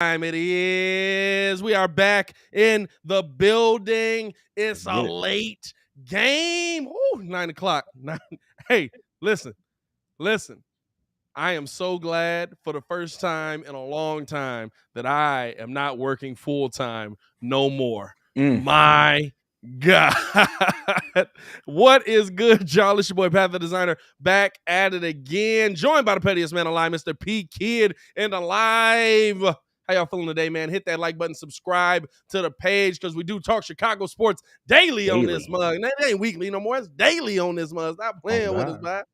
time it is. We are back in the building. It's a late game. Ooh, 9 o'clock. Hey, listen. I am so glad for the first time in a long time that I am not working full time no more. My God. What is good, y'all? It's your boy, Pat the Designer, back at it again. Joined by the pettiest man alive, Mr. P Kid, and alive. How y'all feeling today, man? Hit that like button, subscribe to the page, because we do talk Chicago sports daily on this mug. And that ain't weekly no more. It's daily on this mug. Stop playing with us, man.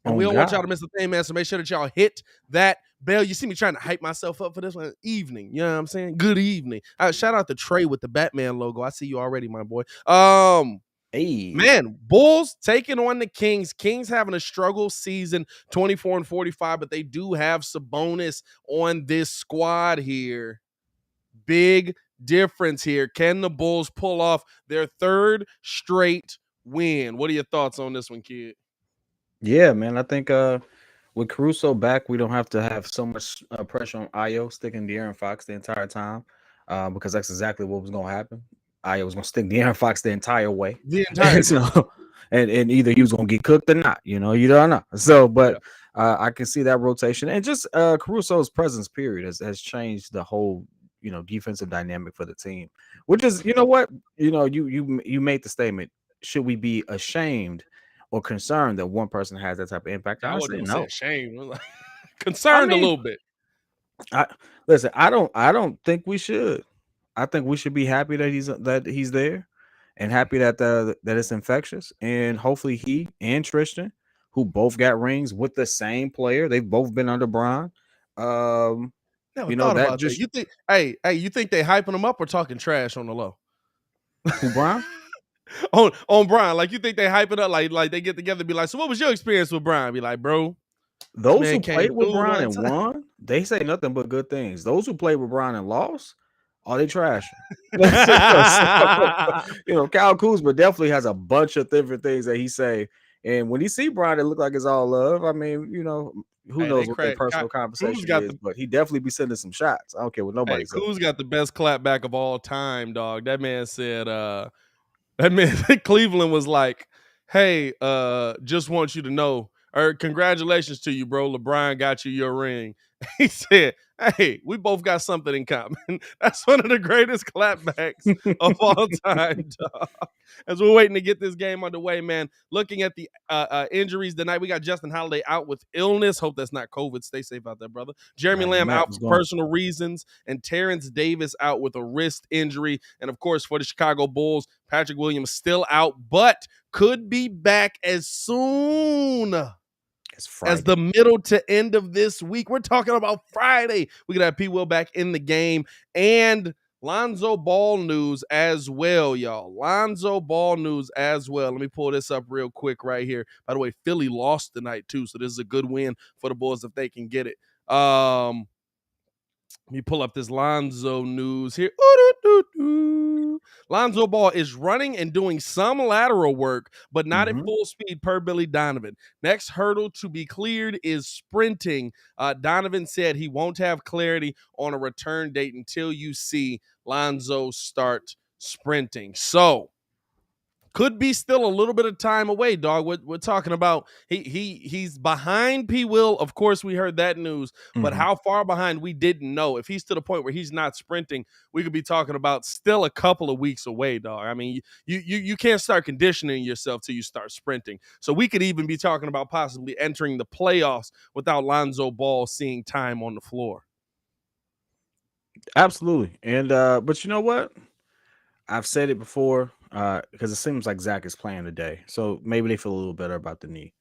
And we don't want y'all to miss a thing, man. So make sure that y'all hit that bell. You see me trying to hype myself up for this one. Evening. You know what I'm saying? Good evening. Shout out to Trey with the Batman logo. I see you already, my boy. Hey, man, Bulls taking on the Kings. Kings having a struggle season, 24-45, but they do have Sabonis on this squad here. Big difference here. Can the Bulls pull off their third straight win? What are your thoughts on this one, kid? Yeah, man. I think with Caruso back, we don't have to have so much pressure on Ayo sticking De'Aaron Fox the entire time, because that's exactly what was going to happen. Ayo was going to stick De'Aaron Fox the entire way. And either he was going to get cooked or not. You don't know. So, but I can see that rotation, and just Caruso's presence period has changed the whole defensive dynamic for the team. Which is, what you made the statement. Should we be ashamed or concerned that one person has that type of impact? I Honestly, wouldn't no. say shame. Concerned a little bit. Listen, I don't think we should. I think we should be happy that he's there, and happy that that it's infectious. And hopefully he and Tristan, who both got rings with the same player, they've both been under Bron. Never thought about that. You think? Hey, you think they hyping him up or talking trash on the low? Who, Bron? on Brian, like you think they hype it up, like they get together and be like, so what was your experience with Brian? Be like, bro, those who played with Brian and won, they say nothing but good things. Those who played with Brian and lost, they trash. Kyle Kuzma definitely has a bunch of different things that he say, and when he see Brian, it look like it's all love. I mean, who knows what their personal conversation is, but he definitely be sending some shots. I don't care what nobody says. Kuz got the best clapback of all time, dog. That man said, that man, Cleveland was like, hey, just want you to know, or congratulations to you, bro. LeBron got you your ring. He said, hey, we both got something in common. That's one of the greatest clapbacks of all time, dog. As we're waiting to get this game underway, man, looking at the injuries tonight, we got Justin Holiday out with illness. Hope that's not COVID. Stay safe out there, brother. Jeremy Lamb out for personal reasons, and Terrence Davis out with a wrist injury. And, of course, for the Chicago Bulls, Patrick Williams still out, but could be back as soon as the middle to end of this week. We're talking about Friday. We could have P. Will back in the game, and Lonzo Ball news as well, y'all. Lonzo Ball news as well. Let me pull this up real quick right here. By the way, Philly lost tonight too, so this is a good win for the Bulls if they can get it. Let me pull up this Lonzo news here. Lonzo Ball is running and doing some lateral work, but not at full speed per Billy Donovan. Next hurdle to be cleared is sprinting. Donovan said he won't have clarity on a return date until you see Lonzo start sprinting. So, could be still a little bit of time away, dog. We're talking about he's behind P. Will. Of course, we heard that news, but how far behind we didn't know. If he's to the point where he's not sprinting, we could be talking about still a couple of weeks away, dog. I mean, you can't start conditioning yourself till you start sprinting. So we could even be talking about possibly entering the playoffs without Lonzo Ball seeing time on the floor. Absolutely, and but you know what? I've said it before. Because it seems like Zach is playing today, so maybe they feel a little better about the knee.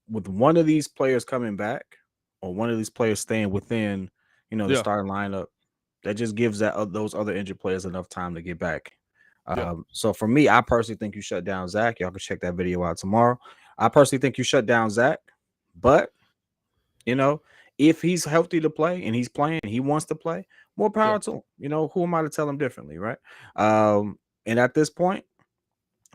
With one of these players coming back, or one of these players staying within, the starting lineup, that just gives those other injured players enough time to get back. So for me, I personally think you shut down Zach. Y'all can check that video out tomorrow. I personally think you shut down Zach, but if he's healthy to play and he's playing, and he wants to play, more power to him. Who am I to tell him differently, right? And at this point,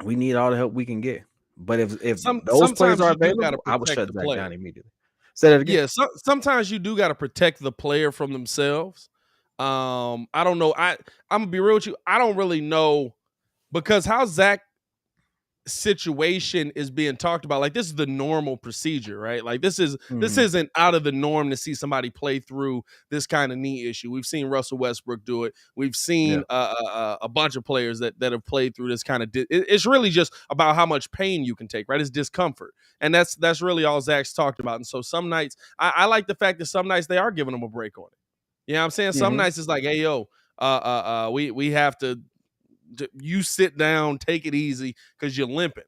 we need all the help we can get. But if those players are available, I would shut Zach down immediately. Say that again. Yeah, sometimes you do got to protect the player from themselves. I don't know. I'm gonna be real with you. I don't really know because how Zach situation is being talked about. Like, this is the normal procedure, right? Like, this isn't out of the norm to see somebody play through this kind of knee issue. We've seen Russell Westbrook do it. We've seen a bunch of players that have played through this kind of it's really just about how much pain you can take, right? It's discomfort, and that's really all Zach's talked about. And so some nights I like the fact that some nights they are giving him a break on it. You know what I'm saying? Some nights it's like, hey, yo, we have to you sit down, take it easy because you're limping.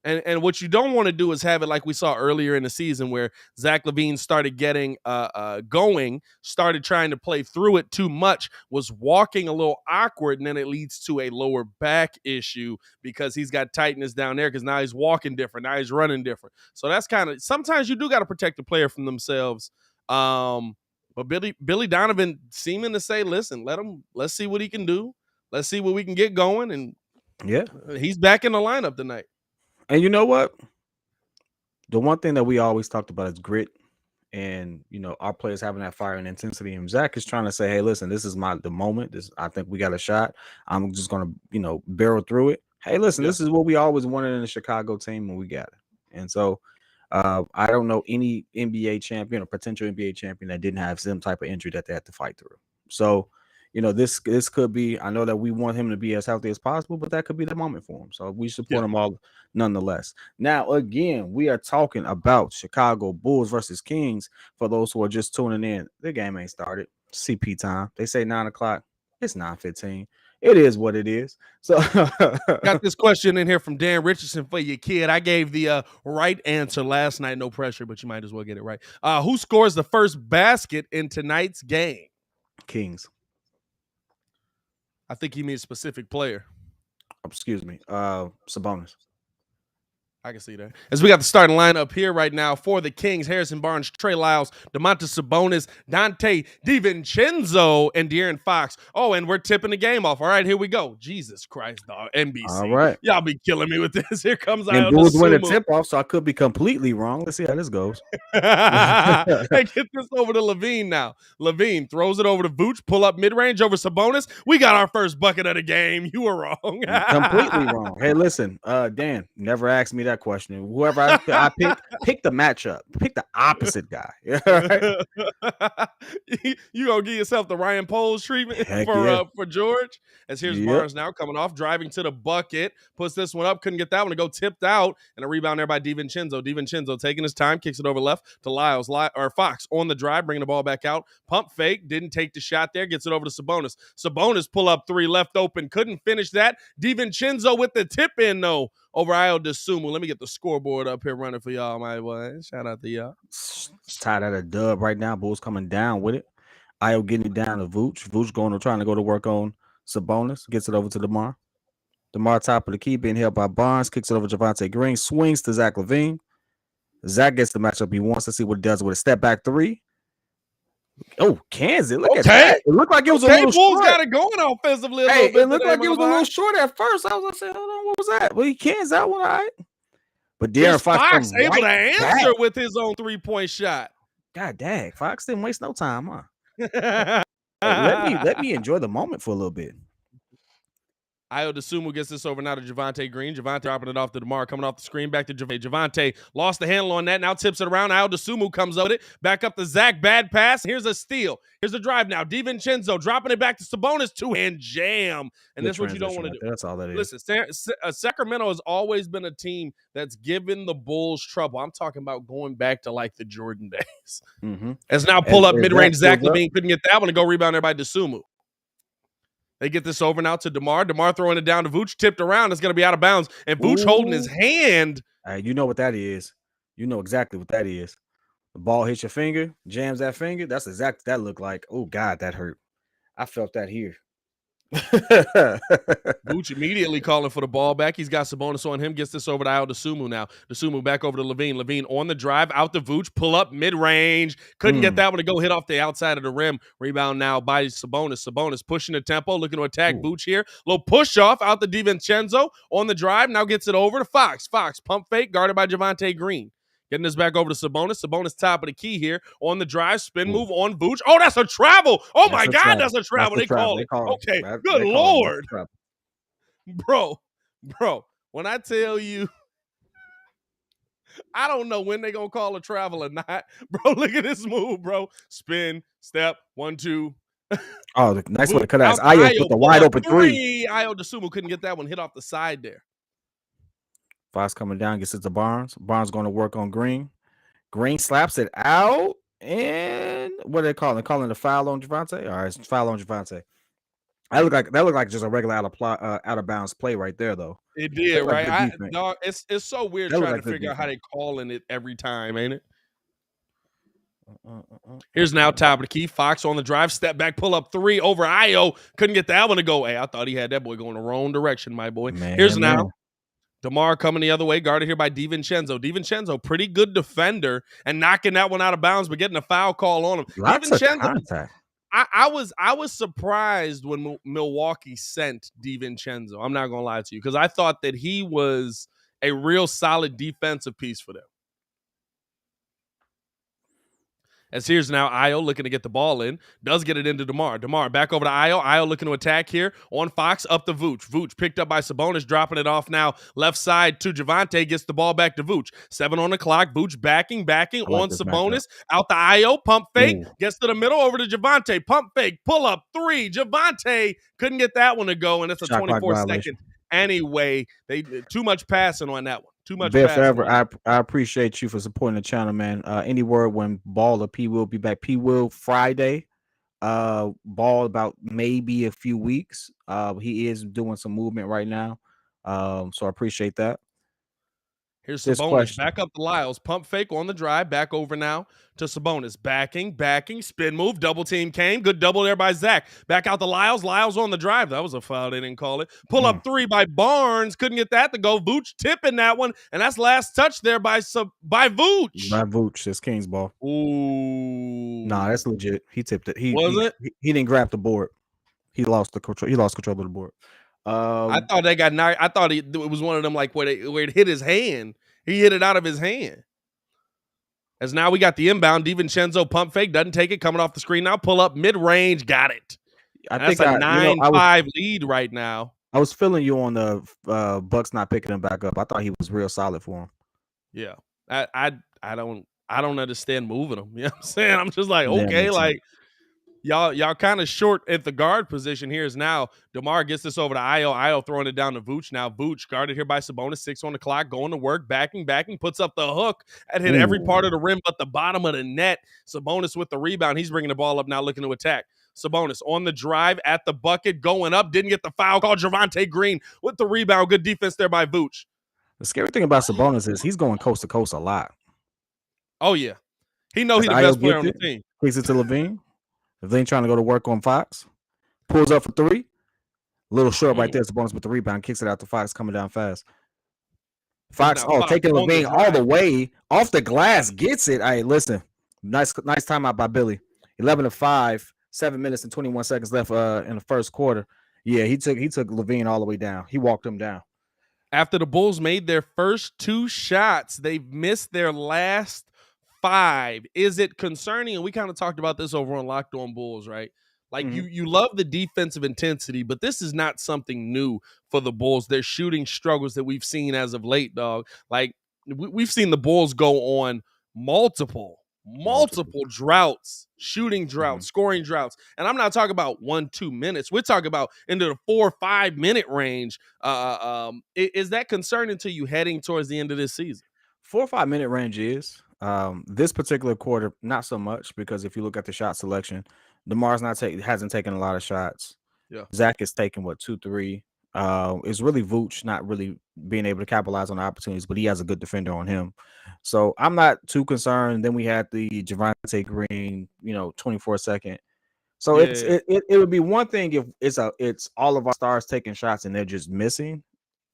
And what you don't want to do is have it like we saw earlier in the season where Zach LaVine started getting going, started trying to play through it too much, was walking a little awkward, and then it leads to a lower back issue because he's got tightness down there because now he's walking different, now he's running different. So that's kind of sometimes you do got to protect the player from themselves. But Billy Donovan seeming to say, listen, let's see what he can do. Let's see what we can get going. And he's back in the lineup tonight. And you know what? The one thing that we always talked about is grit, and our players having that fire and intensity. And Zach is trying to say, "Hey, listen, this is the moment. I think we got a shot. I'm just gonna, barrel through it. Hey, listen, this is what we always wanted in the Chicago team, and we got it." And so, I don't know any NBA champion or potential NBA champion that didn't have some type of injury that they had to fight through. So, this could be. I know that we want him to be as healthy as possible, but that could be the moment for him. So we support him all nonetheless. Now, again, we are talking about Chicago Bulls versus Kings. For those who are just tuning in, the game ain't started. CP time. They say 9:00. It's 9:15. It is what it is. So got this question in here from Dan Richardson for your kid. I gave the right answer last night. No pressure, but you might as well get it right. Who scores the first basket in tonight's game? Kings. I think he means specific player. Excuse me. Sabonis. I can see that. As we got the starting lineup here right now for the Kings: Harrison Barnes, Trey Lyles, Domantas Sabonis, Dante DiVincenzo, and De'Aaron Fox. Oh, and we're tipping the game off. All right, here we go. Jesus Christ, dog. NBC. All right. Y'all be killing me with this. Here comes and Bulls win a tip off, so I could be completely wrong. Let's see how this goes. Hey, get this over to LaVine now. LaVine throws it over to Vooch. Pull up mid-range over Sabonis. We got our first bucket of the game. You were wrong. Completely wrong. Hey, listen, Dan, never asked me that question. Whoever I pick the matchup. Pick the opposite guy. You gonna give yourself the Ryan Poles treatment for George? As here's Barnes now coming off, driving to the bucket, puts this one up, couldn't get that one to go, tipped out, and a rebound there by DiVincenzo. DiVincenzo taking his time, kicks it over left to Lyles or Fox on the drive, bringing the ball back out. Pump fake, didn't take the shot there, gets it over to Sabonis. Sabonis pull up three, left open, couldn't finish that. DiVincenzo with the tip in though over Ayo Dosunmu. Let me get the scoreboard up here running for y'all, my boy. Shout out to y'all. It's tied at a dub right now. Bulls coming down with it. Ayo getting it down to Vooch. Vooch trying to go to work on Sabonis. Gets it over to DeMar. DeMar top of the key, being held by Barnes. Kicks it over to Javonte Green. Swings to Zach LaVine. Zach gets the matchup he wants to see what it does with a step back three. Oh, Kansas. Look at that. It looked like it was a little Bulls short. got it going offensively. It looked like it was a little short at first. I was going to say, hold on, what was that? Well, Kansas that one, all right. But De'Aaron Fox able to answer with his own 3-point shot. God dang, Fox didn't waste no time, huh? Hey, let me enjoy the moment for a little bit. Ayo Dosunmu gets this over now to Javonte Green. Javonte dropping it off to DeMar, coming off the screen, back to Javonte. Javonte lost the handle on that, now tips it around. Ayo Dosunmu comes up with it, back up to Zach, bad pass. Here's a steal. Here's a drive now. DiVincenzo dropping it back to Sabonis, two-hand jam. And that's what you don't want to do. That's all that is. Listen, Sacramento has always been a team that's given the Bulls trouble. I'm talking about going back to like the Jordan days. As now pull up mid-range Zach LaVine, couldn't get that one to go rebound there by Dosunmu. They get this over now to DeMar. DeMar throwing it down to Vooch, tipped around. It's going to be out of bounds. And Vooch holding his hand. You know what that is. You know exactly what that is. The ball hits your finger, jams that finger. That's exactly what that looked like. Oh, God, that hurt. I felt that here. Vooch immediately calling for the ball back. He's got Sabonis on him. Gets this over to Ayo Dosunmu now. Dosunmu back over to LaVine. LaVine on the drive, out to Vooch. Pull up mid-range. Couldn't get that one to go, hit off the outside of the rim. Rebound now by Sabonis. Sabonis pushing the tempo, looking to attack Vooch here. Little push off out to DiVincenzo on the drive. Now gets it over to Fox. Fox pump fake, guarded by Javonte Green. Getting this back over to Sabonis. Sabonis top of the key here on the drive. Spin move on Vooch. Oh, that's a travel. Oh, my God, that's a travel. They call it. Okay, good Lord. Bro, when I tell you, I don't know when they're going to call a travel or not. Bro, look at this move, bro. Spin, step, 1, 2. Oh, nice way to cut out. Ayo with the wide open three. Ayo DeSumo couldn't get that one. Hit off the side there. Fox coming down, gets it to Barnes. Barnes going to work on Green. Green slaps it out. And what are they calling? They're calling a foul on Javonte? All right, it's foul on Javonte. That looked like just a regular out of bounds play right there, though. It did, right? Dog, it's so weird trying to figure out how they calling it every time, ain't it? Here's now top of the key. Fox on the drive, step back, pull up 3 over Ayo. Couldn't get that one to go. Hey, I thought he had that boy going the wrong direction, my boy. Here's now DeMar coming the other way, guarded here by DiVincenzo. DiVincenzo, pretty good defender and knocking that one out of bounds, but getting a foul call on him. DiVincenzo, I was surprised when Milwaukee sent DiVincenzo. I'm not gonna lie to you, because I thought that he was a real solid defensive piece for them. As here's now Ayo looking to get the ball in. Does get it into DeMar. DeMar back over to Ayo. Ayo looking to attack here on Fox. Up to Vooch. Vooch picked up by Sabonis. Dropping it off now. Left side to Javonte. Gets the ball back to Vooch. 7 on the clock. Vooch backing on Sabonis. Out to Ayo. Pump fake. Ooh. Gets to the middle. Over to Javonte. Pump fake. Pull up 3. Javonte couldn't get that one to go. And it's a 24-second. Anyway, they too much passing on that one. Too much. Forever. I appreciate you for supporting the channel, man. Any word when Ball or P will be back? P will Friday. Ball about maybe a few weeks. He is doing some movement right now. So I appreciate that. Here's Sabonis back up to Lyles. Pump fake on the drive. Back over now to Sabonis. Backing. Spin move. Double team came. Good double there by Zach. Back out to Lyles. Lyles on the drive. That was a foul. They didn't call it. Pull up 3 by Barnes. Couldn't get that to go. Vooch tipping that one. And that's last touch there by Vooch. By Vooch. That's King's ball. Ooh. Nah, that's legit. He tipped it. He didn't grab the board. He lost control of the board. I thought they got knocked. I thought it was one of them like where it hit his hand. He hit it out of his hand. As now we got the inbound. DiVincenzo pump fake. Doesn't take it. Coming off the screen now. Pull up mid-range. Got it. That's a 9-5 lead right now. I was feeling you on the Bucks not picking him back up. I thought he was real solid for him. Yeah. I don't understand moving him. You know what I'm saying? I'm just like, okay, like y'all kind of short at the guard position. Here's now DeMar gets this over to Ayo. Ayo throwing it down to Vooch. Now Vooch guarded here by Sabonis. 6 on the clock, going to work, backing, puts up the hook. That hit every part of the rim but the bottom of the net. Sabonis with the rebound. He's bringing the ball up now, looking to attack. Sabonis on the drive at the bucket, going up. Didn't get the foul call. Javonte Green with the rebound. Good defense there by Vooch. The scary thing about Sabonis is he's going coast to coast a lot. Oh, yeah. He knows he's the best player on the team. Kicks it to Levine. Levine trying to go to work on Fox. Pulls up for 3. Little short right there. Sabonis with the rebound. Kicks it out to Fox, coming down fast. Fox, taking Levine all the way off the glass. Gets it. Hey, listen. Nice timeout by Billy. 11-5. 7 minutes and 21 seconds left in the first quarter. Yeah, he took Levine all the way down. He walked him down. After the Bulls made their first 2 shots, they've missed their last 5. Is it concerning? And we kind of talked about this over on Locked On Bulls, right? Like you love the defensive intensity, but this is not something new for the Bulls. Their shooting struggles that we've seen as of late, dog. Like we've seen the Bulls go on multiple droughts, shooting droughts, scoring droughts. And I'm not talking about 1-2 minutes. We're talking about into the 4 or 5 minute range. Is that concerning to you heading towards the end of this season? 4 or 5 minute range is. This particular quarter, not so much, because if you look at the shot selection, DeMar's hasn't taken a lot of shots. Yeah. Zach is taking 2-3. It's really Vooch not really being able to capitalize on the opportunities, but he has a good defender on him. So I'm not too concerned. Then we had the Javonte Green, 24-second. So it would be one thing if it's all of our stars taking shots and they're just missing.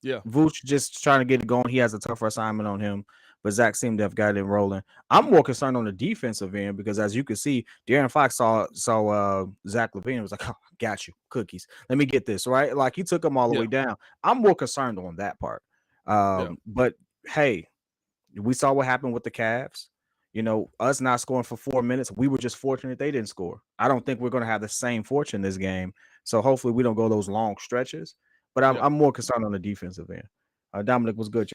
Yeah. Vooch just trying to get it going. He has a tougher assignment on him, but Zach seemed to have got it rolling. I'm more concerned on the defensive end because, as you can see, De'Aaron Fox saw Zach LaVine and was like, oh, got you, cookies. Let me get this, right? Like, he took him all the way down. I'm more concerned on that part. But, hey, We saw what happened with the Cavs. Us not scoring for 4 minutes, we were just fortunate they didn't score. I don't think we're going to have the same fortune this game. So hopefully we don't go those long stretches. But I'm more concerned on the defensive end. Dominic, was good.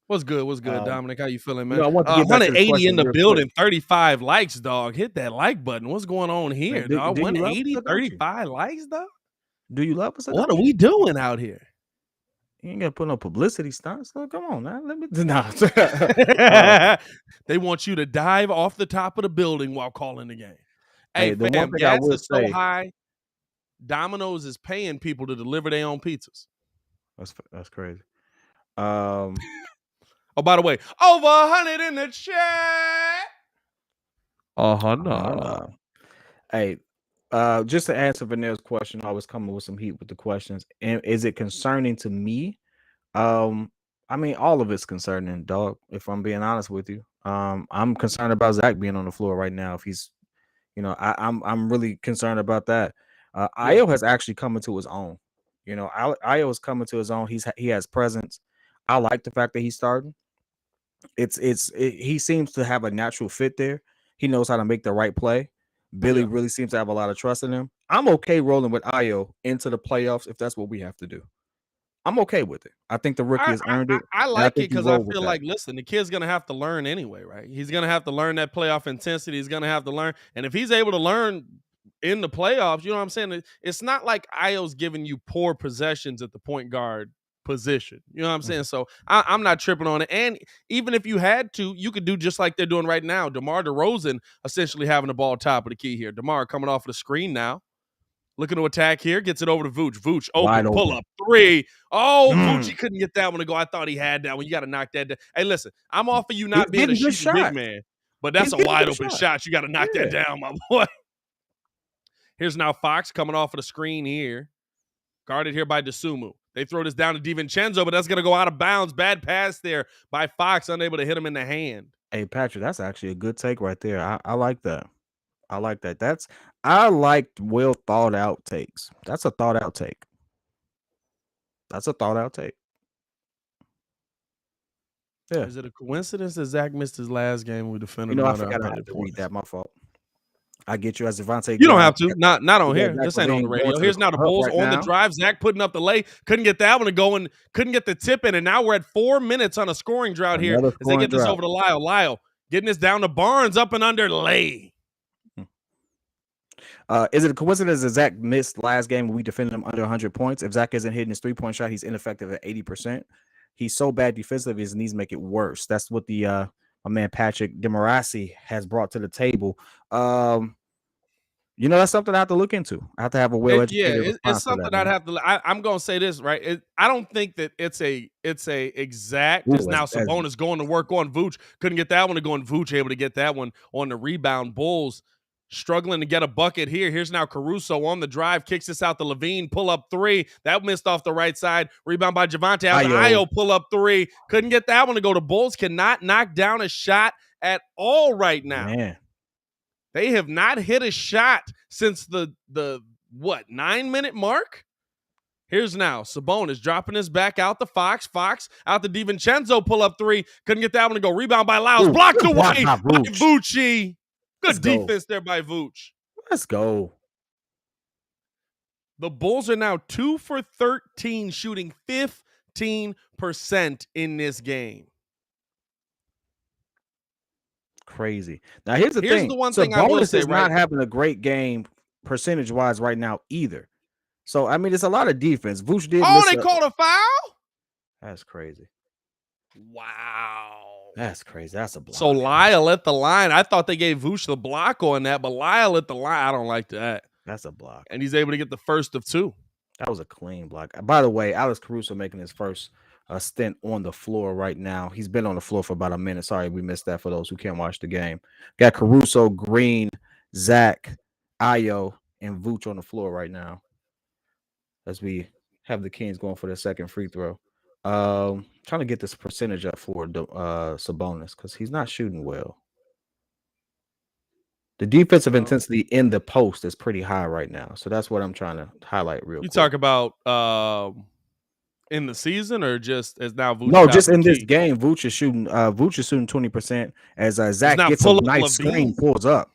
What's good, Dominic? How you feeling, man? I want to get back to this 180 question in the real building, quick. 35 likes, dog. Hit that like button. What's going on here, Man, dog? do you love us 180, or don't you? 35 likes, dog? Do you love us or What don't are we doing out here? You ain't got to put no publicity stunts. So come on now. Let me nah. They want you to dive off the top of the building while calling the game. Hey, the one fam, thing I gas will is so say, high, Domino's is paying people to deliver their own pizzas. that's crazy. Oh, by the way, over 100 in the chat. Hey, just to answer Vanessa's question, I was coming with some heat with the questions. And is it concerning to me? I mean, all of it's concerning, dog. If I'm being honest with you, I'm concerned about Zach being on the floor right now. If he's, I'm really concerned about that. Io has actually come into his own. Io is coming to his own. He has presence. I like the fact that he's starting. He seems to have a natural fit there. He knows how to make the right play. Billy really seems to have a lot of trust in him. I'm okay rolling with Io into the playoffs if that's what we have to do. I'm okay with it. I think the rookie has earned it. I like it because I feel like, listen, the kid's going to have to learn anyway, right? He's going to have to learn that playoff intensity. He's going to have to learn. And if he's able to learn in the playoffs, you know what I'm saying? It's not like Io's giving you poor possessions at the point guard position. You know what I'm saying? So I'm not tripping on it. And even if you had to, you could do just like they're doing right now. DeMar DeRozan essentially having the ball top of the key here. DeMar coming off of the screen now. Looking to attack here, gets it over to Vooch. Vooch open, pull up three. Oh, Vooch, he couldn't get that one to go. I thought he had that one. You got to knock that down. Hey, listen, I'm off of you not being a shooting big man, but that's a wide open shot. You got to knock that down, my boy. Here's now Fox coming off of the screen here. Guarded here by DeSumo. They throw this down to DiVincenzo, but that's going to go out of bounds. Bad pass there by Fox, unable to hit him in the hand. Hey, Patrick, that's actually a good take right there. I like that. I like that. I liked well thought out takes. That's a thought out take. Yeah. Is it a coincidence that Zach missed his last game? We defended him. I forgot I had to read that. My fault. I get you as Devontae. You don't have to. Not on here. This ain't on the radio. Here's now the Bulls on the drive. Zach putting up the lay. Couldn't get that one to go and couldn't get the tip in. And now we're at 4 minutes on a scoring drought here as they get this over to Lyle. Lyle getting this down to Barnes, up and under lay. Is it a coincidence that Zach missed last game when we defended him under 100 points? If Zach isn't hitting his 3-point shot, he's ineffective at 80%. He's so bad defensively, his knees make it worse. That's what the my man Patrick Demarasi has brought to the table. That's something I have to look into. I have to have a well-educated it's something I'd have to. I'm gonna say this right. I don't think that it's a exact. Just now, Sabonis going to work on Vooch. Couldn't get that one to go on Vooch. Able to get that one on the rebound. Bulls struggling to get a bucket here. Here's now Caruso on the drive. Kicks this out to Levine. Pull up three. That missed off the right side. Rebound by Javonte. Ayo pull up three. Couldn't get that one to go. The Bulls cannot knock down a shot at all right now. Man. They have not hit a shot since the 9-minute mark. Here's now Sabonis dropping his back out to Fox. Fox out to DiVincenzo. Pull up three. Couldn't get that one to go. Rebound by Lyles. Blocked away by Vooch. Good defense there by Vooch. Let's go. The Bulls are now 2 for 13, shooting 15% in this game. Crazy. Now here's the thing. The one thing I will say, is not having a great game percentage-wise right now either. So I mean, it's a lot of defense. Vooch did. Oh, they called a foul? That's crazy. Wow. That's crazy. That's a block. So Lyle at the line. I thought they gave Vooch the block on that, but Lyle at the line, I don't like that. That's a block. And he's able to get the first of two. That was a clean block. By the way, Alex Caruso making his first stint on the floor right now. He's been on the floor for about a minute. Sorry, we missed that for those who can't watch the game. Got Caruso, Green, Zach, Ayo, and Vooch on the floor right now as we have the Kings going for their second free throw. Trying to get this percentage up for Sabonis because he's not shooting well. The defensive intensity in the post is pretty high right now, so that's what I'm trying to highlight real quick. You talk about in the season or just as now Vooch No, got just the in this key? game, Vooch is shooting 20% as Zach now gets a pull up nice screen, Levine. pulls up.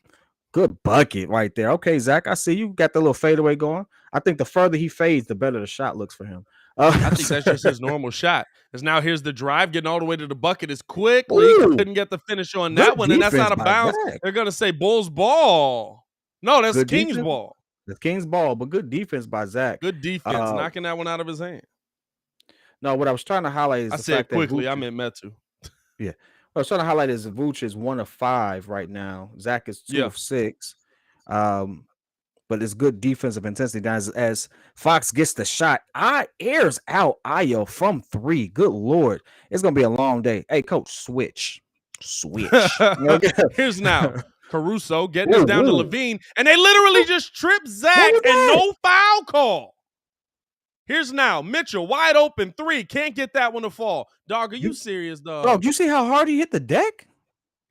Good bucket right there. Okay, Zach, I see you got the little fadeaway going. I think the further he fades, the better the shot looks for him. I think that's just his normal shot. Because now here's the drive, getting all the way to the bucket as quickly. Ooh, Couldn't get the finish on that good one, and that's defense out of by bounds. Zach. They're going to say Bulls ball. No, that's Good King's defense. ball. The King's ball, but good defense by Zach. Good defense, knocking that one out of his hand. No, what I was trying to highlight is I the said fact quickly, that Vooch, I meant Metu. yeah. What I was trying to highlight is Vooch is 1 of 5 right now. Zach is 2 of 6. But it's good defensive intensity. Now, as Fox gets the shot, airs out Ayo from 3. Good Lord. It's going to be a long day. Hey, coach, switch. Here's now Caruso getting us down to Levine, and they literally just tripped Zach and no foul call. Here's now Mitchell, wide open 3. Can't get that one to fall. Dog, are you serious, dog? Dog, you see how hard he hit the deck?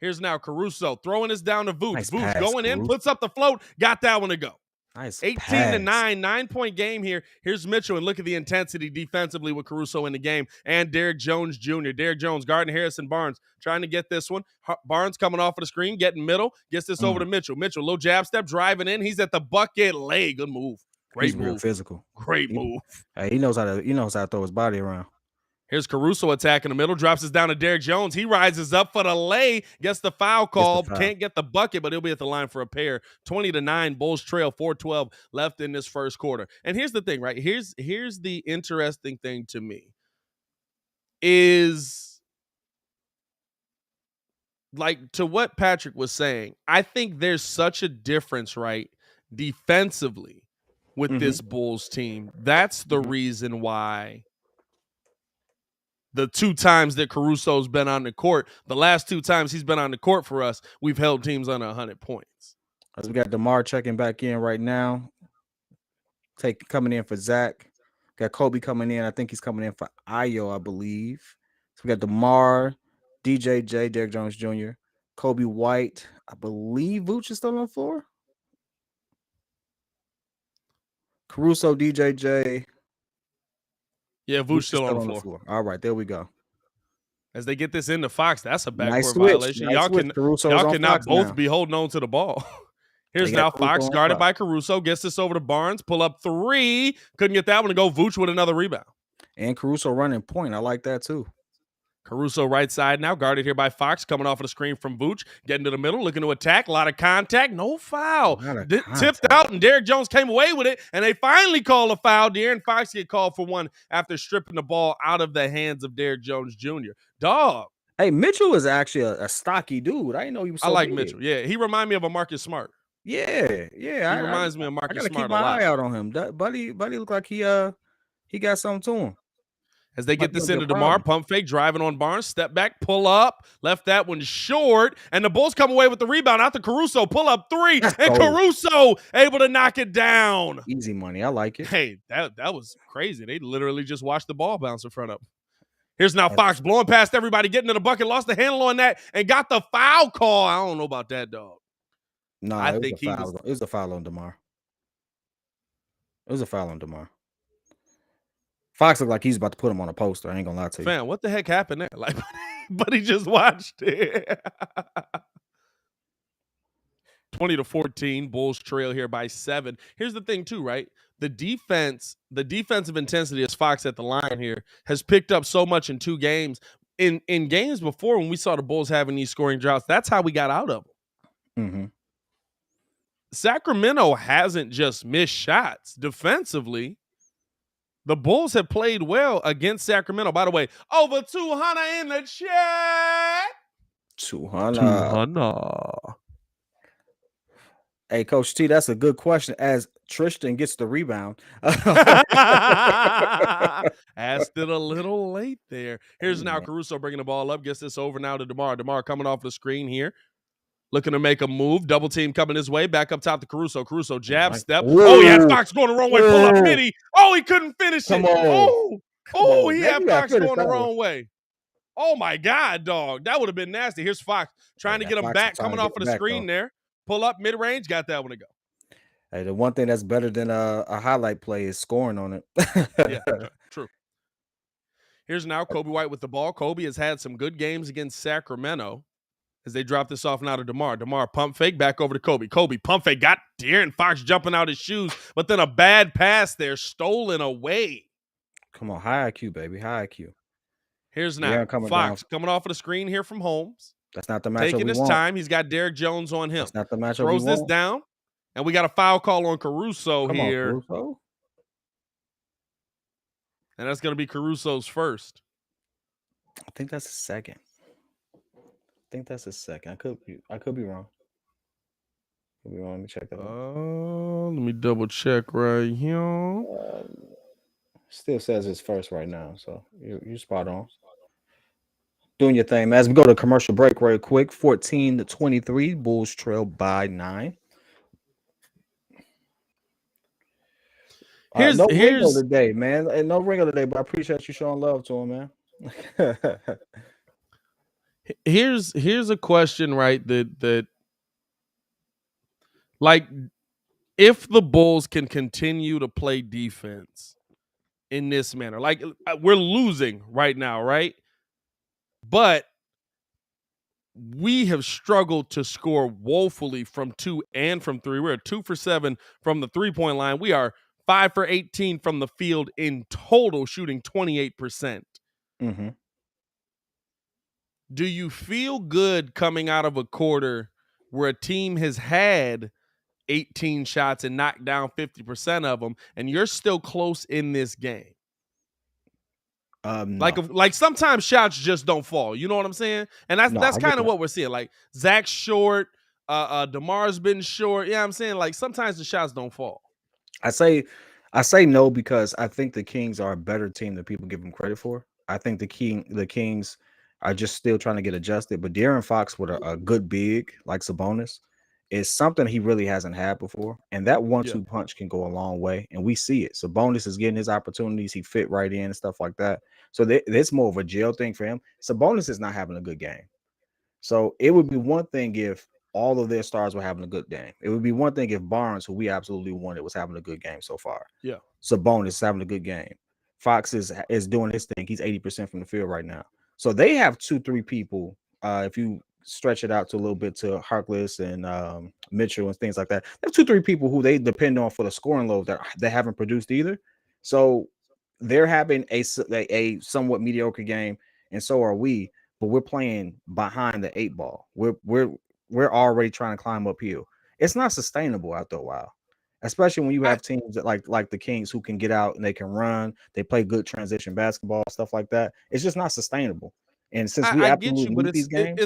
Here's now Caruso throwing us down to Vooch. Nice Vooch pass, going in, Caruso. puts up the float, got that one to go. Nice 18-9, 9-point game here. Here's Mitchell, and look at the intensity defensively with Caruso in the game, and Derrick Jones Jr. Derrick Jones guarding Harrison Barnes, trying to get this one. Barnes coming off of the screen, getting middle, gets this over to Mitchell. Mitchell, little jab step, driving in. He's at the bucket lay. Good move. Great move. Real physical. Great move. Hey, he knows how to throw his body around. Here's Caruso attacking the middle, drops us down to Derrick Jones. He rises up for the lay, gets the foul call, can't get the bucket, but he'll be at the line for a pair. 20-9, Bulls trail, 4:12 left in this first quarter. And here's the thing, right? Here's the interesting thing to me is, like, to what Patrick was saying, I think there's such a difference, right, defensively with this Bulls team. That's the reason why the 2 times that Caruso's been on the court, the last 2 times he's been on the court for us, we've held teams under 100 points. We got DeMar checking back in right now. Coming in for Zach. Got Kobe coming in. I think he's coming in for Ayo, I believe. So we got DeMar, DJJ, Derrick Jones Jr., Kobe White. I believe Vooch is still on the floor. Caruso, DJJ. Yeah, Vooch still on the floor. All right, there we go. As they get this into Fox, that's a backcourt nice violation. Nice y'all cannot both be holding on to the ball. Here's now Fox guarded by Caruso. Gets this over to Barnes. Pull up 3. Couldn't get that one to go. Vooch with another rebound. And Caruso running point. I like that too. Caruso right side now, guarded here by Fox, coming off of the screen from Vooch, getting to the middle, looking to attack, a lot of contact, no foul. Tipped out, and Derrick Jones came away with it, and they finally called a foul. De'Aaron Fox get called for one after stripping the ball out of the hands of Derrick Jones Jr. Dog. Hey, Mitchell is actually a stocky dude. I didn't know he was so I like big. Mitchell. Yeah, he reminds me of a Marcus Smart. Yeah. He reminds me of Marcus Smart a lot. I gotta keep my eye out on him. Buddy look like he got something to him. As they get this into DeMar, pump fake, driving on Barnes, step back, pull up, left that one short, and the Bulls come away with the rebound out to Caruso, pull up 3, and Caruso able to knock it down. Easy money, I like it. Hey, that was crazy. They literally just watched the ball bounce in front of them. Here's now Fox blowing past everybody, getting to the bucket, lost the handle on that, and got the foul call. I don't know about that, dog. No, I think it was a foul on DeMar. It was a foul on DeMar. Fox looked like he's about to put him on a poster. I ain't gonna lie to you. Fam, what the heck happened there? Like, but he just watched it. 20-14, Bulls trail here by 7. Here's the thing, too, right? The defensive intensity as Fox at the line here has picked up so much in 2 games. In games before, when we saw the Bulls having these scoring droughts, that's how we got out of them. Sacramento hasn't just missed shots defensively. The Bulls have played well against Sacramento. By the way, over 200 in the chat. 200. Hey, Coach T, that's a good question. As Tristan gets the rebound. Asked it a little late there. Here's now Caruso bringing the ball up. Gets this over now to DeMar. DeMar coming off the screen here. Looking to make a move. Double team coming his way. Back up top to Caruso. Caruso jab step. Whoa. Oh, he had Fox going the wrong way. Pull up midi. Oh, he couldn't finish it. He had Fox going the wrong way. Oh, my God, dog. That would have been nasty. Here's Fox trying to get him back. Coming off of the screen there. Pull up mid-range. Got that one to go. Hey, the one thing that's better than a highlight play is scoring on it. Yeah, true. Here's now Kobe White with the ball. Kobe has had some good games against Sacramento as they drop this off now to DeMar. DeMar pump fake back over to Kobe. Kobe pump fake got De'Aaron Fox jumping out his shoes, but then a bad pass there stolen away. Come on, high IQ, baby, high IQ. Here's now Fox coming off of the screen here from Holmes. That's not the matchup taking we his want. time. He's got Derrick Jones on him. That's not the matchup Throws we want. this down, and we got a foul call on Caruso Come here. on, Caruso. And that's going to be Caruso's first. I think that's a second. I could be wrong. Let me check that out. Let me double check right here. Still says it's first right now, so you're spot on. Doing your thing, man. As we go to commercial break real quick, 14-23, Bulls trail by 9. No Ringo today, man. And no Ringo today, but I appreciate you showing love to him, man. Here's a question, right? That like, if the Bulls can continue to play defense in this manner, like we're losing right now, right? But we have struggled to score woefully from 2 and from 3. We're 2 for 7 from the 3-point line. We are 5 for 18 from the field in total, shooting 28%. Mm-hmm. Do you feel good coming out of a quarter where a team has had 18 shots and knocked down 50% of them, and you're still close in this game? No. Like sometimes shots just don't fall. You know what I'm saying? And that's kind of what we're seeing. Like Zach's short, DeMar's been short. Yeah, I'm saying like sometimes the shots don't fall. I say no because I think the Kings are a better team than people give them credit for. I think the Kings are just still trying to get adjusted. But De'Aaron Fox with a good big like Sabonis is something he really hasn't had before. And that 1-2 punch can go a long way. And we see it. Sabonis is getting his opportunities. He fit right in and stuff like that. So it's more of a jail thing for him. Sabonis is not having a good game. So it would be one thing if all of their stars were having a good game. It would be one thing if Barnes, who we absolutely wanted, was having a good game so far. Yeah. Sabonis is having a good game. Fox is doing his thing. He's 80% from the field right now. So they have 2-3 people. If you stretch it out to a little bit to Harkless and Mitchell and things like that, they have 2-3 people who they depend on for the scoring load that they haven't produced either. So they're having a somewhat mediocre game, and so are we. But we're playing behind the 8 ball. We're already trying to climb uphill. It's not sustainable after a while, especially when you have teams that like the Kings who can get out and they can run. They play good transition basketball, stuff like that. It's just not sustainable. And since we absolutely need these games,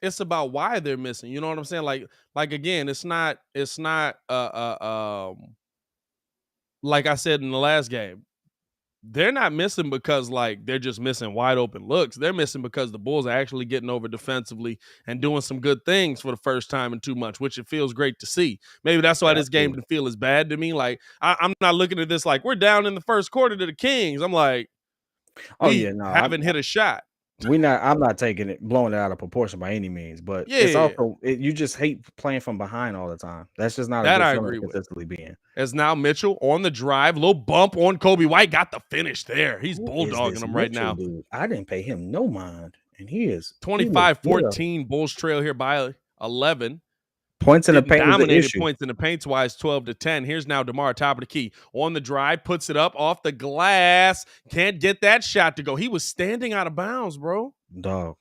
it's about why they're missing. You know what I'm saying? Like again, it's not like I said in the last game. They're not missing because like they're just missing wide open looks. They're missing because the Bulls are actually getting over defensively and doing some good things for the first time in 2 months, which it feels great to see. Maybe that's why this game didn't feel as bad to me. Like I'm not looking at this like we're down in the first quarter to the Kings. I'm like, haven't hit a shot. I'm not taking it, blowing it out of proportion by any means, but it's also you just hate playing from behind all the time. That's just not a good feeling consistently being. As now Mitchell on the drive, little bump on Kobe White, got the finish there. He's bulldogging him right now. Dude? I didn't pay him no mind, and he is 25-14. Bulls trail here by 11. Points in the paint. Dominated points in the paint wise, 12-10. Here's now DeMar, top of the key. On the drive, puts it up off the glass. Can't get that shot to go. He was standing out of bounds, bro. Dog.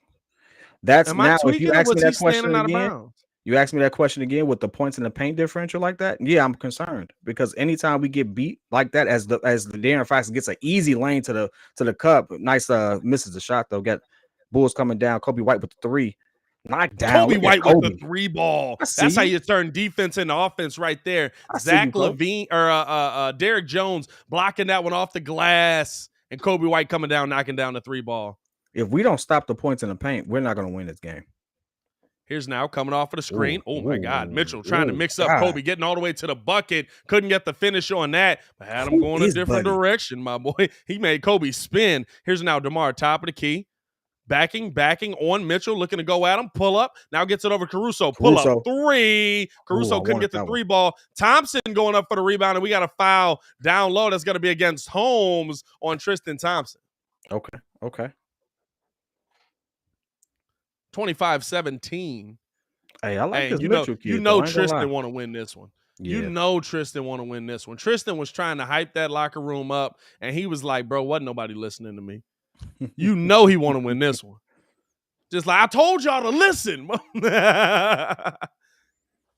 That's now if you ask me that question again. You ask me that question again with the points in the paint differential like that. Yeah, I'm concerned because anytime we get beat like that, as the De'Aaron Fox gets an easy lane to the cup, nice misses the shot though. Got Bulls coming down. Kobe White with the 3. Knocked down. Kobe White with the 3 ball. That's how you turn defense into offense right there. Zach LaVine or Derrick Jones blocking that one off the glass, and Kobe White coming down, knocking down the 3 ball. If we don't stop the points in the paint, we're not going to win this game. Here's now coming off of the screen. My God. Mitchell trying to mix up Kobe, getting all the way to the bucket. Couldn't get the finish on that, but had him going a different direction, my boy. He made Kobe spin. Here's now DeMar, top of the key. Backing on Mitchell, looking to go at him. Pull up. Now gets it over Caruso. Pull up 3. Caruso couldn't get the 3 ball. Thompson going up for the rebound, and we got a foul down low that's going to be against Holmes on Tristan Thompson. Okay. 25-17. Hey, I like Hey, this Mitchell you kid though. know I ain't gonna lie. Tristan want to win this one. You Yeah. know Tristan want to win this one. Tristan was trying to hype that locker room up, and he was like, bro, wasn't nobody listening to me. You know he want to win this one. Just like, I told y'all to listen.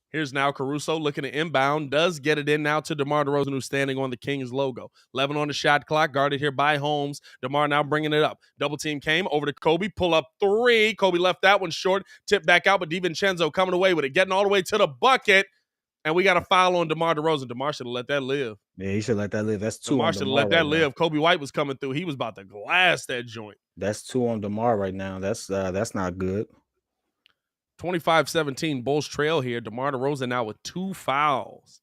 Here's now Caruso looking at inbound. Does get it in now to DeMar DeRozan, who's standing on the Kings logo. 11 on the shot clock, guarded here by Holmes. DeMar now bringing it up. Double team came over to Kobe. Pull up three. Kobe left that one short. Tip back out, but DiVincenzo coming away with it. Getting all the way to the bucket. And we got a foul on DeMar DeRozan. DeMar should have let that live. Yeah, he should let that live. That's 2 DeMar on should have DeMar let that right now. live. Kobe White was coming through. He was about to glass that joint. That's 2 on DeMar right now. That's not good. 25-17, Bulls trail here. DeMar DeRozan now with 2 fouls.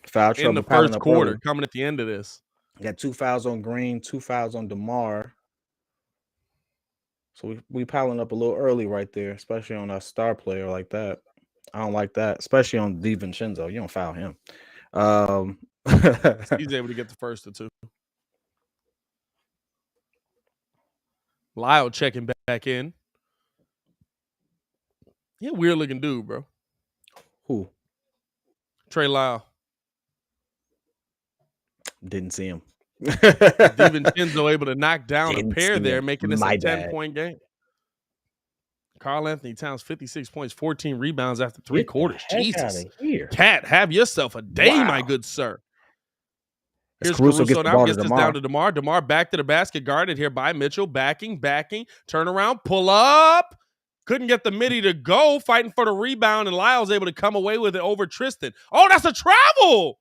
Foul In the trouble first quarter, coming at the end of this. Got 2 fouls on Green, 2 fouls on DeMar. So we piling up a little early right there, especially on a star player like that. I don't like that, especially on DiVincenzo. You don't foul him. He's able to get the first of 2. Lyle checking back in. He a weird looking dude, bro. Who? Trey Lyle. Didn't see him. DiVincenzo able to knock down a pair there, making this a 10-point game. Karl Anthony Towns, 56 points, 14 rebounds after 3 quarters. Jesus. Cat, have yourself a day, my good sir. Here's Caruso now, gets this down to DeMar. DeMar back to the basket, guarded here by Mitchell. Backing, turn around, pull up. Couldn't get the midi to go, fighting for the rebound, and Lyle's able to come away with it over Tristan. Oh, that's a travel.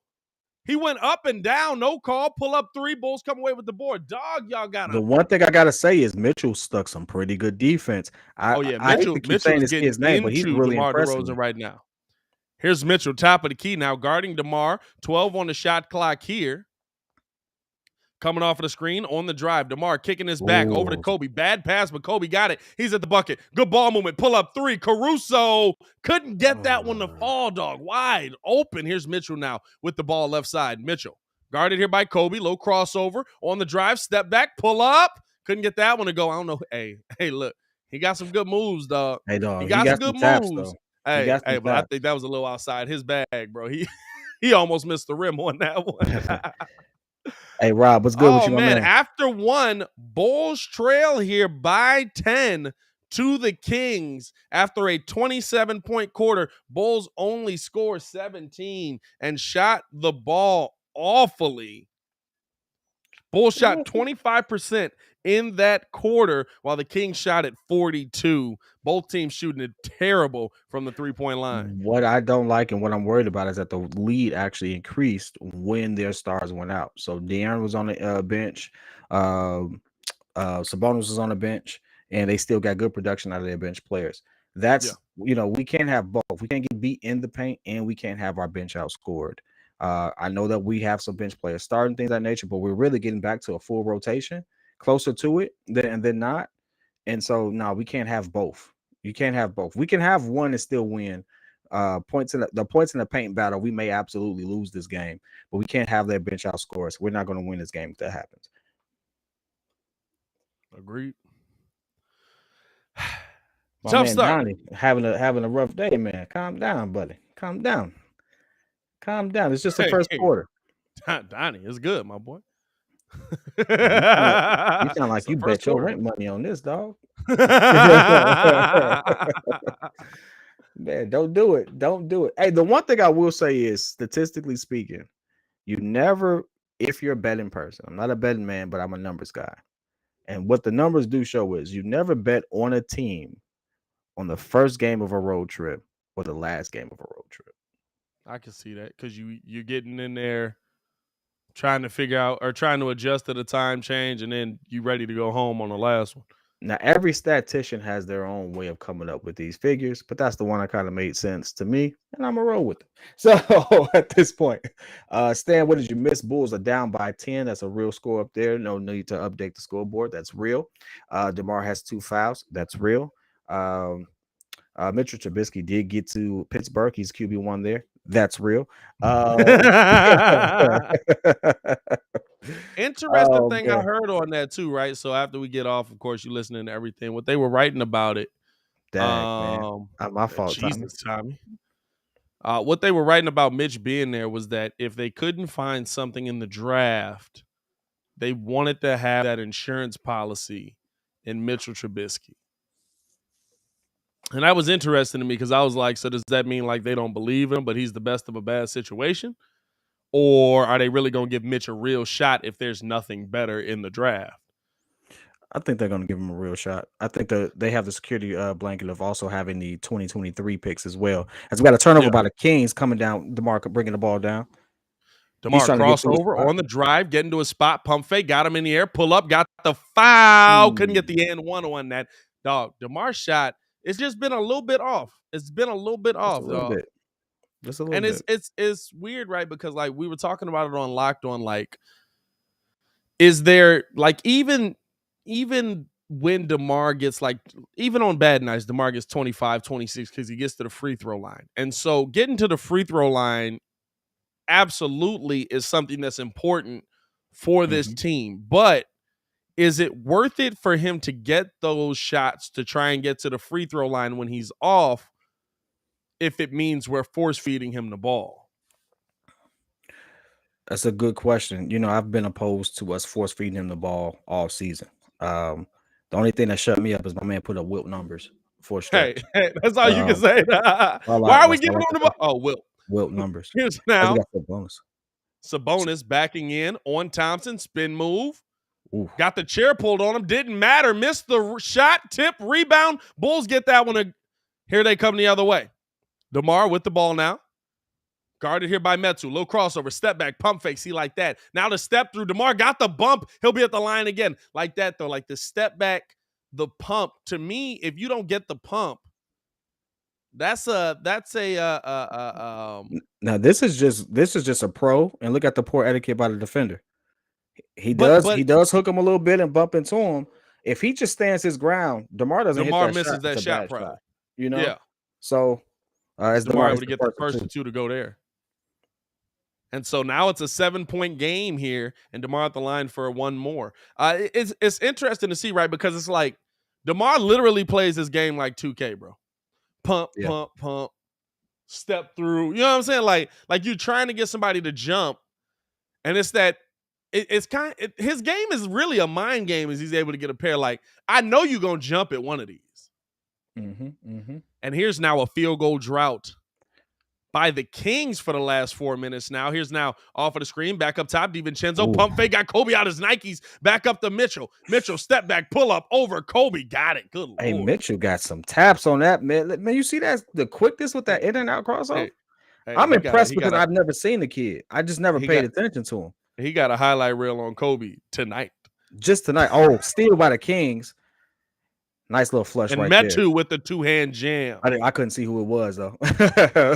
He went up and down, no call, pull up 3, Bulls come away with the board. Dog, y'all got the one thing I gotta say is Mitchell stuck some pretty good defense. Mitchell's saying his name, but he's really DeMar impressive DeRozan right now. Here's Mitchell, top of the key now, guarding DeMar. 12 on the shot clock here. Coming off of the screen on the drive. DeMar kicking his back over to Kobe. Bad pass, but Kobe got it. He's at the bucket. Good ball movement. Pull up 3. Caruso couldn't get that one to fall, dog. Wide open. Here's Mitchell now with the ball left side. Mitchell guarded here by Kobe. Low crossover on the drive. Step back. Pull up. Couldn't get that one to go. I don't know. Hey, look. He got some good moves, dog. Hey, dog. He got some good taps, moves. Though. Hey, but I think that was a little outside his bag, bro. He almost missed the rim on that one. Hey, Rob, what's good with you, my man? After 1, Bulls trail here by 10 to the Kings. After a 27-point quarter, Bulls only scored 17 and shot the ball awfully. Bulls shot 25% in that quarter, while the Kings shot at 42%. Both teams shooting it terrible from the 3-point line. What I don't like and what I'm worried about is that the lead actually increased when their stars went out. So De'Aaron was on the bench, Sabonis was on the bench, and they still got good production out of their bench players. That's we can't have both. We can't get beat in the paint, and we can't have our bench outscored. I know that we have some bench players starting things of that nature, but we're really getting back to a full rotation, closer to it than not. And so, no, we can't have both. You can't have both. We can have one and still win. Points in the paint battle, we may absolutely lose this game, but we can't have their bench outscore us. We're not going to win this game if that happens. Agreed. My Tough man start. Donnie having a rough day, man. Calm down, buddy. Calm down. It's just the first quarter. Donnie, it's good, my boy. You sound like you bet your rent money on this, dog. Man, don't do it. Hey, the one thing I will say is, statistically speaking, you never, if you're a betting person, I'm not a betting man, but I'm a numbers guy. And what the numbers do show is you never bet on a team on the first game of a road trip or the last game of a road trip. I can see that because you're getting in there trying to figure out or trying to adjust to the time change, and then you ready to go home on the last one. Now, every statistician has their own way of coming up with these figures, but that's the one that kind of made sense to me, and I'm going to roll with it. So, at this point, Stan, what did you miss? Bulls are down by 10. That's a real score up there. No need to update the scoreboard. That's real. DeMar has 2 fouls. That's real. Mitchell Trubisky did get to Pittsburgh. He's QB1 there. That's real. Interesting Oh thing I boy. heard on that too, right? So after we get off, of course, you listening to everything. What they were writing about it, Dag, man. My fault, Tommy. Jesus, Tommy. What they were writing about Mitch being there was that if they couldn't find something in the draft, they wanted to have that insurance policy in Mitchell Trubisky. And that was interesting to me because I was like, so does that mean like they don't believe him, but he's the best of a bad situation? Or are they really going to give Mitch a real shot if there's nothing better in the draft? I think they're going to give him a real shot. I think they have the security blanket of also having the 2023 picks as well. As we got a turnover Yeah. by the Kings coming down, DeMar bringing the ball down. He's DeMar trying to get to his crossover spot. on the drive, getting to a spot, pump fake, got him in the air, pull up, got the foul. Couldn't get the and one on that. Dog, DeMar's shot, it's just been a little bit off. It's been a little bit Just a off, little dog. bit. Just a little And bit. it's weird, right? Because like we were talking about it on Locked On, like, is there like even when DeMar gets like, even on bad nights, DeMar gets 25, 26 because he gets to the free throw line. And so getting to the free throw line absolutely is something that's important for this team. But is it worth it for him to get those shots to try and get to the free throw line when he's off if it means we're force feeding him the ball? That's a good question. You know, I've been opposed to us force feeding him the ball all season. The only thing that shut me up is my man put up Wilt numbers for a stretch. Hey, that's all you can say. Why are we giving him the ball? Oh, Wilt numbers. Here's now got the bonus. Sabonis backing in on Thompson, spin move. Ooh. Got the chair pulled on him. Didn't matter. Missed the shot, tip, rebound. Bulls get that one. Here they come the other way. DeMar with the ball now. Guarded here by Metu. Low crossover, step back, pump fake. See like that. Now the step through. DeMar got the bump. He'll be at the line again. Like that, though. Like the step back, the pump. To me, if you don't get the pump, that's a now this is just a pro, and look at the poor etiquette by the defender. He does hook him a little bit and bump into him. If he just stands his ground, DeMar doesn't hit that misses shot. that shot probably. Shot, you know? Yeah. So as DeMar able to get the first two to go there. And so now it's a 7-point game here, and DeMar at the line for one more. It's interesting to see, right? Because it's like DeMar literally plays this game like 2K, bro. Pump, pump, step through. You know what I'm saying? Like you're trying to get somebody to jump, and it's that his game is really a mind game as he's able to get a pair. Like, I know you're gonna jump at one of these. And here's now a field goal drought by the Kings for the last 4 minutes now. Here's now off of the screen, back up top, DiVincenzo, pump fake, got Kobe out his Nikes, back up to Mitchell. Mitchell, step back, pull up, over Kobe, got it. Good Hey, Lord. Mitchell got some taps on that, man. Man, you see that, the quickness with that in and out crossover? I'm impressed because I've never seen the kid. I just never paid attention to him. He got a highlight reel on Kobe tonight. Just tonight. Oh, steal by the Kings. Nice little flush and right there. And Metu with the two-hand jam. I couldn't see who it was, though.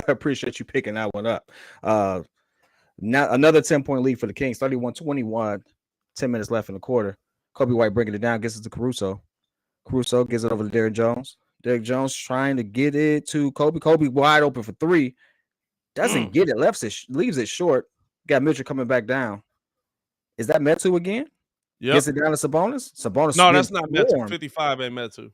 Appreciate you picking that one up. Now another 10-point lead for the Kings, 31-21. 10 minutes left in the quarter. Kobe White bringing it down, gets it to Caruso. Caruso gives it over to Derrick Jones. Derrick Jones trying to get it to Kobe. Kobe wide open for three. Doesn't get it, leaves it short. Got Mitchell coming back down. Is that Metu again? Yep. Gets it down to Sabonis. Sabonis. No, that's not Metu. 55 ain't Metu.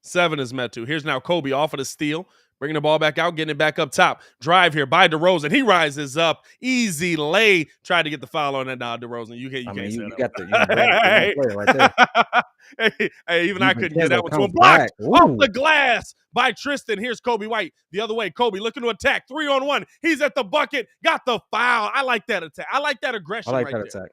7 is Metu. Here's now Kobe off of the steal, bringing the ball back out, getting it back up top. Drive here by DeRozan. He rises up. Easy lay. Tried to get the foul on that. Nah, DeRozan. You can't say that. Got the player right there. hey, even I couldn't get that one to him. Blocked off the glass by Tristan. Here's Kobe White. The other way. Kobe looking to attack. 3-on-1. He's at the bucket. Got the foul. I like that attack. I like that aggression right there.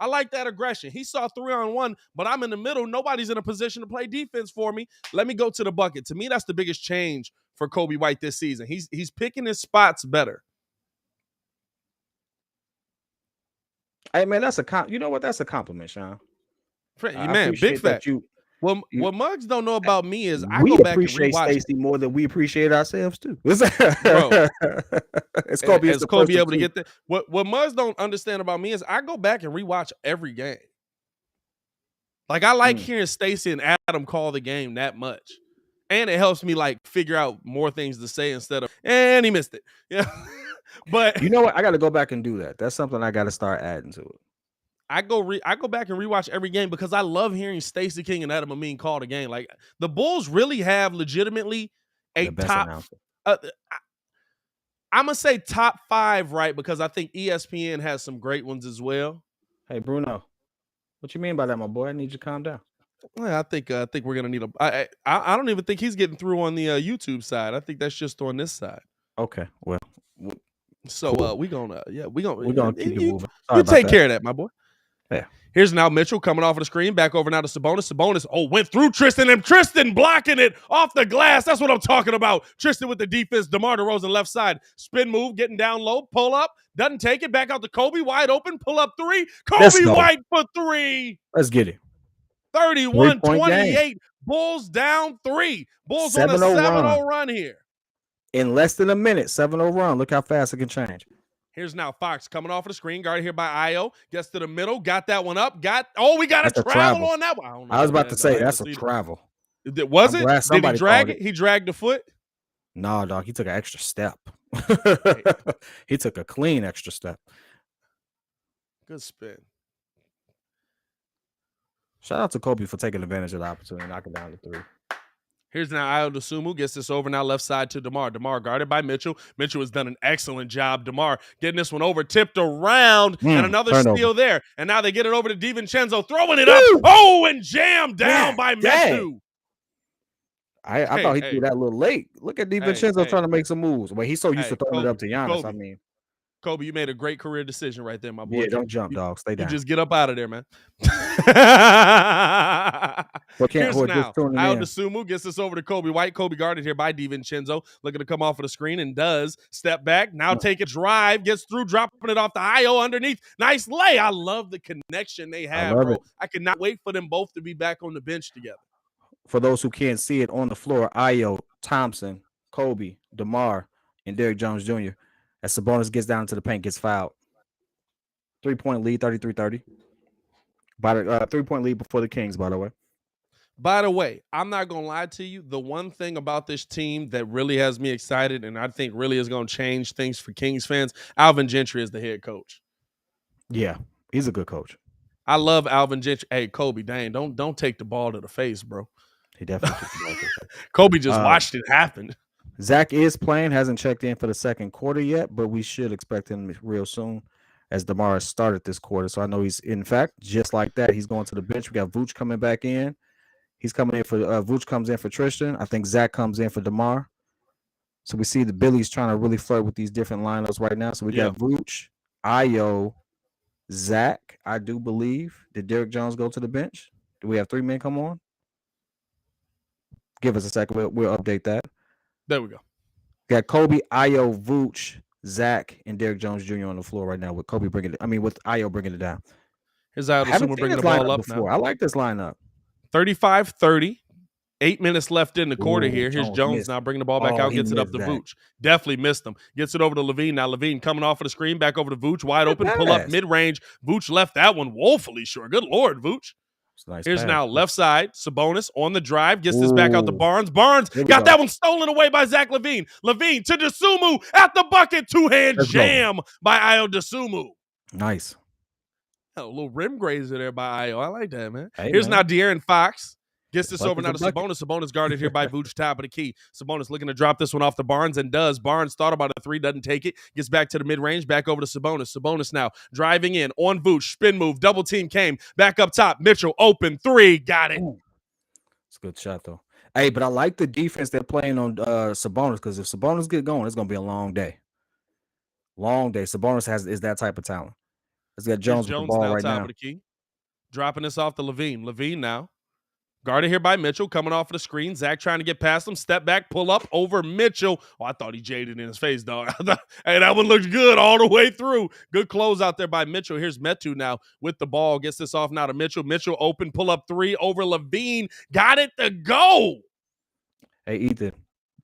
I like that aggression. He saw 3-on-1, but I'm in the middle. Nobody's in a position to play defense for me. Let me go to the bucket. To me, that's the biggest change for Kobe White this season. He's picking his spots better. Hey, man, you know what? That's a compliment, Sean. Man, big fact. What Muggs don't know about me is I go back and rewatch Stacey more than we appreciate ourselves too. Bro, is Kobe able to get there? What Muggs don't understand about me is I go back and rewatch every game. Like I like hearing Stacey and Adam call the game that much, and it helps me like figure out more things to say instead of and he missed it. Yeah, but you know what? I got to go back and do that. That's something I got to start adding to it. I go back and rewatch every game because I love hearing Stacey King and Adam Amin call the game. Like the Bulls really have legitimately a The best top. announcer. I'm gonna say top 5, right? Because I think ESPN has some great ones as well. Hey Bruno, what you mean by that, my boy? I need you to calm down. Well, I think we're gonna need a. I don't even think he's getting through on the YouTube side. I think that's just on this side. Okay, well, So cool. we're gonna keep it moving. Sorry You about take that. care of that, my boy. Yeah. Here's now Mitchell coming off of the screen, back over now to Sabonis. Sabonis, went through Tristan, and Tristan blocking it off the glass. That's what I'm talking about. Tristan with the defense. DeMar DeRozan left side. Spin move, getting down low, pull up, doesn't take it, back out to Kobe, wide open, pull up 3. Kobe White for 3. Let's get it. 31-28. Bulls down 3. Bulls on a 7-0 run here. In less than a minute, 7-0 run. Look how fast it can change. Here's now Fox coming off of the screen, guarded here by Ayo. Gets to the middle, got that one up. We got a travel on that one. I was about to say that's a travel. Was it? Did he drag it? He dragged the foot? No, dog. He took an extra step. He took a clean extra step. Good spin. Shout out to Kobe for taking advantage of the opportunity, knocking down the 3. Here's now Ayo Dosunmu, gets this over now left side to DeMar. DeMar guarded by Mitchell. Mitchell has done an excellent job. DeMar getting this one over, tipped around, and another steal there. And now they get it over to DiVincenzo, throwing it up. And jammed down by Metu. I thought he threw that a little late. Look at DiVincenzo trying to make some moves. Well, he's so used to throwing it up to Giannis. Kobe, you made a great career decision right there, my boy. Yeah, don't jump, dog. Stay down. You just get up out of there, man. Here's now. Ayo Dosunmu gets this over to Kobe White. Kobe guarded here by DiVincenzo. Looking to come off of the screen and does. Step back. Now take a drive. Gets through, dropping it off the Ayo underneath. Nice lay. I love the connection they have, bro. I cannot wait for them both to be back on the bench together. For those who can't see it on the floor, Ayo, Thompson, Kobe, DeMar, and Derrick Jones Jr. As Sabonis gets down to the paint, gets fouled. 3-point lead, 33-30. By the 3-point lead before the Kings, by the way. By the way, I'm not going to lie to you. The one thing about this team that really has me excited and I think really is going to change things for Kings fans, Alvin Gentry is the head coach. Yeah, he's a good coach. I love Alvin Gentry. Hey, Kobe, dang, don't take the ball to the face, bro. He definitely took the ball to the face. Kobe just watched it happen. Zach is playing, hasn't checked in for the second quarter yet, but we should expect him real soon as DeMar has started this quarter. So I know he's, in fact, just like that, he's going to the bench. We got Vooch coming back in. He's coming in for Vooch comes in for Tristan. I think Zach comes in for DeMar. So we see the Billies trying to really flirt with these different lineups right now. So we got Vooch, Ayo, Zach, I do believe. Did Derrick Jones go to the bench? Do we have 3 men come on? Give us a second. We'll update that. There we go. Got Kobe, Ayo, Vooch, Zach, and Derrick Jones Jr. on the floor right now with Kobe with Ayo bringing it down. Here's Ayo Dosunmu bringing the ball up before. Now. I like this lineup. 35-30. 8 minutes left in the quarter here. Here's Jones now bringing the ball back out, gets it up to Vooch. Definitely missed him. Gets it over to Levine. Now Levine coming off of the screen, back over to Vooch. Wide open, pull up mid-range. Vooch left that one woefully short. Good Lord, Vooch. Nice Here's now left side. Sabonis on the drive. Gets this back out to Barnes. Barnes got that one stolen away by Zach Levine. Levine to Dosunmu at the bucket. Two-hand jam by Ayo Dosunmu. Nice. A little rim grazer there by Ayo. I like that, man. Here's now De'Aaron Fox. Gets this over now to Sabonis. Sabonis guarded here by Vooch, top of the key. Sabonis looking to drop this one off to Barnes and does. Barnes thought about a 3, doesn't take it. Gets back to the mid-range, back over to Sabonis. Sabonis now driving in on Vooch. Spin move, double team came. Back up top. Mitchell open 3. Got it. It's a good shot, though. Hey, but I like the defense they're playing on Sabonis because if Sabonis get going, it's going to be a long day. Long day. Sabonis is that type of talent. Let's get Jones with the ball now, right top now. Of the key. Dropping this off to Levine. Levine now. Guarded here by Mitchell, coming off of the screen. Zach trying to get past him. Step back, pull up over Mitchell. Oh, I thought he jaded in his face, dog. Hey, that one looked good all the way through. Good close out there by Mitchell. Here's Metu now with the ball. Gets this off now to Mitchell. Mitchell open, pull up 3 over Levine. Got it to go. Hey, Ethan,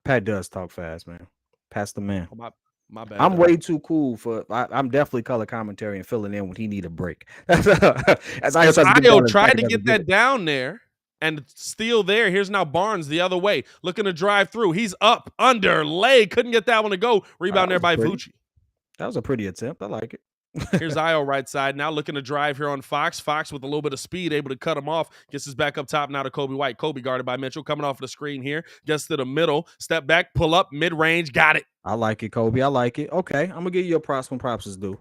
Pat does talk fast, man. Pass the man. Oh, my bad. I'm way too cool for. I'm definitely color commentary and filling in when he need a break. As Ayo tried to get that down there. And steal there. Here's now Barnes the other way. Looking to drive through. He's up, under, lay. Couldn't get that one to go. Rebound there by Vucci. That was a pretty attempt. I like it. Here's Io right side now looking to drive here on Fox. Fox with a little bit of speed, able to cut him off. Gets his back up top now to Kobe White. Kobe guarded by Mitchell, coming off the screen here. Gets to the middle, step back, pull up, mid-range, got it. I like it, Kobe. I like it. Okay, I'm gonna give you a props when props is due.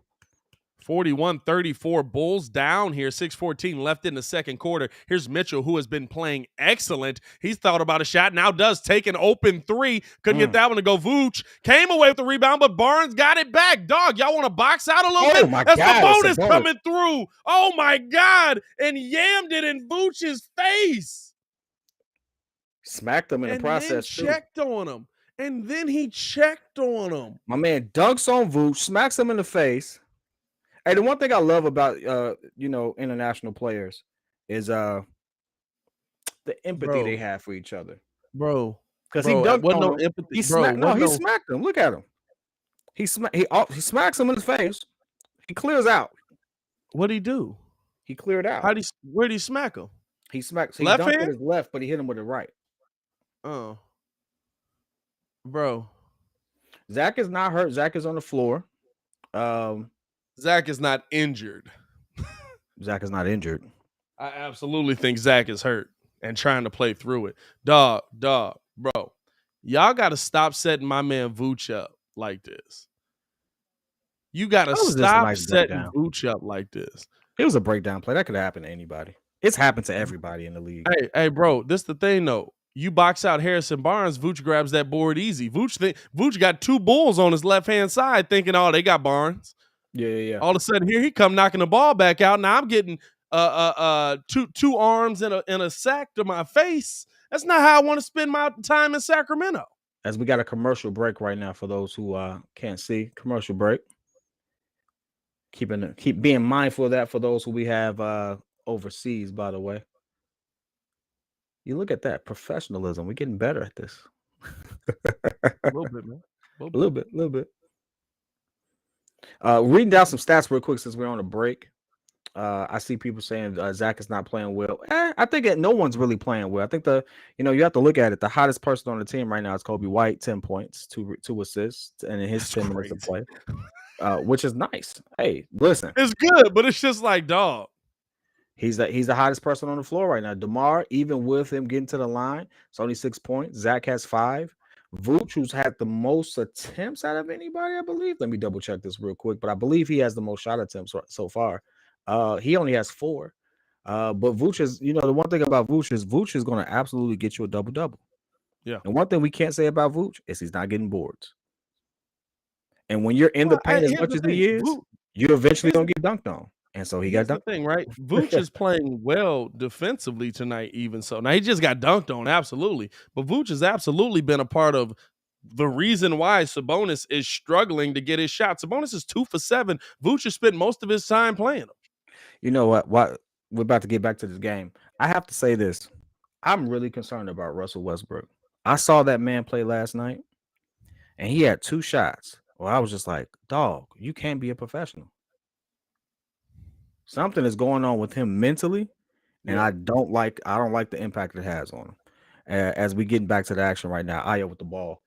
41-34, Bulls down here, 6:14 left in the second quarter. Here's Mitchell, who has been playing excellent. He's thought about a shot, now does take an open three. Couldn't get that one to go. Vooch came away with the rebound, but Barnes got it back. Dog, y'all want to box out a little bit? That's the bonus coming through. Oh, my God. And yammed it in Vooch's face. Smacked him in the process, too. Checked on him. And then he checked on him. My man dunks on Vooch, smacks him in the face. Hey, the one thing I love about international players is the empathy they have for each other. Bro. Because he dunked on him. Empathy. He smacked him. Look at him. He smacks him in his face. He clears out. What'd he do? He cleared out. Where'd he smack him? He smacked. Left dunked hand? with his left, but he hit him with the right. Oh. Bro. Zach is not hurt. Zach is on the floor. Zach is not injured. Zach is not injured. I absolutely think Zach is hurt and trying to play through it. Dog, bro. Y'all got to stop setting my man Vooch up like this. You got to stop setting Vooch up like this. It was a breakdown play. That could happen to anybody. It's happened to everybody in the league. Hey, bro, this the thing, though. You box out Harrison Barnes, Vooch grabs that board easy. Vooch got two Bulls on his left-hand side thinking, oh, they got Barnes. Yeah. All of a sudden, here he come knocking the ball back out. Now I'm getting two arms and a sack to my face. That's not how I want to spend my time in Sacramento. As we got a commercial break right now for those who can't see, commercial break. Keep being mindful of that for those who we have overseas, by the way. You look at that professionalism. We're getting better at this. A little bit, man. A little bit. Reading down some stats real quick since we're on a break. I see people saying Zach is not playing well. I think no one's really playing well. I think you have to look at it. The hottest person on the team right now is Kobe White, 10 points, two assists, and in his 10 minutes of play, which is nice. Hey, listen, it's good, but it's just like, dog. He's the hottest person on the floor right now. DeMar, even with him getting to the line, it's only 6 points. Zach has 5. Vooch, who's had the most attempts out of anybody, I believe. Let me double check this real quick, but I believe he has the most shot attempts so far. He only has 4. But Vooch is, the one thing about Vooch is going to absolutely get you a double-double. Yeah. And one thing we can't say about Vooch is he's not getting boards. And when you're in the paint as much as he is, you're eventually going to get dunked on. And so he got dunked. The thing, right? Vooch is playing well defensively tonight, even so. Now, he just got dunked on, absolutely. But Vooch has absolutely been a part of the reason why Sabonis is struggling to get his shot. Sabonis is 2 for 7. Vooch has spent most of his time playing him. You know what? We're about to get back to this game. I have to say this. I'm really concerned about Russell Westbrook. I saw that man play last night, and he had 2 shots. Well, I was just like, dog, you can't be a professional. Something is going on with him mentally, and I don't like the impact it has on him. As we getting back to the action right now, Io with the ball.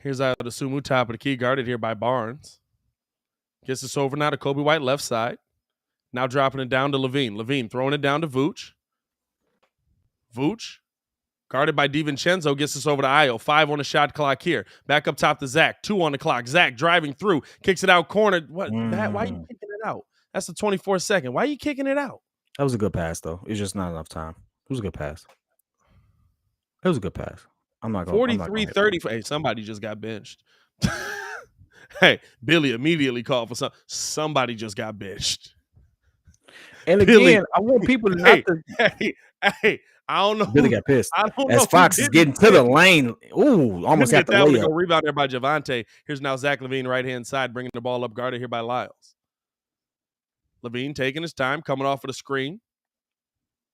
Here's Ayo Dosunmu, top of the key, guarded here by Barnes. Gets this over now to Kobe White, left side. Now dropping it down to Levine. Levine throwing it down to Vooch. Vooch, guarded by DiVincenzo, gets this over to Io. 5 on the shot clock here. Back up top to Zach. 2 on the clock. Zach driving through, kicks it out corner. What? Matt, why are you kicking it out? That's the 24th second. Why are you kicking it out? That was a good pass, though. It's just not enough time. It was a good pass. I'm not going 43-30. Hey, somebody just got benched. Hey, Billy immediately called for somebody just got benched. And again, Billy, I want people to not Hey, I don't know. Billy got pissed. As Fox is getting to the lane. Ooh, almost got the layup. Go rebound there by Javante. Here's now Zach Levine, right-hand side, bringing the ball up, guarded here by Lyles. Levine taking his time, coming off of the screen.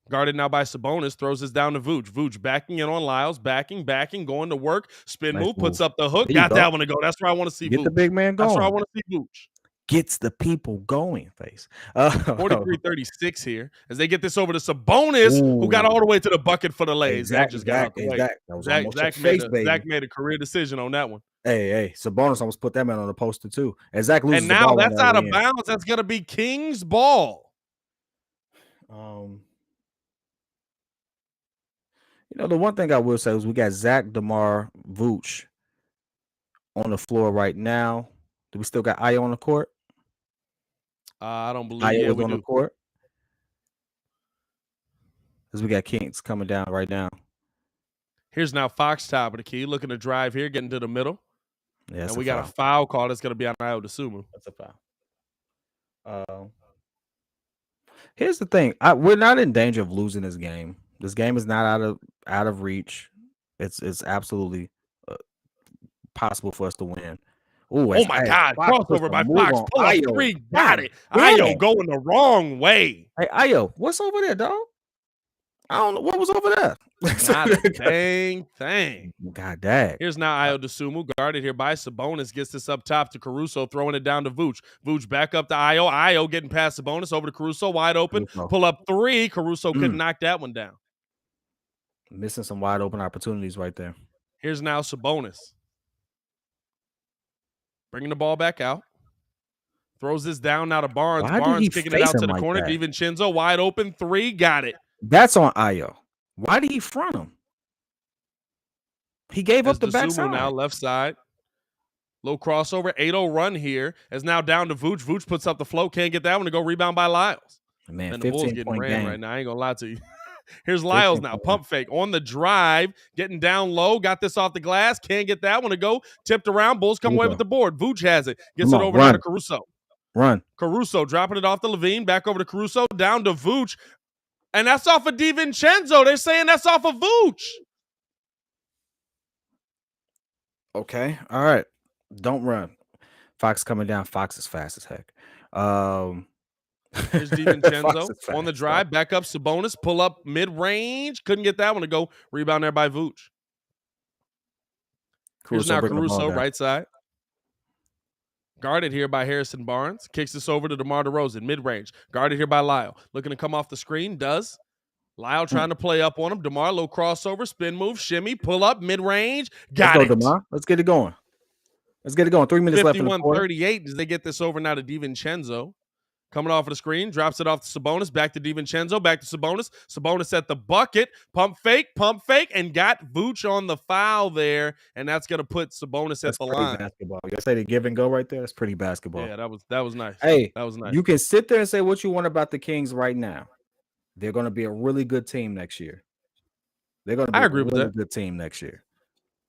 Guarded now by Sabonis, throws this down to Vooch. Vooch backing in on Lyles, backing, going to work. Spin move, puts up the hook. Got that one to go. That's where I want to see Vooch. Get the big man going. That's where I want to see Vooch. Gets the people going, face. 43-36 here as they get this over to Sabonis, who got all the way to the bucket for the lay. Zach just got out the way. Zach made a career decision on that one. Hey, Sabonis almost put that man on the poster too. And Zach loses And the now ball on that's the out other of end. bounds. That's going to be King's ball. The one thing I will say is we got Zach, DeMar, Vooch on the floor right now. Do we still got Ayo on the court? I don't believe. Ayo Yeah, is we on the do. court. Because we got Kings coming down right now. Here's now Fox top of the key, looking to drive here, getting to the middle. Yeah, and we got a foul call that's going to be on Ayo Dosunmu. That's a foul. Here's the thing: we're not in danger of losing this game. This game is not out of reach. It's absolutely possible for us to win. Ooh, Oh my God! Crossover by Fox. Pull up three. Got it. Ayo going the wrong way. Hey, Ayo, what's over there, dog? I don't know what was over there. Not a dang thing. God dang. Here's now Ayo Dosunmu, guarded here by Sabonis. Gets this up top to Caruso, throwing it down to Vooch. Vooch back up to Ayo. Ayo getting past Sabonis, over to Caruso, wide open. Caruso. Pull up three. Caruso couldn't knock that one down. Missing some wide open opportunities right there. Here's now Sabonis. Bringing the ball back out. Throws this down now to Barnes. Barnes kicking it out to the corner. DiVincenzo wide open. Three. Got it. That's on Ayo. Why did he front him? He gave up the backside. Now left side. Low crossover. 8-0 run here. As now down to Vooch. Vooch puts up the float. Can't get that one to go. Rebound by Lyles. Man, and the Bulls getting ran game right now. I ain't going to lie to you. Here's Lyles now. Pump fake on the drive. Getting down low. Got this off the glass. Can't get that one to go. Tipped around. Bulls come away with the board. Vooch has it. Gets it over now to Caruso. Run. Caruso dropping it off to Levine. Back over to Caruso. Down to Vooch. And that's off of DiVincenzo. They're saying that's off of Vooch. Okay. All right. Don't run. Fox coming down. Fox is fast as heck. Here's DiVincenzo on the drive. Back up Sabonis. Pull up mid-range. Couldn't get that one to go. Rebound there by Vooch. Here's now Caruso, right side. Guarded here by Harrison Barnes. Kicks this over to DeMar DeRozan, mid-range. Guarded here by Lyle. Looking to come off the screen. Does. Lyle trying to play up on him. DeMar, low crossover, spin move, shimmy, pull up, mid-range. Got it. DeMar. Let's get it going. 3 minutes left in the quarter. 51-38 as they get this over now to DiVincenzo. Coming off of the screen, drops it off to Sabonis, back to DiVincenzo, back to Sabonis. Sabonis at the bucket, pump fake, and got Vooch on the foul there, and that's going to put Sabonis at the line. Basketball. You say the give and go right there? That's pretty basketball. Yeah, that was nice. Hey, that was nice. You can sit there and say what you want about the Kings right now. They're going to be a really good team next year. They're going to be a really good team next year.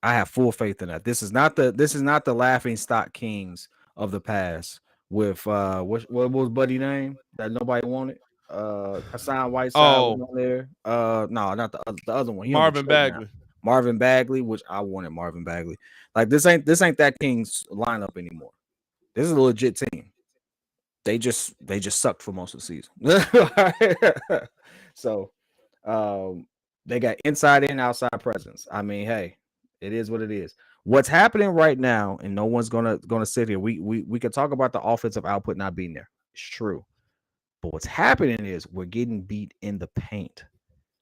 I have full faith in that. This is not the laughing stock Kings of the past. With what was Buddy name that nobody wanted? Hassan Whiteside was on there. No, not the other one. Marvin Bagley. Marvin Bagley, which I wanted Marvin Bagley. Like this ain't that Kings lineup anymore. This is a legit team. They just sucked for most of the season. So they got inside and outside presence. I mean, hey, it is what it is. What's happening right now, and no one's gonna sit here. We could talk about the offensive output not being there. It's true. But what's happening is we're getting beat in the paint.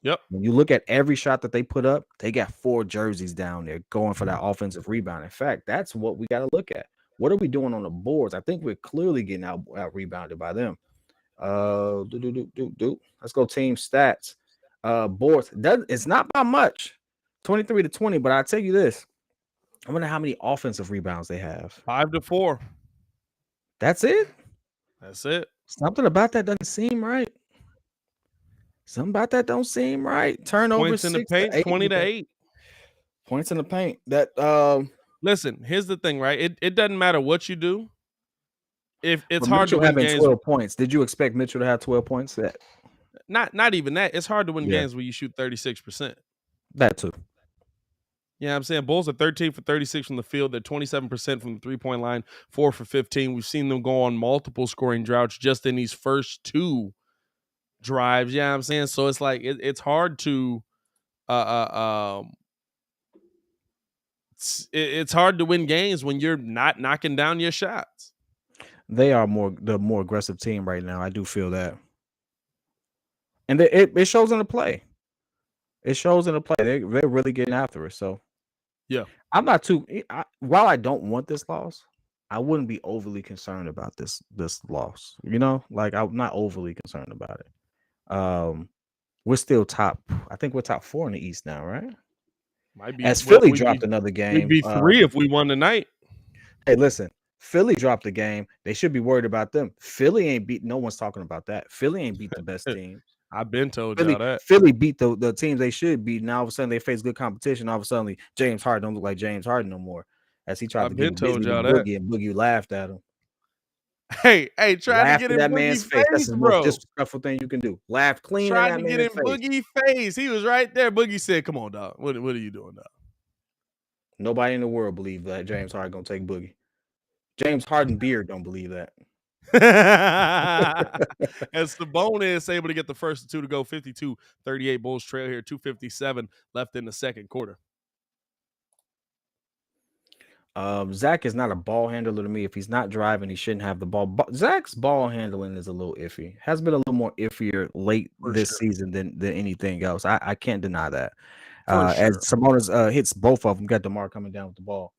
Yep. When you look at every shot that they put up, they got 4 jerseys down there going for that offensive rebound. In fact, that's what we got to look at. What are we doing on the boards? I think we're clearly getting out rebounded by them. Let's go team stats. Boards. It's not by much. 23-20, but I'll tell you this. I wonder how many offensive rebounds they have. 5-4. That's it? That's it. Something about that doesn't seem right. Something about that don't seem right. Turnovers points in the paint, 20-8. Points in the paint. That listen, here's the thing, right? It doesn't matter what you do. If it's hard Mitchell to win games. 12 points. Did you expect Mitchell to have 12 points? That not even that. It's hard to win games when you shoot 36%. That too. Yeah, I'm saying Bulls are 13 for 36 from the field. They're 27% from the three-point line, 4 for 15. We've seen them go on multiple scoring droughts just in these first 2 drives. Yeah, I'm saying so. It's like it's hard to, it's hard to win games when you're not knocking down your shots. They are the more aggressive team right now. I do feel that, and it shows in the play. It shows in the play. They're really getting after it. So Yeah. I'm not too. While I don't want this loss, I wouldn't be overly concerned about this loss. You know, like I'm not overly concerned about it. We're still top. I think we're top 4 in the East now, right? Might be. As Well, Philly dropped another we'd game. be 3 if we won tonight. Hey, listen, Philly dropped the game. They should be worried about them. Philly ain't beat. No one's talking about that. Philly ain't beat the best teams. I've been told y'all that. Philly beat the teams they should beat. Now all of a sudden they face good competition. All of a sudden James Harden don't look like James Harden no more. As he tried to I've been get busy told y'all with that. Boogie, and Boogie laughed at him. Hey, tried to Laughed get in in that Boogie man's face. That's face, the most bro. disrespectful thing you can do. Laughed clean in Tried that to get man's in face. Boogie face. He was right there. Boogie said, "Come on, dog. What are you doing, dog?" Nobody in the world believe that James Harden gonna take Boogie. James Harden beard don't believe that. As Sabonis able to get the first 2 to go, 52-38 Bulls trail here, 2:57 left in the second quarter. Zach is not a ball handler to me. If he's not driving, he shouldn't have the ball. Zach's ball handling is a little iffy. Has been a little more iffier late this season than anything else. I can't deny that. As Sabonis hits both of them, got DeMar coming down with the ball.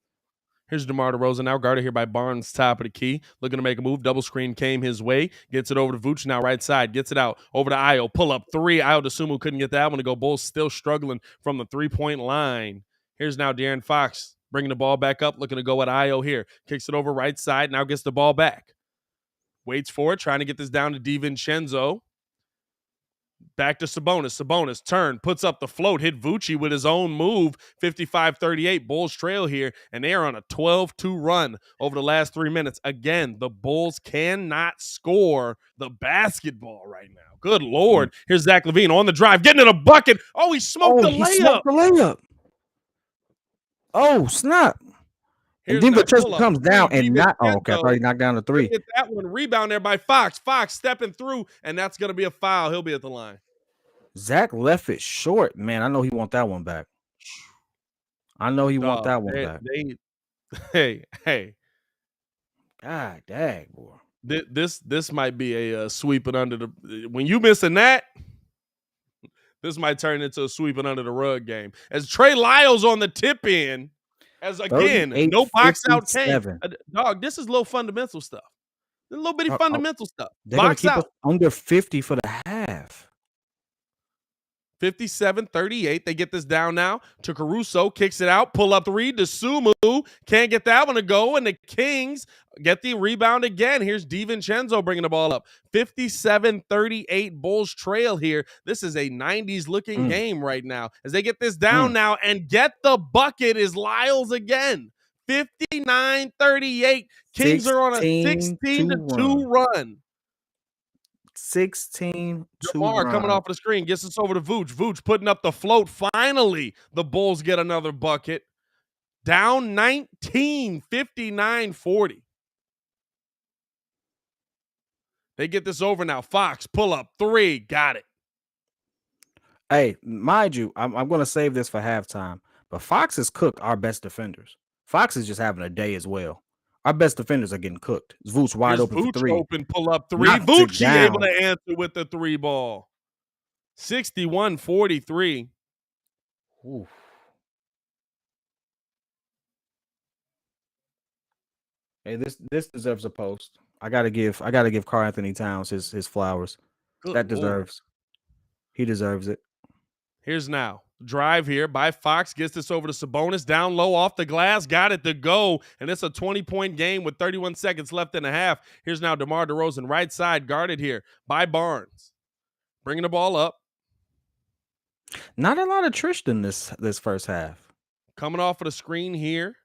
Here's DeMar DeRozan now guarded here by Barnes, top of the key. Looking to make a move. Double screen came his way. Gets it over to Vooch now right side. Gets it out over to Ayo. Pull up 3. Ayo DeSumo couldn't get that one to go. Bulls still struggling from the 3-point line. Here's now De'Aaron Fox bringing the ball back up. Looking to go at Ayo here. Kicks it over right side. Now gets the ball back. Waits for it. Trying to get this down to DiVincenzo. Back to Sabonis. Sabonis turn, puts up the float, hit Vucci with his own move. 55-38. Bulls trail here, and they are on a 12-2 run over the last 3 minutes. Again, the Bulls cannot score the basketball right now. Good Lord. Here's Zach LaVine on the drive, getting in a bucket. Oh, he smoked the layup. Smoked the layup. Oh, snap. And then Vincenzo comes down and not. Oh, okay. I thought he knocked down the 3. Get that one. Rebound there by Fox. Fox stepping through, and that's going to be a foul. He'll be at the line. Zach left it short. Man, I know he want that one back. Want that one back. Hey. God dang, boy. This might be a sweeping under the. When you missing that, this might turn into a sweeping under the rug game. As Trey Lyles on the tip in, as again, no box out came. Dog, this is low fundamental stuff. A little bitty fundamental stuff. They're going to keep us under 50 for the half. 57-38. They get this down now to Caruso. Kicks it out. Pull up 3 to Sumu. Can't get that one to go. And the Kings get the rebound again. Here's DiVincenzo bringing the ball up. 57-38 Bulls trail here. This is a 90s looking game right now. As they get this down now and get the bucket is Lyles again. 59-38. Kings are on a 16-2 run. 16-2 DeMar coming off of the screen, gets us over to Vooch. Vooch putting up the float. Finally, the Bulls get another bucket. Down 19, 59-40. They get this over now. Fox, pull up 3. Got it. Hey, mind you, I'm going to save this for halftime. But Fox has cooked our best defenders. Fox is just having a day as well. Our best defenders are getting cooked. Vooch wide open for 3. Open, pull up 3. Vooch able to answer with the 3 ball. 61-43. Ooh. Hey, this deserves a post. I gotta give Karl Anthony Towns his flowers. That deserves. He deserves it. Here's now. Drive here by Fox. Gets this over to Sabonis. Down low off the glass. Got it to go. And it's a 20-point game with 31 seconds left in the half. Here's now DeMar DeRozan. Right side guarded here by Barnes. Bringing the ball up. Not a lot of Tristan this first half. Coming off of the screen here.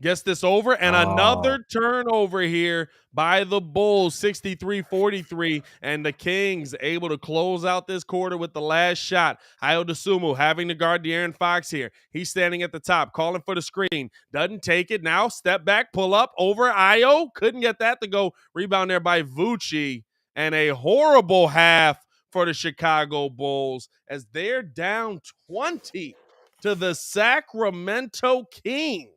Gets this over, and another turnover here by the Bulls, 63-43, and the Kings able to close out this quarter with the last shot. Ayo DeSumo having to guard De'Aaron Fox here. He's standing at the top, calling for the screen. Doesn't take it. Now step back, pull up over Ayo. Couldn't get that to go. Rebound there by Vucci, and a horrible half for the Chicago Bulls as they're down 20 to the Sacramento Kings.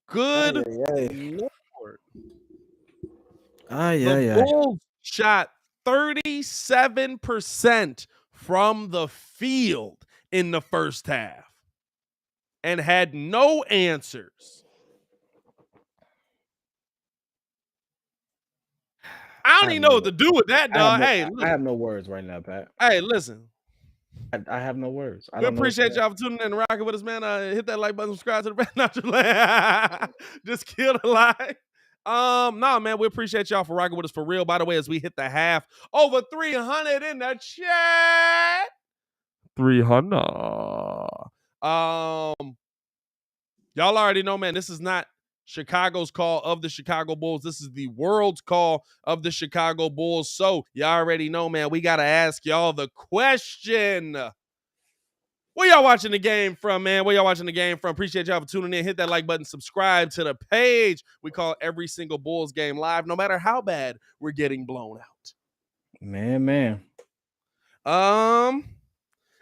Good Lord. The Bulls shot 37% from the field in the first half and had no answers. I don't even know what to do with that, dog. Hey, I look. have no words right now, Pat. Hey, listen. I have no words. I We don't know what to appreciate say. y'all for tuning in and rocking with us, man. Hit that like button, subscribe to the Not Just kill the like. No, man, we appreciate y'all for rocking with us for real. By the way, as we hit the half, over 300 in the chat. 300. Y'all already know, man, this is not Chicago's call of the Chicago Bulls. This is the world's call of the Chicago Bulls. So y'all already know, man, we got to ask y'all the question. Where y'all watching the game from, man? Where y'all watching the game from? Appreciate y'all for tuning in. Hit that like button. Subscribe to the page. We call every single Bulls game live, no matter how bad we're getting blown out. Man. I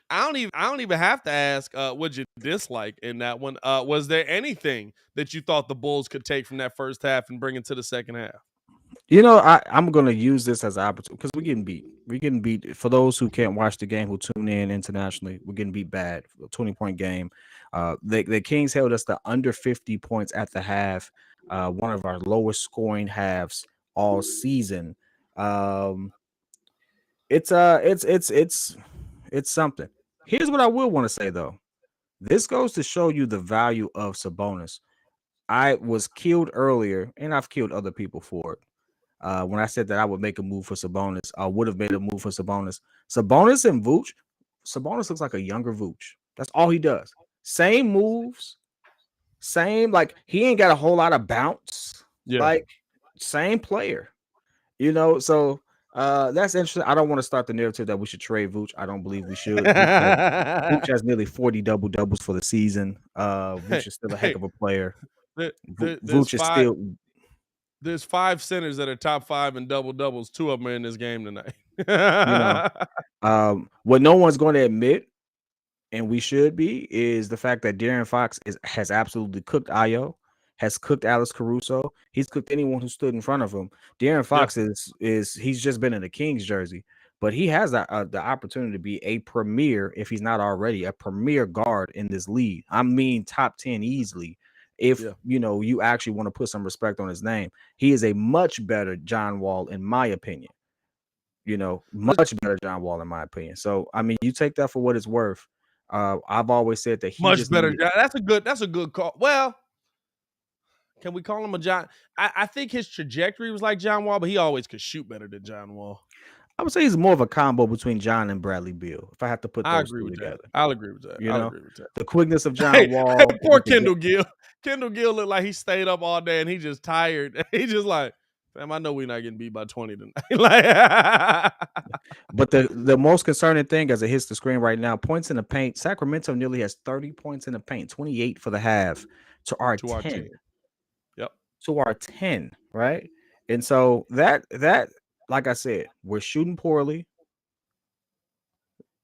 don't even have to ask what you dislike in that one. Was there anything that you thought the Bulls could take from that first half and bring into the second half? You know, I'm gonna use this as an opportunity because we're getting beat. We're getting beat. For those who can't watch the game, who tune in internationally, we're getting beat bad. A 20-point game. The Kings held us to under 50 points at the half. One of our lowest scoring halves all season. It's something. Here's what I will want to say though. This goes to show you the value of Sabonis. I was killed earlier, and I've killed other people for it. When I said that I would make a move for Sabonis, I would have made a move for Sabonis. Sabonis and Vooch, Sabonis looks like a younger Vooch. That's all he does. Same moves, same, like he ain't got a whole lot of bounce. Yeah. Like same player, you know. So that's interesting. I don't want to start the narrative that we should trade Vooch. I don't believe we should. Vooch has nearly 40 double-doubles for the season. Vooch is still a heck of a player. Vooch is still. There's 5 centers that are top 5 in double-doubles. 2 of them are in this game tonight. You know, what no one's going to admit, and we should be, is the fact that De'Aaron Fox has absolutely cooked Ayo, has cooked Alex Caruso. He's cooked anyone who stood in front of him. De'Aaron Fox is he's just been in the Kings jersey, but he has the opportunity to be a premier, if he's not already, a premier guard in this league. I mean, top 10 easily. If you know, you actually want to put some respect on his name. He is a much better John Wall, in my opinion. You know, much better John Wall, in my opinion. So, I mean, you take that for what it's worth. I've always said that he much just better. That's a good call. Well, can we call him a John? I think his trajectory was like John Wall, but he always could shoot better than John Wall. I would say he's more of a combo between John and Bradley Beal. If I have to put those two together, I'll agree with that. You I'll know, agree with that. The quickness of John Wall. Poor Kendall Gill. Kendall Gill looked like he stayed up all day and he just tired. He just like, fam, I know we're not getting beat by 20 tonight. But the most concerning thing as it hits the screen right now, points in the paint. Sacramento nearly has 30 points in the paint, 28 for the half to our 10. Yep. To our 10, right? And so that like I said, we're shooting poorly.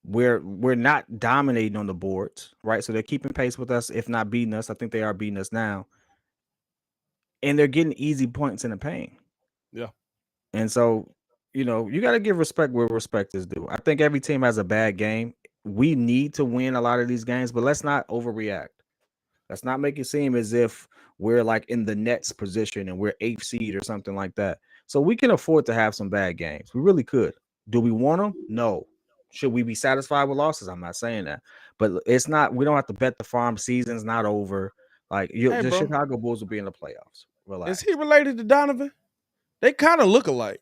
We're not dominating on the boards, right? So they're keeping pace with us, if not beating us. I think they are beating us now. And they're getting easy points in the paint. Yeah. And so, you know, you got to give respect where respect is due. I think every team has a bad game. We need to win a lot of these games, but let's not overreact. Let's not make it seem as if we're like in the Nets position and we're 8th seed or something like that. So we can afford to have some bad games. We really could. Do we want them? No. Should we be satisfied with losses? I'm not saying that. But it's not, we don't have to bet the farm. Season's not over. Like the Chicago Bulls will be in the playoffs. Relax. Is he related to Donovan? They kind of look alike.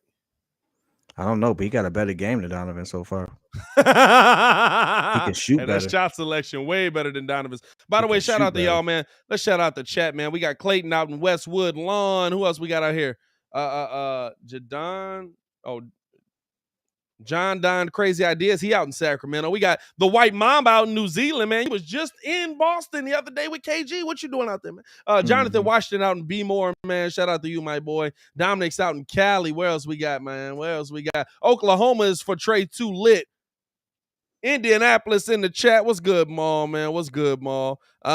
I don't know, but he got a better game than Donovan so far. He can shoot better. That shot selection way better than Donovan's. By the way, shout out to y'all, man. Let's shout out the chat, man. We got Clayton out in Westwood Lawn. Who else we got out here? Jadon. Oh, John Don Crazy Ideas. He out in Sacramento. We got the White Mamba out in New Zealand, man. He was just in Boston the other day with KG. What you doing out there, man? Jonathan Washington out in B-More, man. Shout out to you, my boy. Dominic's out in Cali. Where else we got, man? Where else we got? Oklahoma is for Trey Too Lit. Indianapolis in the chat. What's good, Maul, man? What's good, Maul? Who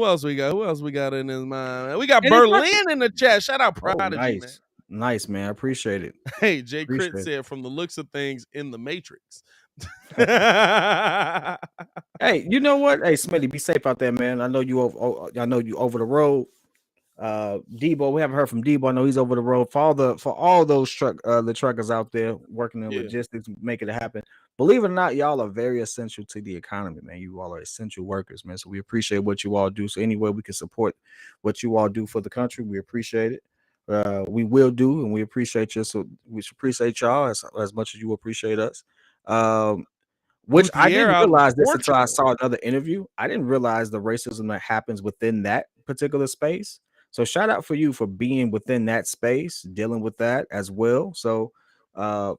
else we got? Who else we got in his mind, man? We got Berlin in the chat. Shout out Prodigy, nice. man. Nice, man. I appreciate it. Hey, Jay Crit said, from the looks of things, in the Matrix. Hey, you know what? Hey, Smitty, be safe out there, man. I know you over the road. Debo, we haven't heard from Debo. I know he's over the road. For all those the truckers out there working in logistics, making it happen. Believe it or not, y'all are very essential to the economy, man. You all are essential workers, man. So we appreciate what you all do. So any way we can support what you all do for the country, we appreciate it. We will do, and we appreciate you. So we should appreciate y'all as much as you appreciate us. Which I Gutierrez didn't out in realize this until I Portugal. saw another interview. I didn't realize the racism that happens within that particular space. So shout out for you for being within that space, dealing with that as well. So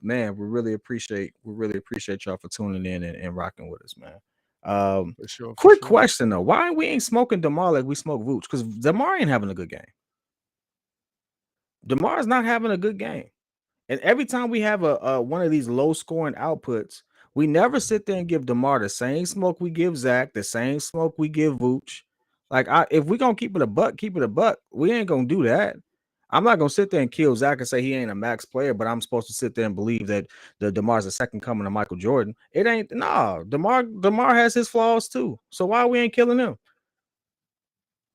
man, we really appreciate y'all for tuning in and rocking with us, man. For sure. Quick question though. Why we ain't smoking DeMar like we smoke Vooch? Because DeMar ain't having a good game. DeMar's not having a good game. And every time we have a one of these low scoring outputs, we never sit there and give DeMar the same smoke we give Zach, the same smoke we give Vooch. Like, if we're gonna keep it a buck, keep it a buck. We ain't gonna do that. I'm not gonna sit there and kill Zach and say he ain't a max player, but I'm supposed to sit there and believe that DeMar's the second coming of Michael Jordan. It ain't. No, DeMar has his flaws too. So why we ain't killing him?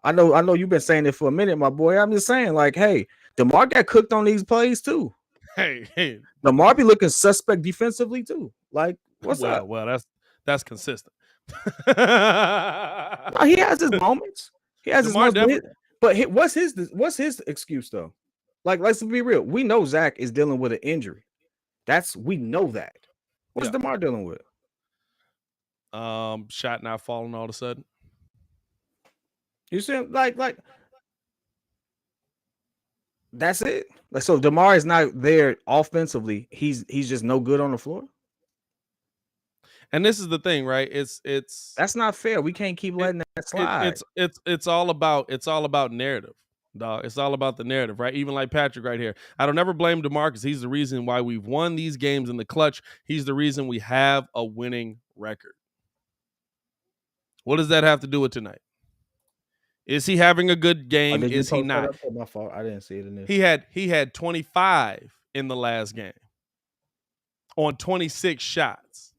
I know you've been saying it for a minute, my boy. I'm just saying, like, hey, DeMar got cooked on these plays too. Hey, DeMar be looking suspect defensively too. Like, what's up? Well, that's consistent. No, he has his moments. He has DeMar his moments. But what's his excuse though? Like, let's be real. We know Zach is dealing with an injury. We know that. What's DeMar dealing with? Shot not falling all of a sudden. You see, like that's it. Like, so DeMar is not there offensively. He's just no good on the floor. And this is the thing, right? It's that's not fair. We can't keep letting that slide. It's all about narrative, dog. It's all about the narrative, right? Even like Patrick right here. I don't ever blame DeMar because he's the reason why we've won these games in the clutch. He's the reason we have a winning record. What does that have to do with tonight? Is he having a good game? Is he not? My fault. I didn't see it in this. He had 25 in the last game on 26 shots.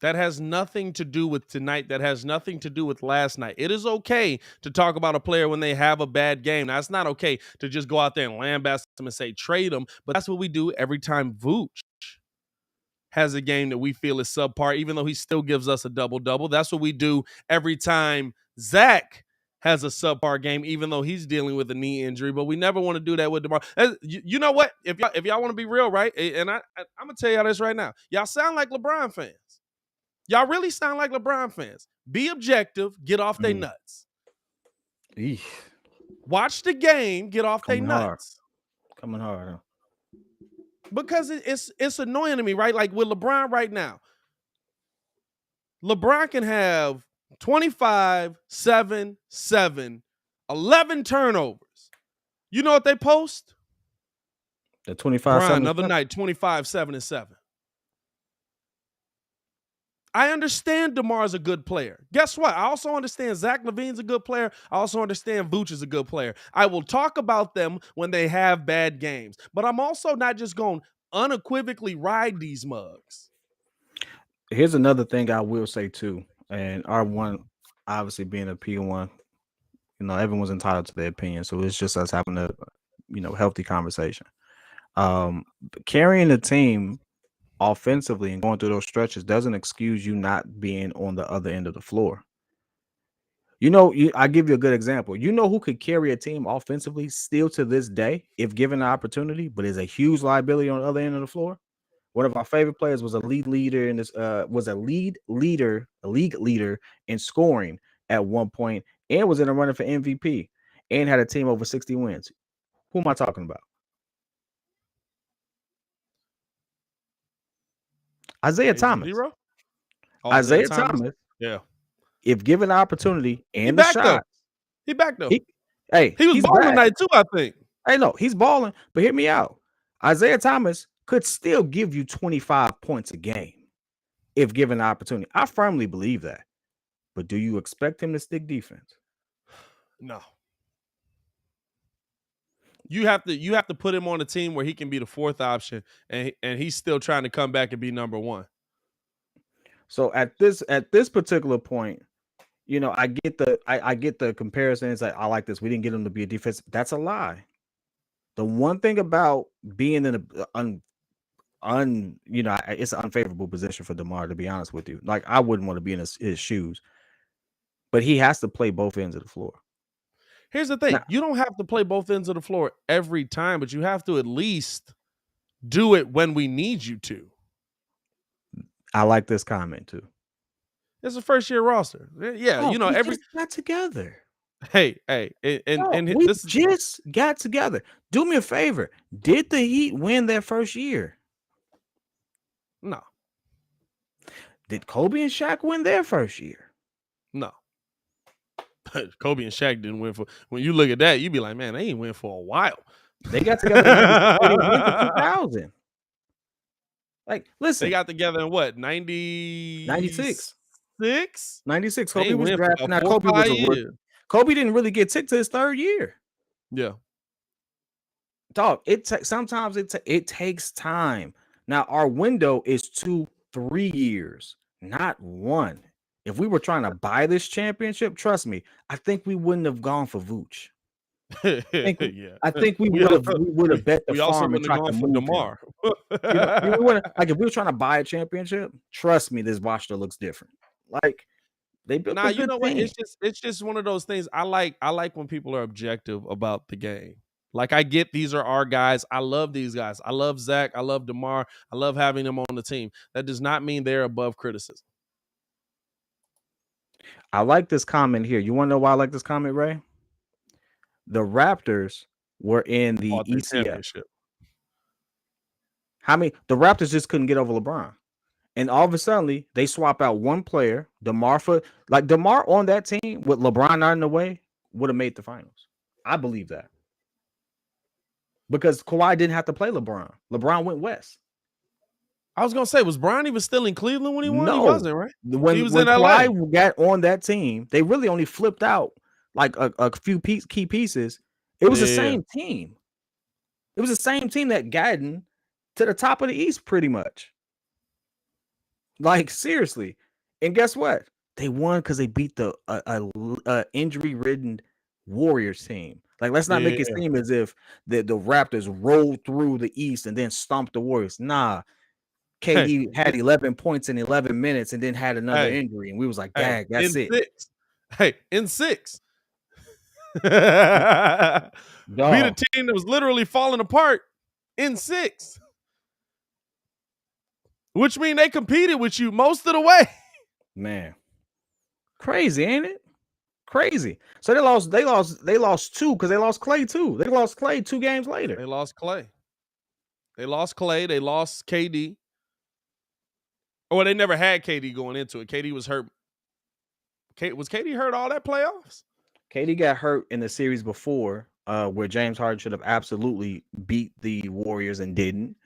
That has nothing to do with tonight. That has nothing to do with last night. It is okay to talk about a player when they have a bad game. Now, it's not okay to just go out there and lambast them and say trade them, but that's what we do every time Vooch has a game that we feel is subpar, even though he still gives us a double-double. That's what we do every time Zach has a subpar game, even though he's dealing with a knee injury. But we never want to do that with DeMar. You know what? If y'all want to be real, right? And I'm going to tell y'all this right now. Y'all sound like LeBron fans. Y'all really sound like LeBron fans. Be objective. Get off their nuts. Eesh. Watch the game. Get off their nuts. Coming hard, huh? Because it's annoying to me, right? Like with LeBron right now. LeBron can have 25, 7, 7, 11 turnovers. You know what they post? The 25, 7, another night, 25, 7, and 7. I understand DeMar's a good player. Guess what? I also understand Zach LaVine's a good player. I also understand Vooch is a good player. I will talk about them when they have bad games. But I'm also not just going to unequivocally ride these mugs. Here's another thing I will say too. And R1, obviously being a P1, everyone's entitled to their opinion. So it's just us having a, healthy conversation. Carrying the team offensively and going through those stretches doesn't excuse you not being on the other end of the floor. I give you a good example. You know who could carry a team offensively still to this day if given the opportunity, but is a huge liability on the other end of the floor? One of our favorite players was a league leader in scoring at one point and was in a running for MVP and had a team over 60 wins. Who am I talking about? Isaiah Thomas. Isaiah Thomas. Yeah. If given the opportunity and the shot, he back though. He was balling tonight too, I think. Hey, no, he's balling, but hear me out. Isaiah Thomas could still give you 25 points a game if given the opportunity. I firmly believe that. But do you expect him to stick defense? No. You have to put him on a team where he can be the fourth option, and he's still trying to come back and be number one. So at this particular point, I get the comparison. It's like, I like this. We didn't get him to be a defense. That's a lie. The one thing about being in it's an unfavorable position for DeMar, to be honest with you. Like, I wouldn't want to be in his shoes, but he has to play both ends of the floor. Here's the thing. Now, You don't have to play both ends of the floor every time, but you have to at least do it when we need you to. I like this comment too. It's a first-year roster. Yeah, we every just got together. Hey, We just got together. Do me a favor. Did the Heat win their first year? No. Did Kobe and Shaq win their first year? No. Kobe and Shaq didn't win for. When you look at that, you be like, man, they ain't win for a while. They got together in 96. They didn't win for 2000. Like, listen. They got together in what, 96? 96. Kobe was drafted. Now, Kobe was a rookie. Kobe didn't really get ticked to his third year. Yeah. Dog, sometimes it takes time. Now, our window is 2-3 years, not one. If we were trying to buy this championship, trust me, I think we wouldn't have gone for Vooch. I think we would have bet the farm and tried to move DeMar. Like, if we were trying to buy a championship, trust me, this roster looks different. Like, they built a good what? team. It's just one of those things. I like when people are objective about the game. Like, I get these are our guys. I love these guys. I love Zach. I love DeMar. I love having them on the team. That does not mean they're above criticism. I like this comment here. You want to know why I like this comment, Ray? The Raptors were in the ECF. The Raptors just couldn't get over LeBron. And all of a sudden, they swap out one player, DeMar on that team with LeBron not in the way would have made the finals. I believe that. Because Kawhi didn't have to play LeBron. LeBron went west. I was going to say, was Bron even still in Cleveland when he won? No. He wasn't, right? When he was in LA. Kawhi got on that team, they really only flipped out like a few key pieces. It was the same team. It was the same team that gotten to the top of the East pretty much. Like, seriously. And guess what? They won because they beat the injury-ridden Warriors team. Like, let's not make it seem as if the Raptors rolled through the East and then stomped the Warriors. Nah. KD had 11 points in 11 minutes and then had another injury. And we was like, dang, that's it. In 6. Beat a team that was literally falling apart in 6. Which means they competed with you most of the way. Man. Crazy, ain't it? Crazy. So they lost 2 because they lost Clay too. They lost Clay 2 games later. They lost Clay. They lost KD. Well, they never had KD going into it. KD was hurt. Was KD hurt all that playoffs? KD got hurt in the series before, where James Harden should have absolutely beat the Warriors and didn't.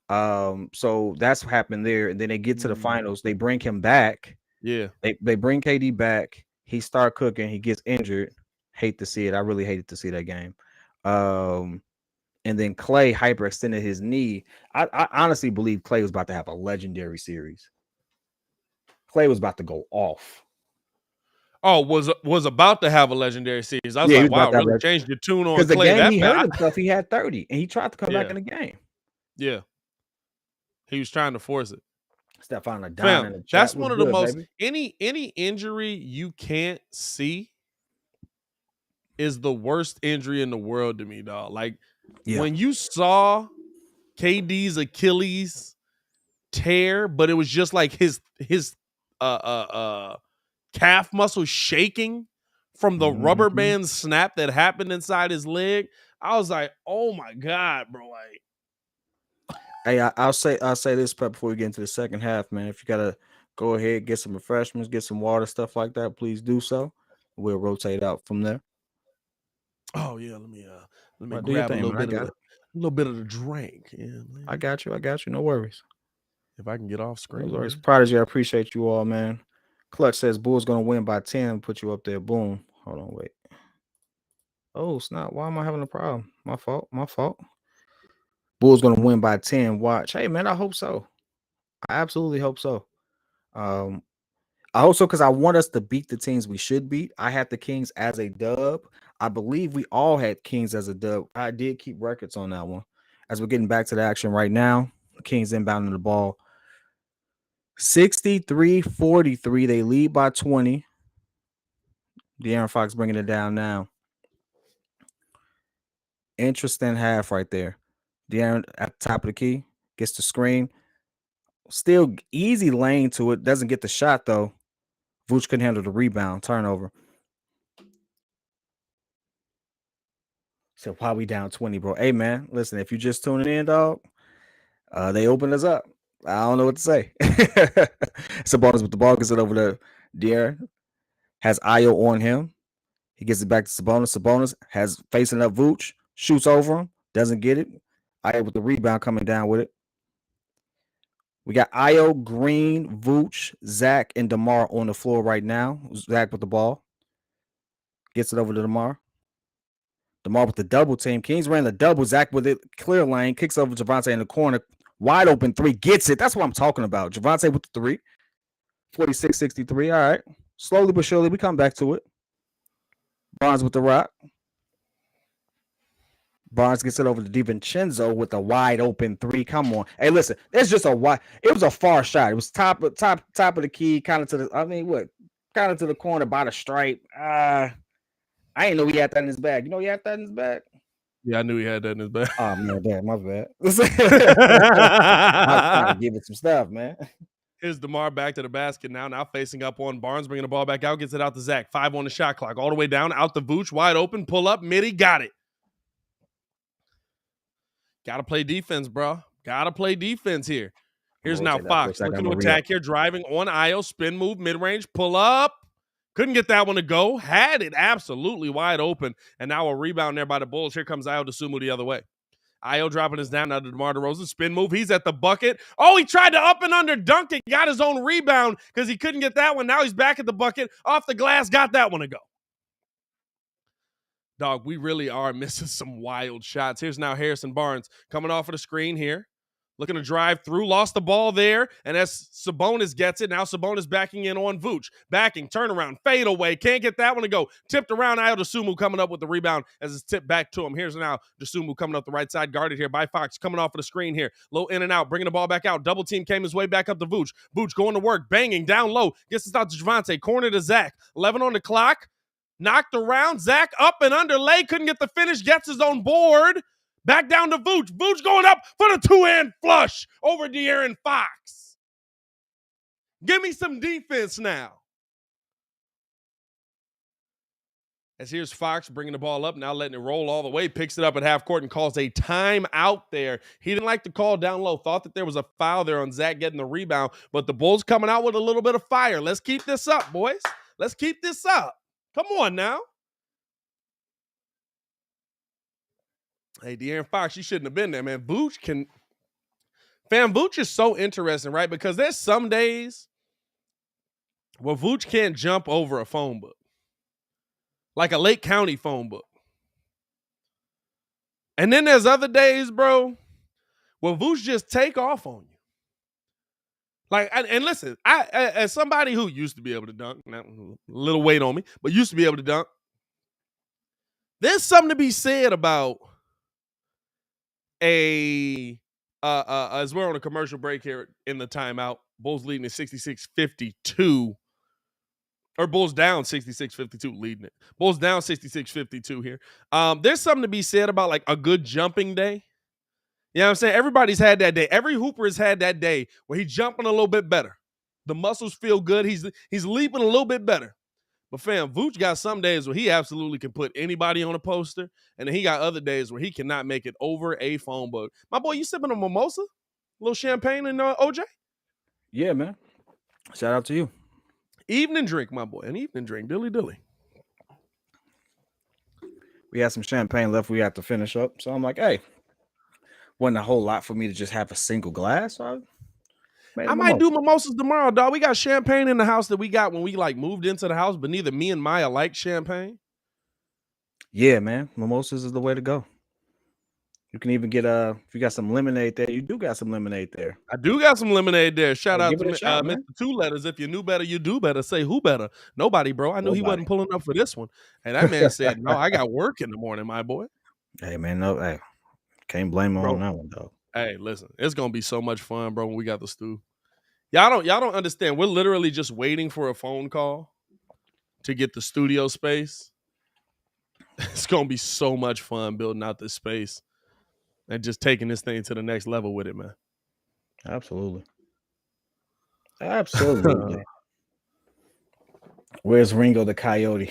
So that's what happened there. And then they get to the finals. They bring him back. Yeah. They bring KD back. He start cooking. He gets injured. Hate to see it. I really hated to see that game. And then Clay hyperextended his knee. I honestly believe Clay was about to have a legendary series. Clay was about to go off. Oh, was about to have a legendary series. I was like, wow, really changed your tune on Clay. Because the game he hurt himself, he had 30, and he tried to come back in the game. Yeah. He was trying to force it. Stefan Adon in the chat. That's one of the most any injury you can't see is the worst injury in the world to me, dog. Like, when you saw KD's Achilles tear, but it was just like his calf muscle shaking from the rubber band snap that happened inside his leg. I was like, oh my God, bro. Like, hey, I'll say this, Pep, before we get into the second half, man. If you gotta go ahead, get some refreshments, get some water, stuff like that, please do so. We'll rotate out from there. Oh yeah, let me grab a little bit of the drink. Yeah, man. I got you. No worries. If I can get off screen. No worries. Prodigy, I appreciate you all, man. Clutch says Bulls gonna win by 10. Put you up there. Boom. Hold on, wait. Oh, snap. Why am I having a problem? My fault. My fault. Bulls gonna win by 10. Watch. Hey man, I hope so. I absolutely hope so. I hope so because I want us to beat the teams we should beat. I had the Kings as a dub. I believe we all had Kings as a dub. I did keep records on that one. As we're getting back to the action right now, the Kings inbounding the ball. 63-43. They lead by 20. De'Aaron Fox bringing it down now. Interesting half right there. De'Aaron at the top of the key gets the screen. Still easy lane to it. Doesn't get the shot though. Vooch couldn't handle the rebound. Turnover. So why we down 20, bro? Hey man, listen, if you just tuning in, dog, they opened us up. I don't know what to say. Sabonis with the ball gets it over to De'Aaron. Has Ayo on him. He gets it back to Sabonis. Sabonis has facing up Vooch. Shoots over him. Doesn't get it. Ayo with the rebound coming down with it. We got Ayo, Green, Vooch, Zach, and DeMar on the floor right now. Zach with the ball. Gets it over to DeMar. DeMar with the double team. Kings ran the double. Zach with it. Clear lane. Kicks over Javonte in the corner. Wide open three. Gets it. That's what I'm talking about. Javonte with the three. 46-63. All right. Slowly but surely, we come back to it. Barnes with the rock. Barnes gets it over to DiVincenzo with a wide open three. Come on. Hey, listen, it's just a wide. It was a far shot. It was top of the key, kind of to the. I mean, what? Kind of to the corner by the stripe. I didn't know he had that in his bag. You know he had that in his bag? Yeah, I knew he had that in his bag. Oh man, damn, my bad. I was trying to give it some stuff, man. Here's DeMar back to the basket now facing up on Barnes, bringing the ball back out, gets it out to Zach. 5 on the shot clock, all the way down, out the Vooch, wide open, pull up, midi, got it. Got to play defense, bro. Got to play defense here. Here's now Fox looking to attack here, driving on Ayo, spin move, mid-range, pull up. Couldn't get that one to go. Had it absolutely wide open, and now a rebound there by the Bulls. Here comes Ayo DeSumo the other way. Ayo dropping his down now to DeMar DeRozan. Spin move. He's at the bucket. Oh, he tried to up and under dunk it. Got his own rebound because he couldn't get that one. Now he's back at the bucket. Off the glass. Got that one to go. Dog, we really are missing some wild shots. Here's now Harrison Barnes coming off of the screen here. Looking to drive through. Lost the ball there. And as Sabonis gets it, now Sabonis backing in on Vooch. Backing, turnaround, fade away. Can't get that one to go. Tipped around. Ayo DeSumo coming up with the rebound as it's tipped back to him. Here's now DeSumo coming up the right side. Guarded here by Fox. Coming off of the screen here. Low in and out. Bringing the ball back out. Double team came his way back up to Vooch. Vooch going to work. Banging down low. Gets it out to Javonte. Corner to Zach. 11 on the clock. Knocked around. Zach up and under lay. Couldn't get the finish. Gets his own board. Back down to Vooch. Vooch going up for the two-hand flush over De'Aaron Fox. Give me some defense now. As here's Fox bringing the ball up, now letting it roll all the way, picks it up at half court and calls a timeout there. He didn't like the call down low, thought that there was a foul there on Zach getting the rebound, but the Bulls coming out with a little bit of fire. Let's keep this up, boys. Let's keep this up. Come on now. Hey, De'Aaron Fox, you shouldn't have been there, man. Vooch is so interesting, right? Because there's some days where Vooch can't jump over a phone book. Like a Lake County phone book. And then there's other days, bro, where Vooch just take off on you. Like, and listen, I as somebody who used to be able to dunk, now, a little weight on me, but used to be able to dunk, there's something to be said about as we're on a commercial break here in the timeout, Bulls leading at 66-52, or Bulls down 66-52, leading it. Bulls down 66-52 here. There's something to be said about like a good jumping day. You know what I'm saying? Everybody's had that day. Every hooper has had that day where he's jumping a little bit better. The muscles feel good. He's leaping a little bit better. But fam, Vooch got some days where he absolutely can put anybody on a poster, and then he got other days where he cannot make it over a phone book. My boy, you sipping a mimosa? A little champagne and OJ? Yeah, man. Shout out to you. Evening drink, my boy. An evening drink. Dilly dilly. We had some champagne left we had to finish up. So I'm like, hey, wasn't a whole lot for me to just have a single glass. So I might do mimosas tomorrow, dog. We got champagne in the house that we got when we like moved into the house, but neither me and Maya like champagne. Yeah, man. Mimosas is the way to go. You can even get if you got some lemonade there. You do got some lemonade there. I do got some lemonade there. Shout Hey, out give to it a shot, Mr. man. Two Letters. If you knew better, you do better. Say who better? Nobody, bro. I knew he Nobody. wasn't pulling up for this one. And that man said, "No, I got work in the morning, my boy." Hey, man. No, hey, can't blame him Bro, on that one, though. hey, listen, it's gonna be so much fun, bro. When we got the stew, y'all don't understand. We're literally just waiting for a phone call to get the studio space. It's gonna be so much fun building out this space and just taking this thing to the next level with it, man. Absolutely. Absolutely. Where's Ringo the Coyote?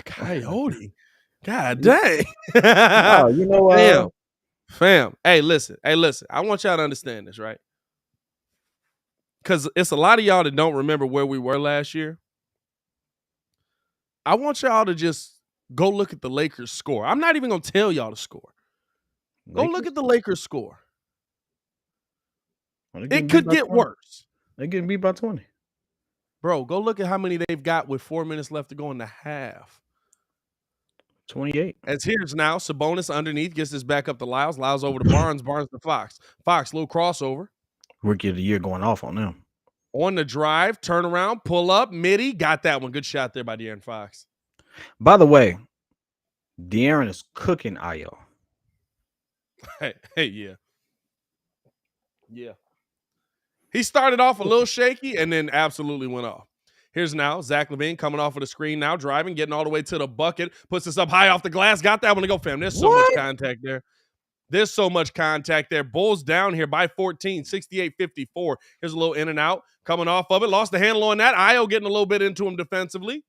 Coyote. God dang. No, you know, Fam. Hey, listen. I want y'all to understand this, right? Because it's a lot of y'all that don't remember where we were last year. I want y'all to just go look at the Lakers score. I'm not even going to tell y'all to score. Go look at the Lakers score. It could get 20. worse. They're getting beat by 20. Bro, go look at how many they've got with 4 minutes left to go in the half. 28. As here's now, Sabonis underneath gets this back up to Lyles. Lyles over to Barnes. Barnes to Fox. Fox, little crossover. Rookie of the year going off on them. On the drive, turn around, pull up, midi. Got that one. Good shot there by De'Aaron Fox. By the way, De'Aaron is cooking Ayo. Hey, yeah. Yeah. He started off a little shaky and then absolutely went off. Here's now Zach LaVine coming off of the screen now, driving, getting all the way to the bucket, puts this up high off the glass, got that one to go, fam. There's so much contact there. There's so much contact there. Bulls down here by 14, 68-54. Here's a little in and out coming off of it. Lost the handle on that. Ayo getting a little bit into him defensively.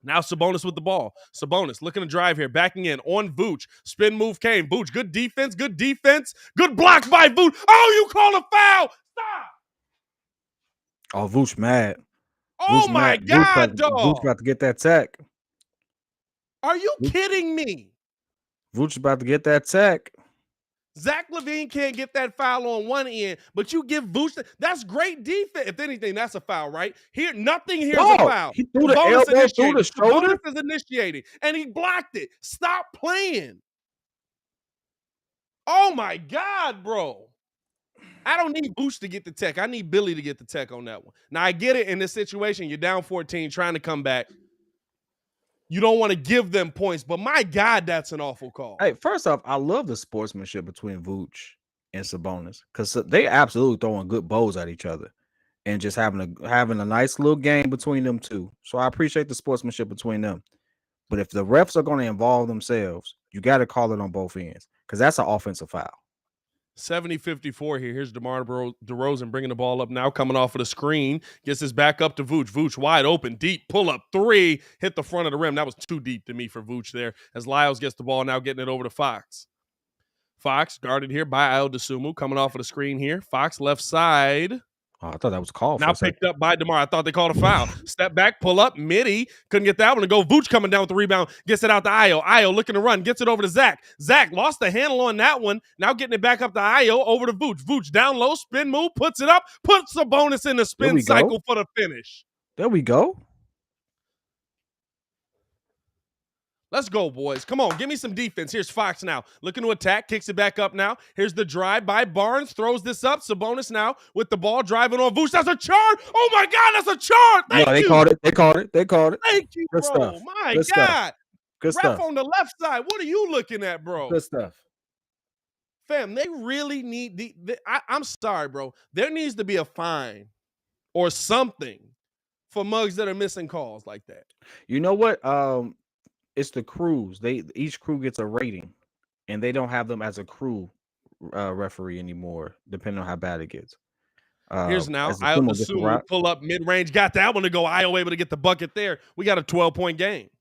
Now Sabonis with the ball. Sabonis looking to drive here, backing in on Vooch. Spin move came. Vooch, good defense. Good block by Vooch. Oh, you call a foul. Stop. Oh, Vooch mad. Oh, my God, dog. Vooch about to get that tech. Are you kidding me? Vooch about to get that tech. Zach LaVine can't get that foul on one end, but you give Vooch that's great defense. If anything, that's a foul, right? Here, nothing here's a foul. He threw the elbow through the shoulder. Bonus is initiating, and he blocked it. Stop playing. Oh my God, bro. I don't need Vooch to get the tech. I need Billy to get the tech on that one. Now, I get it in this situation. You're down 14, trying to come back. You don't want to give them points, but my God, that's an awful call. Hey, first off, I love the sportsmanship between Vooch and Sabonis because they absolutely throwing good bows at each other and just having a nice little game between them two. So I appreciate the sportsmanship between them. But if the refs are going to involve themselves, you got to call it on both ends because that's an offensive foul. 70-54 here. Here's DeMar DeRozan bringing the ball up now, coming off of the screen. Gets his back up to Vooch. Vooch wide open, deep, pull up three. Hit the front of the rim. That was too deep to me for Vooch there. As Lyles gets the ball now, getting it over to Fox. Fox guarded here by Ayo Dosunmu, coming off of the screen here. Fox left side. Oh, I thought that was called. Now picked up by DeMar. I thought they called a foul. Step back, pull up, midi. Couldn't get that one to go. Vooch coming down with the rebound. Gets it out to Ayo. Ayo looking to run. Gets it over to Zach. Zach lost the handle on that one. Now getting it back up to Ayo. Over to Vooch. Vooch down low. Spin move. Puts it up. Puts a bonus in the spin cycle for the finish. There we go. Let's go, boys. Come on, give me some defense. Here's Fox now. Looking to attack. Kicks it back up now. Here's the drive by Barnes. Throws this up. Sabonis now with the ball. Driving on Vooch. That's a charge. Oh, my God, that's a charge. Thank you. They called it. Thank you, Good bro. stuff. My Good God. Stuff. Good Ref stuff. on the left side. What are you looking at, bro? Good stuff. Fam, they really need I'm sorry, bro. There needs to be a fine or something for mugs that are missing calls like that. You know what? It's the crews. Each crew gets a rating, and they don't have them as a crew referee anymore, depending on how bad it gets. Here's now. I assume pull up mid-range. Got that one to go. Ayo able to get the bucket there. We got a 12-point game.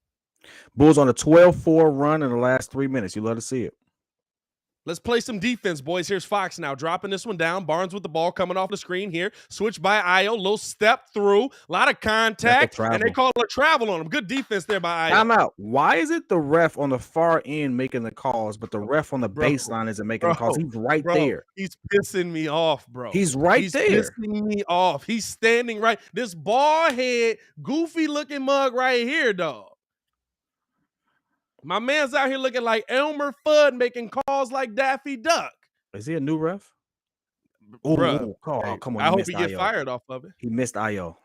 Bulls on a 12-4 run in the last 3 minutes. You love to see it. Let's play some defense, boys. Here's Fox now, dropping this one down. Barnes with the ball coming off the screen here. Switch by Ayo. Little step through. A lot of contact. And they call a travel on him. Good defense there by Ayo. Time out. Why is it the ref on the far end making the calls, but the ref on the baseline isn't making the calls? He's right there. He's pissing me off, bro. He's right there. He's pissing me off. He's standing right. This bald head, goofy looking mug right here, dog. My man's out here looking like Elmer Fudd, making calls like Daffy Duck. Is he a new ref? Bruh. Oh, Hey, come on. I He hope missed he get IO. fired off of it. He missed IO.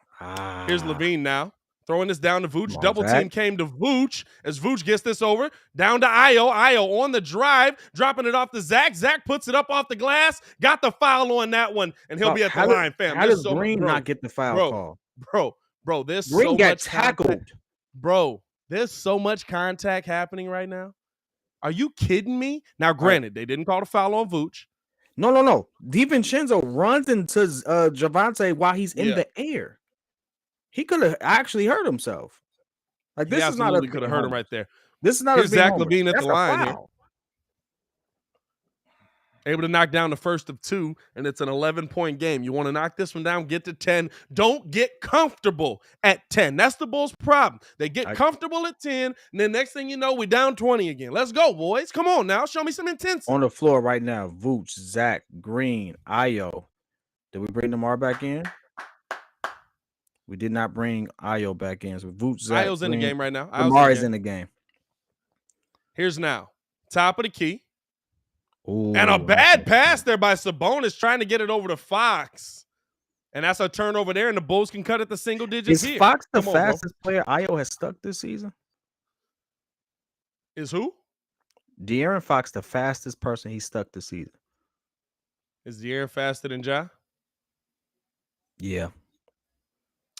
Here's Levine now. Throwing this down to Vooch. Come on, Double Zach. team came to Vooch as Vooch gets this over. Down to Io. Io on the drive, dropping it off to Zach. Zach puts it up off the glass. Got the foul on that one, and he'll be at the line, fam. How does Green not get the foul call? Bro, there's Green so got much tackled. contact. Bro, there's so much contact happening right now. Are you kidding me? Now, granted, they didn't call the foul on Vooch. No. DiVincenzo runs into Javante while he's in the air. He could have actually hurt himself. Like this he is not a could have hurt him right there. This is not Here's a Zach Levine at That's the line foul. here. Able to knock down the first of 2, and it's an 11-point game. You want to knock this one down, get to 10. Don't get comfortable at 10. That's the Bulls' problem. They get comfortable at 10, and then next thing you know, we're down 20 again. Let's go, boys. Come on now. Show me some intensity. On the floor right now, Vooch, Zach, Green, Io. Did we bring Lamar back in? We did not bring Io back in. So Vooch, Zach, Io's Green, in the game right now. Lamar is in the game. Here's now. Top of the key. Ooh, and a bad pass there by Sabonis trying to get it over to Fox. And that's a turnover there, and the Bulls can cut it to single digits here. Is Fox the fastest player Io has stuck this season? Is who? De'Aaron Fox the fastest person he's stuck this season. Is De'Aaron faster than Ja? Yeah.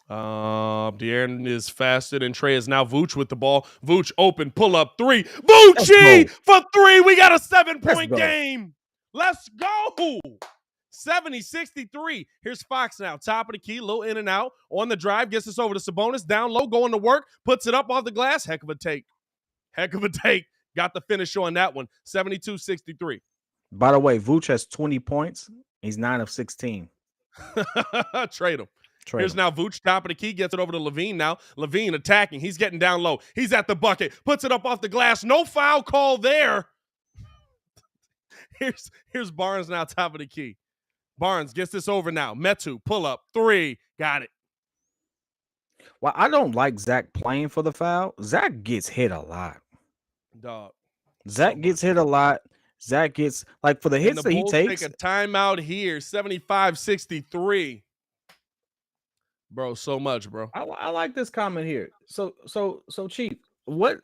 De'Aaron is faster than Trey. Is now Vooch with the ball. Vooch open, pull up 3. Voochie for 3. We got a 7-point game. Let's go. 70-63. Here's Fox now. Top of the key, little in and out. On the drive, gets us over to Sabonis. Down low, going to work. Puts it up off the glass. Heck of a take. Got the finish on that one. 72-63. By the way, Vooch has 20 points. He's 9 of 16. Trade him. Here's now Vooch, top of the key, gets it over to Levine now. Levine attacking. He's getting down low. He's at the bucket. Puts it up off the glass. No foul call there. Here's Barnes now, top of the key. Barnes gets this over now. Metu, pull up. 3. Got it. Well, I don't like Zach playing for the foul. Zach gets hit a lot. Dog. Zach gets hit a lot. Zach gets, like, for the hits that he takes. Take a timeout here. 75-63. Bro, so much, bro. I like this comment here. So Chief,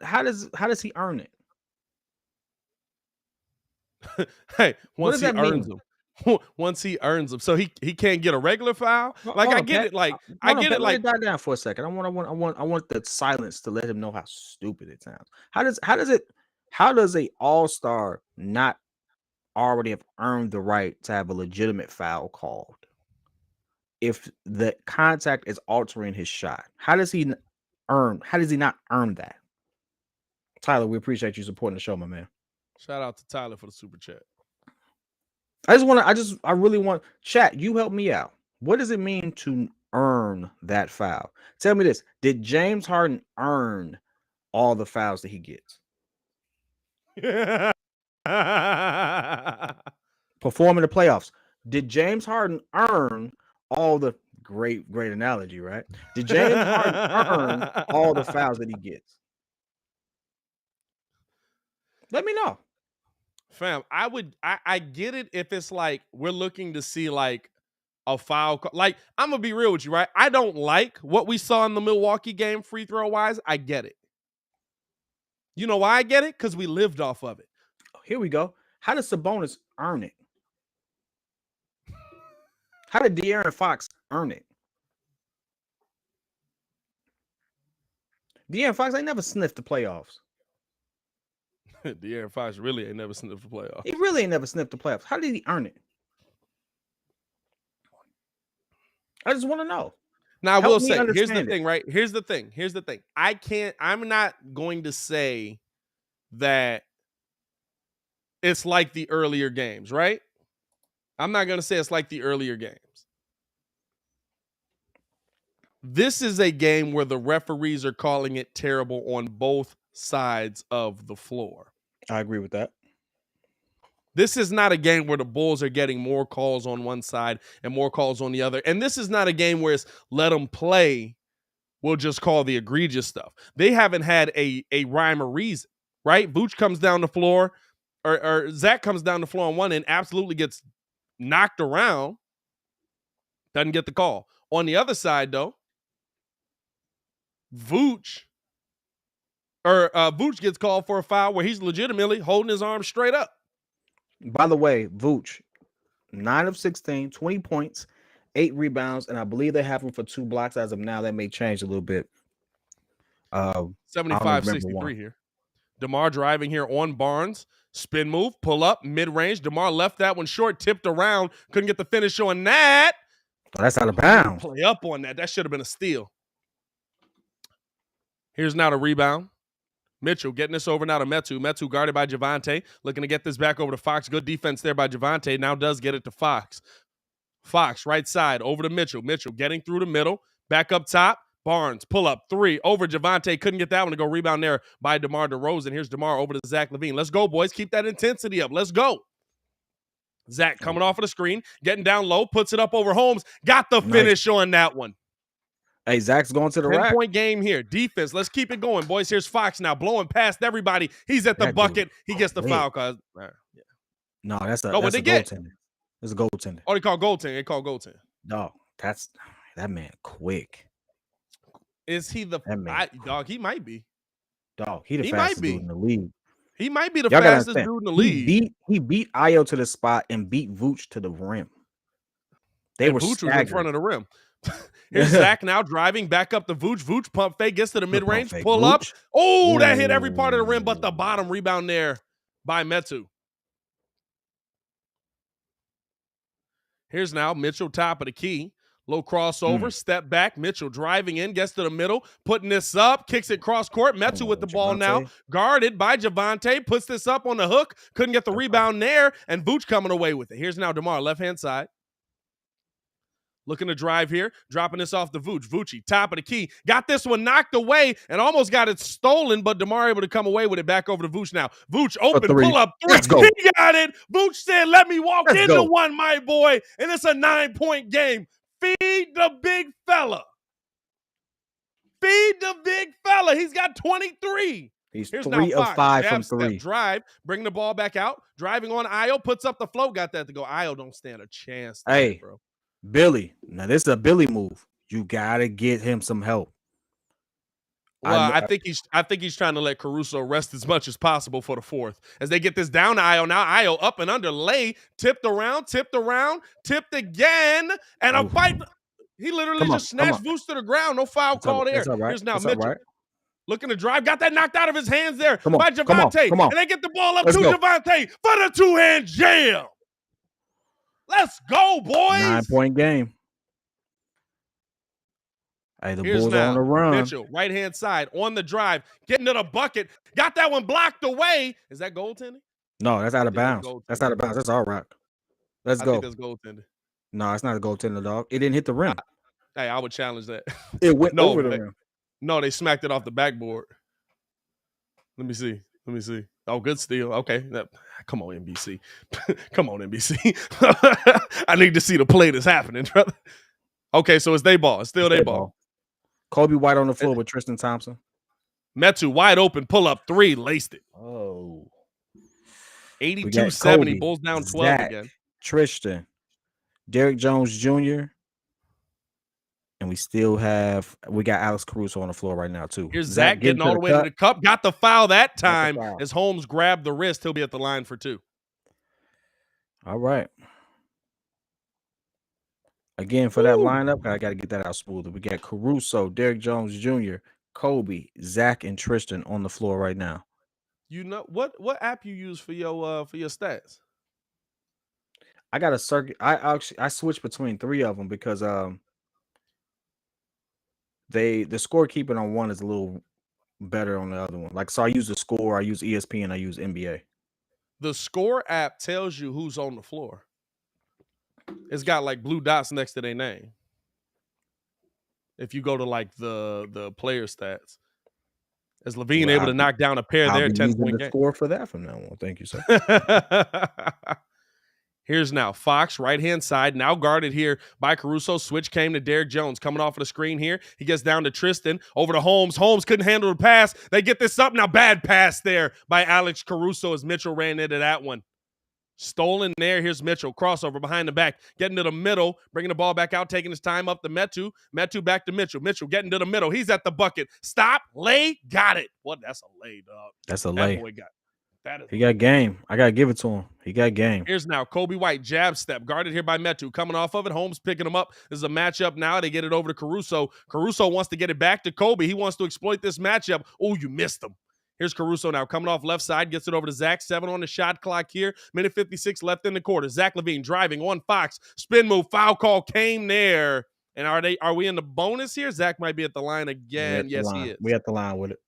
how does he earn it? Hey, once he earns them. Once he earns them. So he can't get a regular foul? Like, I get it. Like, I get it. Like, dive down for a second. I want the silence to let him know how stupid it sounds. How does a all-star not already have earned the right to have a legitimate foul called if the contact is altering his shot? How does he not earn that? Tyler, we appreciate you supporting the show, my man. Shout out to Tyler for the super chat. I really want chat. You help me out. What does it mean to earn that foul? Tell me this. Did James Harden earn all the fouls that he gets? Perform in the playoffs. Did James Harden earn all the great analogy, right? Did James Harden earn all the fouls that he gets? Let me know. Fam, I get it if it's like we're looking to see like a foul. Like, I'm going to be real with you, right? I don't like what we saw in the Milwaukee game free throw wise. I get it. You know why I get it? Because we lived off of it. Here we go. How does Sabonis earn it? How did De'Aaron Fox earn it? De'Aaron Fox ain't never sniffed the playoffs. De'Aaron Fox really ain't never sniffed the playoffs. He really ain't never sniffed the playoffs. How did he earn it? I just want to know. Now, I will say, here's the thing, right? Here's the thing. I'm not going to say that it's like the earlier games, right? I'm not going to say it's like the earlier games. This is a game where the referees are calling it terrible on both sides of the floor. I agree with that. This is not a game where the Bulls are getting more calls on one side and more calls on the other. And this is not a game where it's let them play. We'll just call the egregious stuff. They haven't had a rhyme or reason. right? Vooch comes down the floor, or Zach comes down the floor on one end, absolutely gets knocked around, doesn't get the call. On the other side, though, Vooch gets called for a foul where he's legitimately holding his arm straight up. By the way, Vooch, 9 of 16, 20 points, 8 rebounds, and I believe they have him for 2 blocks as of now. That may change a little bit. 75-63 here. DeMar driving here on Barnes. Spin move, pull up, mid-range. DeMar left that one short, tipped around. Couldn't get the finish on that. Oh, that's out of bounds. Play up on that. That should have been a steal. Here's now the rebound. Mitchell getting this over now to Metu. Metu guarded by Javonte. Looking to get this back over to Fox. Good defense there by Javonte. Now does get it to Fox. Fox, right side, over to Mitchell. Mitchell getting through the middle. Back up top. Barnes, pull up, 3, over Javonte. Couldn't get that one to go. Rebound there by DeMar DeRozan. Here's DeMar over to Zach LaVine. Let's go, boys. Keep that intensity up. Let's go. Zach coming off of the screen, getting down low, puts it up over Holmes. Got the finish on that one. Hey, Zach's going to the rack. 10-point game here. Defense. Let's keep it going, boys. Here's Fox now blowing past everybody. He's at the bucket. He gets the foul. No, that's a goaltender. It's a goaltender. Oh, they call goaltender. They call goaltender. No, that's that man quick. Is he the dog? He might be. Dog, he the fastest dude in the league. He might be the fastest dude in the league. He beat Ayo to the spot and beat Vooch to the rim. Vooch was in front of the rim. Here's Zach now driving back up the Vooch. Vooch pump fake, gets to the mid-range, pull up. Oh, that hit every part of the rim, but the bottom rebound there by Metu. Here's now Mitchell top of the key. Low crossover, step back. Mitchell driving in, gets to the middle, putting this up, kicks it cross court. Metu with the ball now, guarded by Javonte, puts this up on the hook, couldn't get the rebound there, and Vooch coming away with it. Here's now DeMar, left-hand side. Looking to drive here, dropping this off the Vooch. Voochie, top of the key. Got this one knocked away and almost got it stolen, but DeMar able to come away with it. Back over to Vooch now. Vooch open, pull up 3. He got it. Vooch said, let me walk into one, my boy. And it's a 9-point game. Feed the big fella. Feed the big fella. He's got 23. He's 3 of 5 from 3. Drive, bring the ball back out. Driving on Ayo, puts up the float. Got that to go. Ayo don't stand a chance. Hey, bro. Billy. Now, this is a Billy move. You got to get him some help. Well, I think he's trying to let Caruso rest as much as possible for the fourth. As they get this down to Ayo. Now Ayo up and under, lay, tipped around, tipped again, and a fight. He literally just snatched Vooch to the ground. No foul call there. Right. Here's now that's Mitchell. Looking to drive. Got that knocked out of his hands there by Javonte. Come on. And they get the ball up to Javonte for the 2-hand jam. Let's go, boys. 9-point game. Hey, the Bulls are on the run. Mitchell, right-hand side, on the drive, getting to the bucket. Got that one blocked away. Is that goaltending? No, that's out of bounds. That's out of bounds. That's all right. Let's go. I think that's goaltending. No, it's not a goaltender, dog. It didn't hit the rim. Hey, I would challenge that. It went over the rim. No, they smacked it off the backboard. Let me see. Oh, good steal. Okay. Come on, NBC. Come on, NBC. I need to see the play that's happening, brother. Okay, so it's their ball. It's still their ball. Kobe White on the floor with Tristan Thompson. Metu wide open, pull up 3, laced it. Oh. 82-70, Bulls down 12 Zach, again. Tristan, Derrick Jones Jr., and we got Alex Caruso on the floor right now, too. Here's Zach getting all the way to the cup. Got the foul that time as Holmes grabbed the wrist. He'll be at the line for 2. All right. Again, for that lineup, I got to get that out smoother. We got Caruso, Derrick Jones Jr., Kobe, Zach, and Tristan on the floor right now. You know what app you use for your stats? I got a circuit. I switched between 3 of them because the scorekeeping on one is a little better on the other one. Like, so I use the score, I use ESPN, I use NBA. The score app tells you who's on the floor. It's got like blue dots next to their name. If you go to like the player stats, is LaVine able to knock down a pair there? 10-point game. Score for that from now on. Thank you, sir. Here's now Fox, right-hand side, now guarded here by Caruso. Switch came to Derrick Jones. Coming off of the screen here. He gets down to Tristan. Over to Holmes. Holmes couldn't handle the pass. They get this up. Now bad pass there by Alex Caruso as Mitchell ran into that one. Stolen there. Here's Mitchell. Crossover behind the back. Getting to the middle. Bringing the ball back out. Taking his time up to Metu. Metu back to Mitchell. Mitchell getting to the middle. He's at the bucket. Stop. Lay. Got it. What? That's a lay, dog. That's a lay. That boy got it. He got game. I got to give it to him. He got game. Here's now Kobe White, jab step, guarded here by Metu. Coming off of it, Holmes picking him up. This is a matchup now. They get it over to Caruso. Caruso wants to get it back to Kobe. He wants to exploit this matchup. Oh, you missed him. Here's Caruso now coming off left side, gets it over to Zach. 7 on the shot clock here. Minute 56 left in the quarter. Zach LaVine driving on Fox. Spin move, foul call came there. And are we in the bonus here? Zach might be at the line again. Yes, he is. We at the line with it.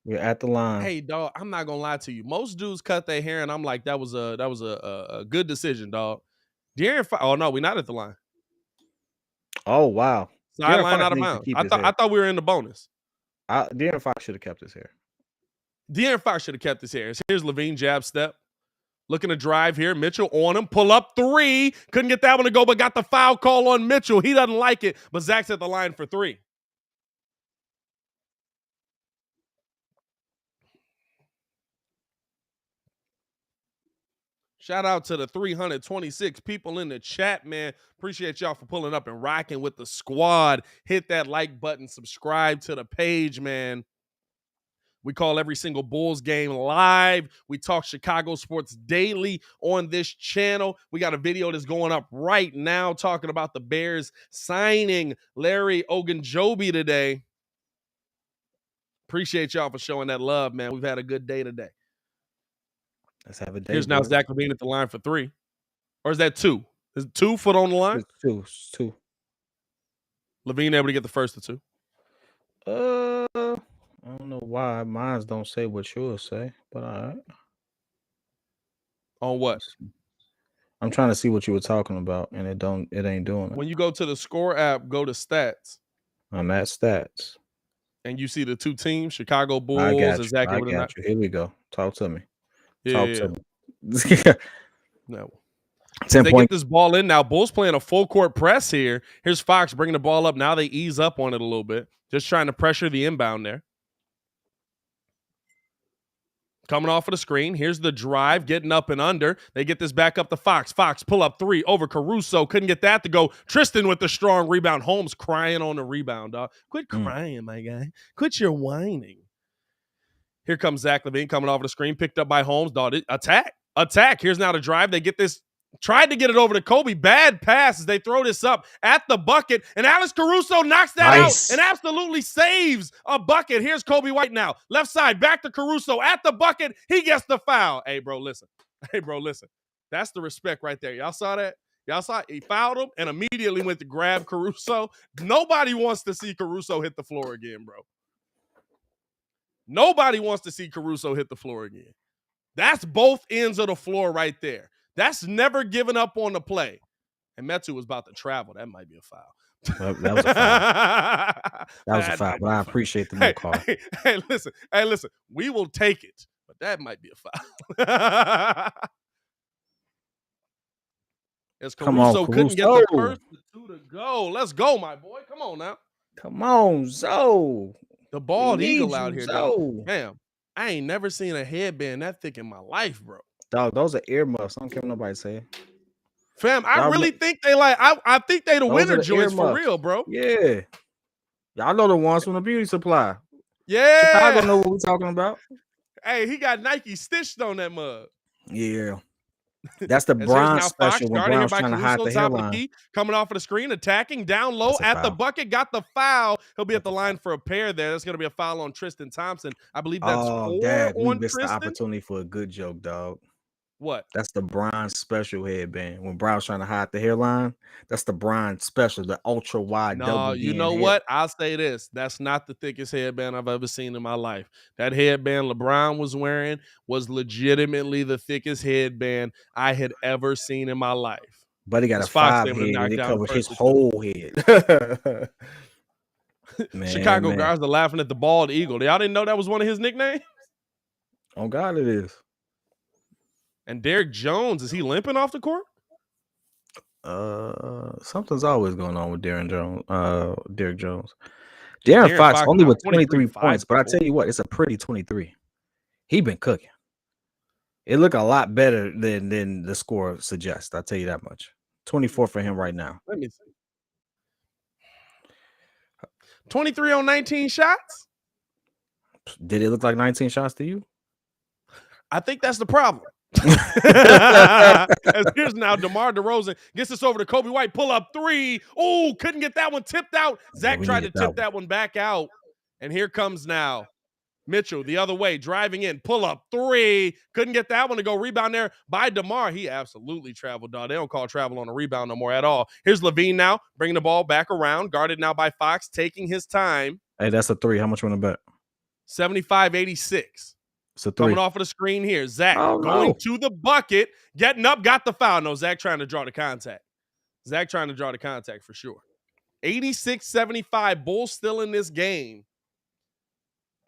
We're at the line. Hey, dog, I'm not gonna lie to you. Most dudes cut their hair, and I'm like, that was a good decision, dog. Oh no, we're not at the line. Oh wow, sideline out of bounds. I thought we were in the bonus. De'Aaron Fox should have kept his hair. De'Aaron Fox should have kept his hair. Here's LaVine, jab step, looking to drive here. Mitchell on him, pull up 3. Couldn't get that one to go, but got the foul call on Mitchell. He doesn't like it, but Zach's at the line for 3. Shout out to the 326 people in the chat, man. Appreciate y'all for pulling up and rocking with the squad. Hit that like button, subscribe to the page, man. We call every single Bulls game live. We talk Chicago sports daily on this channel. We got a video that's going up right now talking about the Bears signing Larry Ogunjobi today. Appreciate y'all for showing that love, man. We've had a good day today. Let's have a day. Here's now Zach LaVine at the line for 3. Or is that 2? Is it 2 foot on the line? It's 2. LaVine able to get the first of 2. I don't know why mine don't say what yours say, but all right. On what? I'm trying to see what you were talking about, and it ain't doing it. When you go to the score app, go to stats. I'm at stats. And you see the 2 teams, Chicago Bulls. I got you. Exactly I got you. Here we go. Talk to me. Yeah. Talk to me. No. 10 they point. get this ball in now. Bulls playing a full court press here. Here's Fox bringing the ball up. Now they ease up on it a little bit. Just trying to pressure the inbound there. Coming off of the screen. Here's the drive, getting up and under. They get this back up to Fox. Fox pull up 3 over Caruso. Couldn't get that to go. Tristan with the strong rebound. Holmes crying on the rebound, dog. Quit crying, my guy. Quit your whining. Here comes Zach LaVine coming off the screen. Picked up by Holmes, dog. Attack. Here's now the drive. They get this. Tried to get it over to Kobe. Bad pass as they throw this up at the bucket. And Alex Caruso knocks that out and absolutely saves a bucket. Here's Kobe White now. Left side, back to Caruso at the bucket. He gets the foul. Hey, bro, listen. That's the respect right there. Y'all saw that? Y'all saw it? He fouled him and immediately went to grab Caruso. Nobody wants to see Caruso hit the floor again, bro. Nobody wants to see Caruso hit the floor again. That's both ends of the floor right there. That's never giving up on the play. And Metu was about to travel. That might be a foul. Well, that was a foul. That was a foul, but I appreciate the no call. Hey, listen. We will take it, but that might be a foul. As Caruso couldn't get the first 2 to go. Let's go, my boy. Come on now. Come on, Zoe. The bald eagle out here, dog. Damn, I ain't never seen a headband that thick in my life, bro. Dog, those are earmuffs. I don't care what nobody say. Fam, I really think they I think they the winner joints for real, bro. Yeah. Y'all know the ones from the beauty supply. Yeah. Chicago know what we're talking about. Hey, he got Nike stitched on that mug. Yeah. That's the bronze special when Brown's trying to hide the hairline. Coming off of the screen, attacking down low at the bucket, got the foul. He'll be at the line for a pair there. That's going to be a foul on Tristan Thompson. I believe that's 4 Dad, on we missed Tristan. the opportunity for a good joke, dog. What? That's the bronze special headband. When Brown's trying to hide the hairline, that's the bronze special, the ultra wide. No, you know what? I'll say this. That's not the thickest headband I've ever seen in my life. That headband LeBron was wearing was legitimately the thickest headband I had ever seen in my life. But he got a 5 head and it covered his whole head. Man, Chicago guys are laughing at the bald eagle. Y'all didn't know that was one of his nicknames? Oh, God, it is. And Derrick Jones, is he limping off the court? Something's always going on with Derrick Jones. Dude, De'Aaron De'Aaron Fox Fox only got with 23, 23 5 points, but I and 4. tell you what, it's a pretty 23. He been cooking. It look a lot better than the score suggests. I'll tell you that much. 24 for him right now. Let me see. 23 on 19 shots? Did it look like 19 shots to you? I think that's the problem. As here's now DeMar DeRozan gets this over to Kobe White. Pull up three. Oh, couldn't get that one tipped out. Zach tried to tip that one back out. And here comes now Mitchell the other way, driving in. Pull up three. Couldn't get that one to go. Rebound there by DeMar. He absolutely traveled, dog. They don't call travel on a rebound no more at all. Here's Levine now, bringing the ball back around. Guarded now by Fox, taking his time. Hey, that's a three. How much you want to bet? 75-86. It's a three. Coming off of the screen here. Zach going to the bucket. Getting up, got the foul. No, Zach trying to draw the contact. Zach trying to draw the contact for sure. 86-75. Bulls still in this game.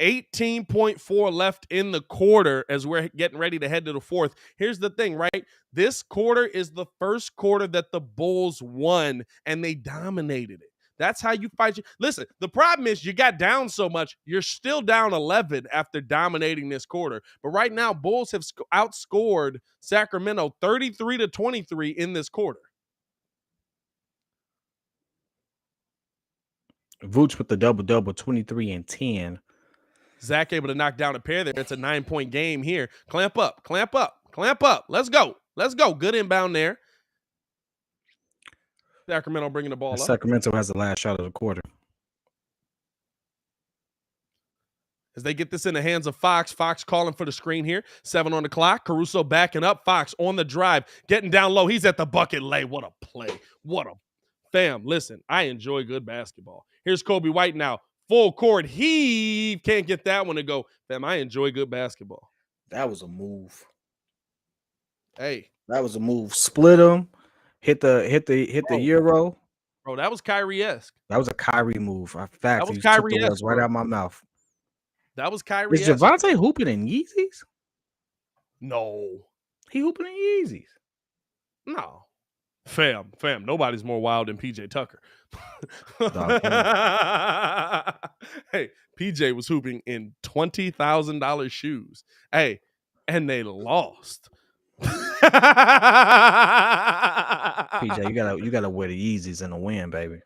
18.4 left in the quarter as we're getting ready to head to the fourth. Here's the thing, right? This quarter is the first quarter that the Bulls won, and they dominated it. That's how you fight. Listen, the problem is you got down so much, you're still down 11 after dominating this quarter. But right now, Bulls have outscored Sacramento 33-23 in this quarter. Vooch with the double-double, 23 and 10. Zach able to knock down a pair there. It's a 9-point game here. Clamp up, clamp up, clamp up. Let's go. Let's go. Good inbound there. Sacramento bringing the ball up. Sacramento has the last shot of the quarter. As they get this in the hands of Fox. Fox calling for the screen here. 7 on the clock. Caruso backing up. Fox on the drive. Getting down low. He's at the bucket lay. What a play. What a fam. Listen, I enjoy good basketball. Here's Kobe White now. Full court heave. Can't get that one to go. Fam, I enjoy good basketball. That was a move. Hey. That was a move. Split him. Hit the Euro. Bro, that was Kyrie-esque. That was a Kyrie move. In fact, that was Kyrie-esque, right out of my mouth. That was Kyrie-esque. Is Javonte hooping in Yeezys? No. He hooping in Yeezys. No. Fam, nobody's more wild than PJ Tucker. Hey, PJ was hooping in $20,000 shoes. Hey, and they lost. PJ, you gotta wear the Yeezys in the win, baby.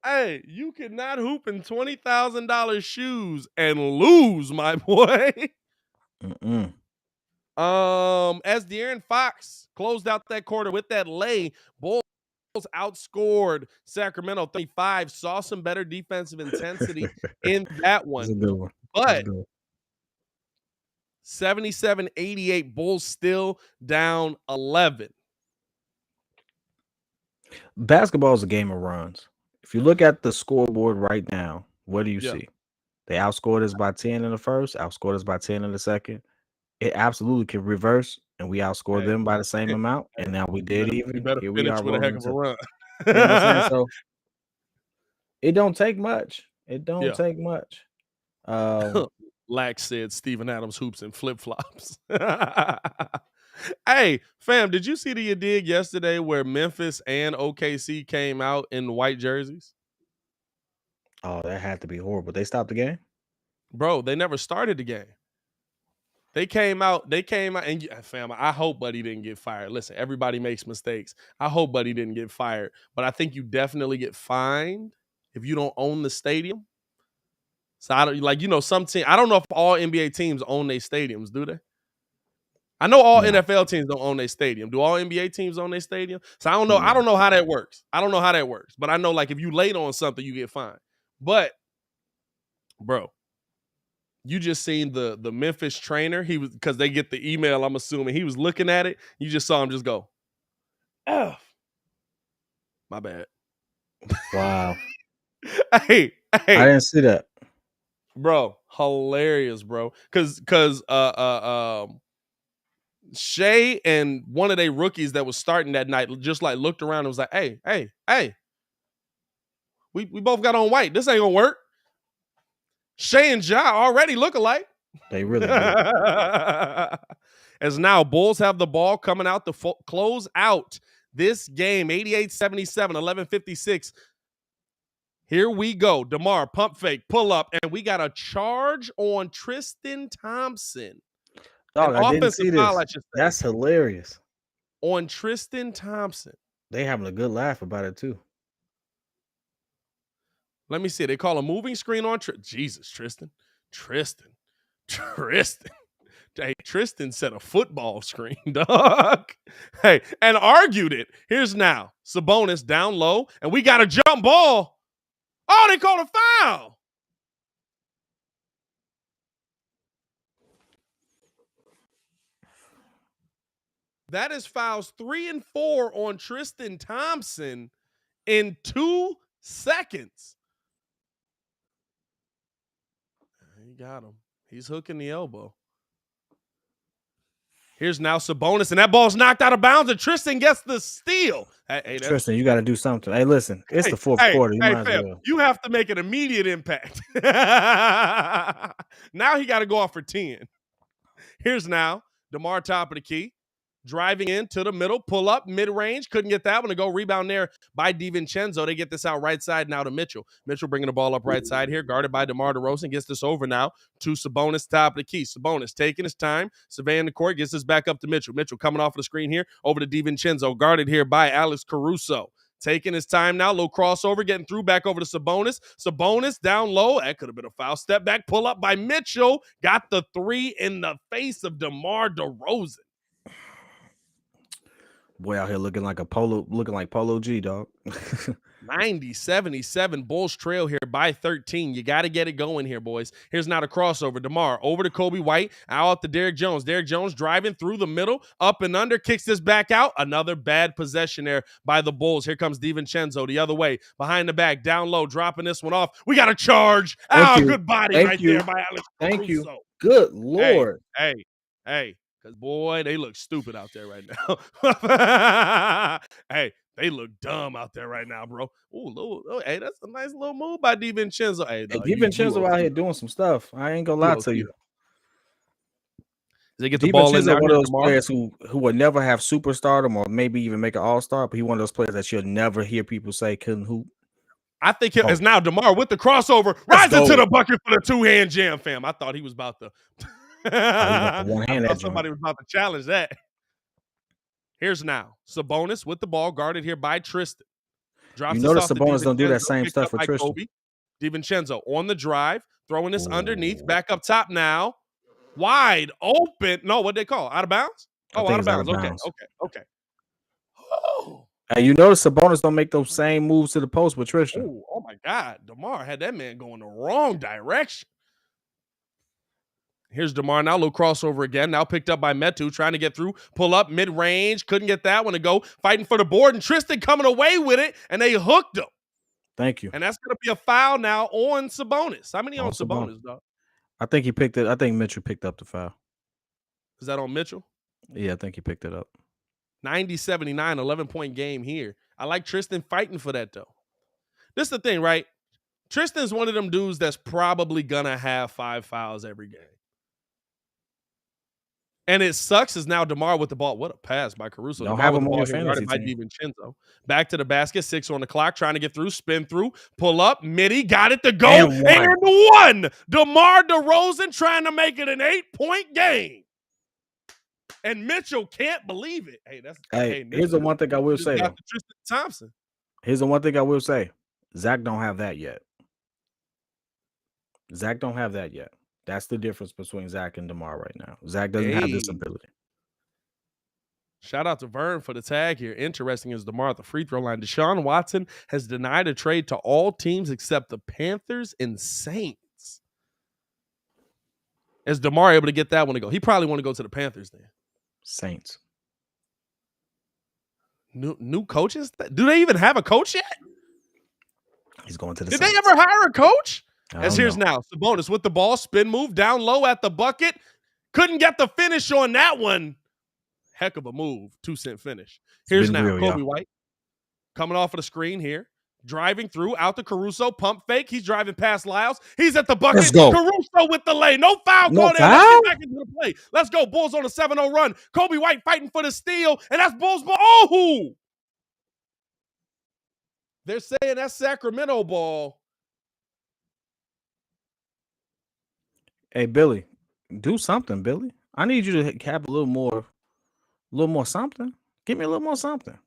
Hey, you cannot hoop in $20,000 shoes and lose, my boy. As De'Aaron Fox closed out that quarter with that lay, Bulls outscored Sacramento 35. Saw some better defensive intensity in that one. That's a good one. But 77-88, Bulls still down 11. Basketball is a game of runs. If you look at the scoreboard right now, what do you see? They outscored us by 10 in the first, outscored us by 10 in the second. It absolutely can reverse, and we outscored them by the same amount, and now we did even. You better finish with a heck of a run. You know what I'm saying? So it don't take much. It don't take much. Lax said Steven Adams hoops and flip-flops. Hey, fam, did you see the dig yesterday where Memphis and OKC came out in white jerseys? Oh, that had to be horrible. They stopped the game? Bro, they never started the game. They came out, and fam, I hope Buddy didn't get fired. Listen, everybody makes mistakes. I hope Buddy didn't get fired, but I think you definitely get fined if you don't own the stadium. So I don't some team. I don't know if all NBA teams own their stadiums, do they? I know all NFL teams don't own their stadium. Do all NBA teams own their stadium? So I don't know. I don't know how that works. But I know if you late on something, you get fined. But bro, you just seen the Memphis trainer. He was, because they get the email, I'm assuming he was looking at it. You just saw him just go, F. My bad. Wow. Hey. I didn't see that. Bro, hilarious, bro. Cause Shea and one of their rookies that was starting that night just looked around and was like, hey. We both got on white. This ain't gonna work. Shea and Ja already look alike. They really do. As now Bulls have the ball coming out to close out this game. 88-77, 11:56. Here we go. DeMar, pump fake, pull up, and we got a charge on Tristan Thompson. Dog, An I didn't offensive see foul, this. I should say. That's hilarious. On Tristan Thompson. They having a good laugh about it too. Let me see. They call a moving screen on Jesus, Tristan. Hey, Tristan set a football screen, dog. Hey, and argued it. Here's now Sabonis down low, and we got a jump ball. Oh, they called a foul. That is fouls 3 and 4 on Tristan Thompson in 2 seconds. He got him. He's hooking the elbow. Here's now Sabonis, and that ball's knocked out of bounds, and Tristan gets the steal. Hey, Tristan, you got to do something. Hey, listen, it's the fourth quarter. You might as well. You have to make an immediate impact. Now he got to go off for 10. Here's now DeMar, top of the key. Driving into the middle, pull up, mid-range. Couldn't get that one to go. Rebound there by DiVincenzo. They get this out right side now to Mitchell. Mitchell bringing the ball up right side here, guarded by DeMar DeRozan. Gets this over now to Sabonis, top of the key. Sabonis taking his time, surveying the court, gets this back up to Mitchell. Mitchell coming off of the screen here, over to DiVincenzo, guarded here by Alex Caruso. Taking his time now, little crossover, getting through, back over to Sabonis. Sabonis down low. That could have been a foul. Step back, pull up by Mitchell. Got the 3 in the face of DeMar DeRozan. Boy out here looking like Polo G, dog. 90-77, Bulls trail here by 13. You got to get it going here, boys. Here's now the crossover. DeMar over to Kobe White, out to Derrick Jones. Derrick Jones driving through the middle, up and under, kicks this back out. Another bad possession there by the Bulls. Here comes DiVincenzo the other way, behind the back, down low, dropping this one off. We got a charge. Good body there by Alex Thank Caruso. You. Good Lord. Hey. Because, boy, they look stupid out there right now. Hey, they look dumb out there right now, bro. Hey, that's a nice little move by DiVincenzo. Hey, DiVincenzo out here doing some stuff. I ain't going to lie to you. They get the ball in there. One of those players who would never have superstardom or maybe even make an all-star, but he one of those players that you'll never hear people say couldn't hoop. I think it's now DeMar with the crossover, rising to the bucket for the two-hand jam, fam. I thought he was about to... somebody was about to challenge that. Here's now Sabonis with the ball, guarded here by Tristan. You notice Sabonis don't do that same stuff for Tristan. Kobe. DiVincenzo on the drive, throwing this underneath, back up top now, wide open. No, what they call out of bounds? Oh, out of bounds. Okay. Oh. Hey, you notice Sabonis don't make those same moves to the post with Tristan. Oh my God, DeMar had that man going the wrong direction. Here's DeMar now, little crossover again. Now picked up by Metu, trying to get through. Pull up, mid-range. Couldn't get that one to go. Fighting for the board, and Tristan coming away with it, and they hooked him. Thank you. And that's going to be a foul now on Sabonis. How many on Sabonis, dog? I think he picked it. I think Mitchell picked up the foul. Is that on Mitchell? Yeah, I think he picked it up. 90-79, 11-point game here. I like Tristan fighting for that, though. This is the thing, right? Tristan's one of them dudes that's probably going to have 5 fouls every game. And it sucks is now DeMar with the ball. What a pass by Caruso. Don't have him on your fantasy by DiVincenzo. Back to the basket, 6 on the clock, trying to get through, spin through, pull up, midi, got it to go, and one. DeMar DeRozan trying to make it an 8-point game. And Mitchell can't believe it. Here's the one thing I will say, though. Tristan Thompson. Here's the one thing I will say. Zach don't have that yet. That's the difference between Zach and DeMar right now. Zach doesn't have this ability. Shout out to Vern for the tag here. Interesting is DeMar at the free throw line. Deshaun Watson has denied a trade to all teams except the Panthers and Saints. Is DeMar able to get that one to go? He probably want to go to the Panthers then. Saints. New coaches? Do they even have a coach yet? He's going to the Did Saints. They ever hire a coach? Here's know. now Sabonis with the ball, spin move, down low at the bucket. Couldn't get the finish on that one. Heck of a move, 2-cent finish. Here's now Kobe White coming off of the screen here. driving through out the Caruso pump fake. He's driving past Lyles. He's at the Let's bucket. go. Caruso with the lay. No foul No call there. Let's foul? get back into the play. Let's go. Bulls on a 7-0 run. Kobe White fighting for the steal, and that's Bulls ball. Oh! They're saying that's Sacramento ball. Hey, Billy, do something, Billy. I need you to have a little more something. Give me a little more something.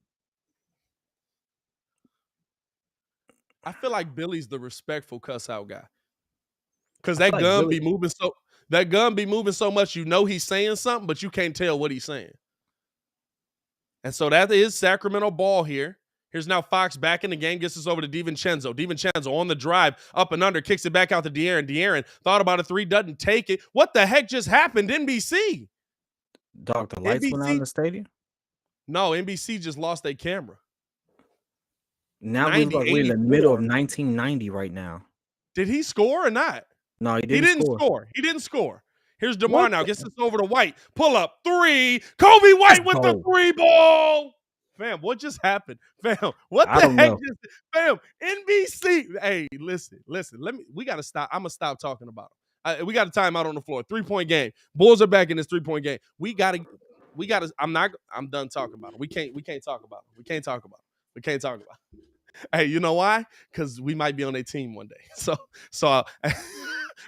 I feel like Billy's the respectful cuss out guy. Because I that feel like gun Billy- be moving so much, you know he's saying something, but you can't tell what he's saying. And so that is Sacramento ball here. Here's now Fox back in the game, gets us over to DiVincenzo. DiVincenzo on the drive, up and under, kicks it back out to De'Aaron. De'Aaron thought about a three, doesn't take it. What the heck just happened, NBC? Dog, the lights went out in the stadium? No, NBC just lost their camera. Now we're in the middle of 1990 right now. Did he score or not? No, he didn't score. He didn't score. Here's DeMar now. Gets us over to White. Pull up. Three. Kobe White with the three ball. Fam, what just happened? Fam, what the heck just fam? NBC. Hey, listen. We gotta stop. I'm gonna stop talking about it. We got a timeout on the floor. 3-point game. Bulls are back in this 3-point game. We gotta. I'm done talking about it. We can't talk about it. We can't talk about it. Hey, you know why? Because we might be on a team one day. So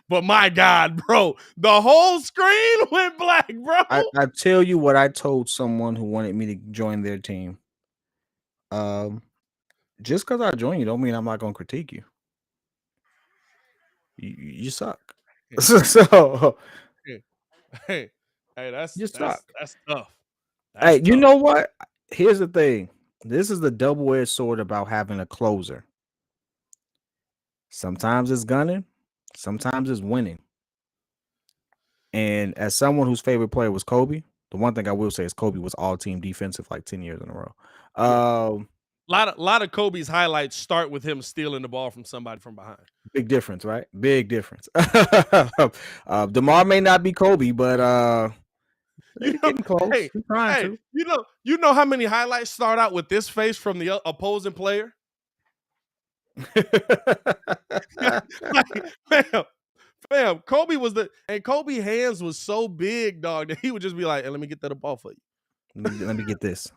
but my God, bro, the whole screen went black, bro. I tell you what I told someone who wanted me to join their team. Just because I join you don't mean I'm not gonna critique you. You suck. So hey, that's tough. Hey, you know what? Here's the thing. This is the double-edged sword about having a closer. Sometimes it's gunning, sometimes it's winning. And as someone whose favorite player was Kobe, the one thing I will say is Kobe was all-team defensive like 10 years in a row. A lot of Kobe's highlights start with him stealing the ball from somebody from behind. Big difference, right? Big difference. DeMar may not be Kobe, but you're getting close. Hey, you're trying to. You know how many highlights start out with this face from the opposing player? Fam, Kobe Kobe hands was so big, dog, that he would just be like, hey, let me get that ball for you. Let me get this.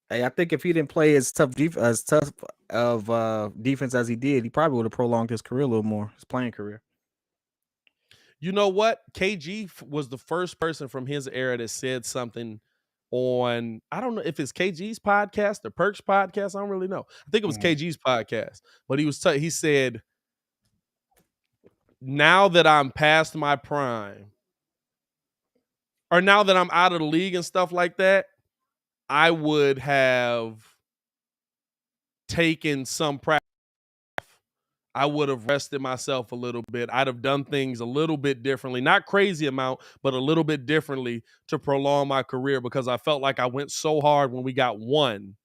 Hey, I think if he didn't play as tough of defense as he did, he probably would have prolonged his career a little more, his playing career. You know what? KG was the first person from his era that said something on, I don't know if it's KG's podcast or Perk's podcast. I don't really know. I think it was KG's podcast. But he said, now that I'm past my prime, or now that I'm out of the league and stuff like that, I would have taken some practice. I would have rested myself a little bit. I'd have done things a little bit differently, not crazy amount, but a little bit differently to prolong my career, because I felt like I went so hard when we got one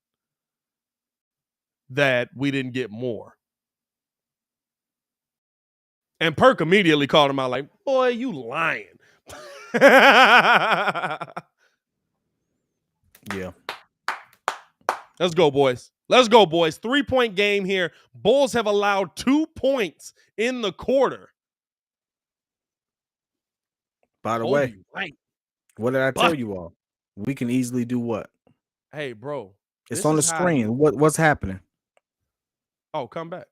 that we didn't get more. And Perk immediately called him out like, boy, you lying. Yeah. Let's go, boys. 3-point game here. Bulls have allowed 2 points in the quarter. By the way, what did I tell you all? We can easily do what? Hey, bro. It's on the screen. What's happening? Oh, come back.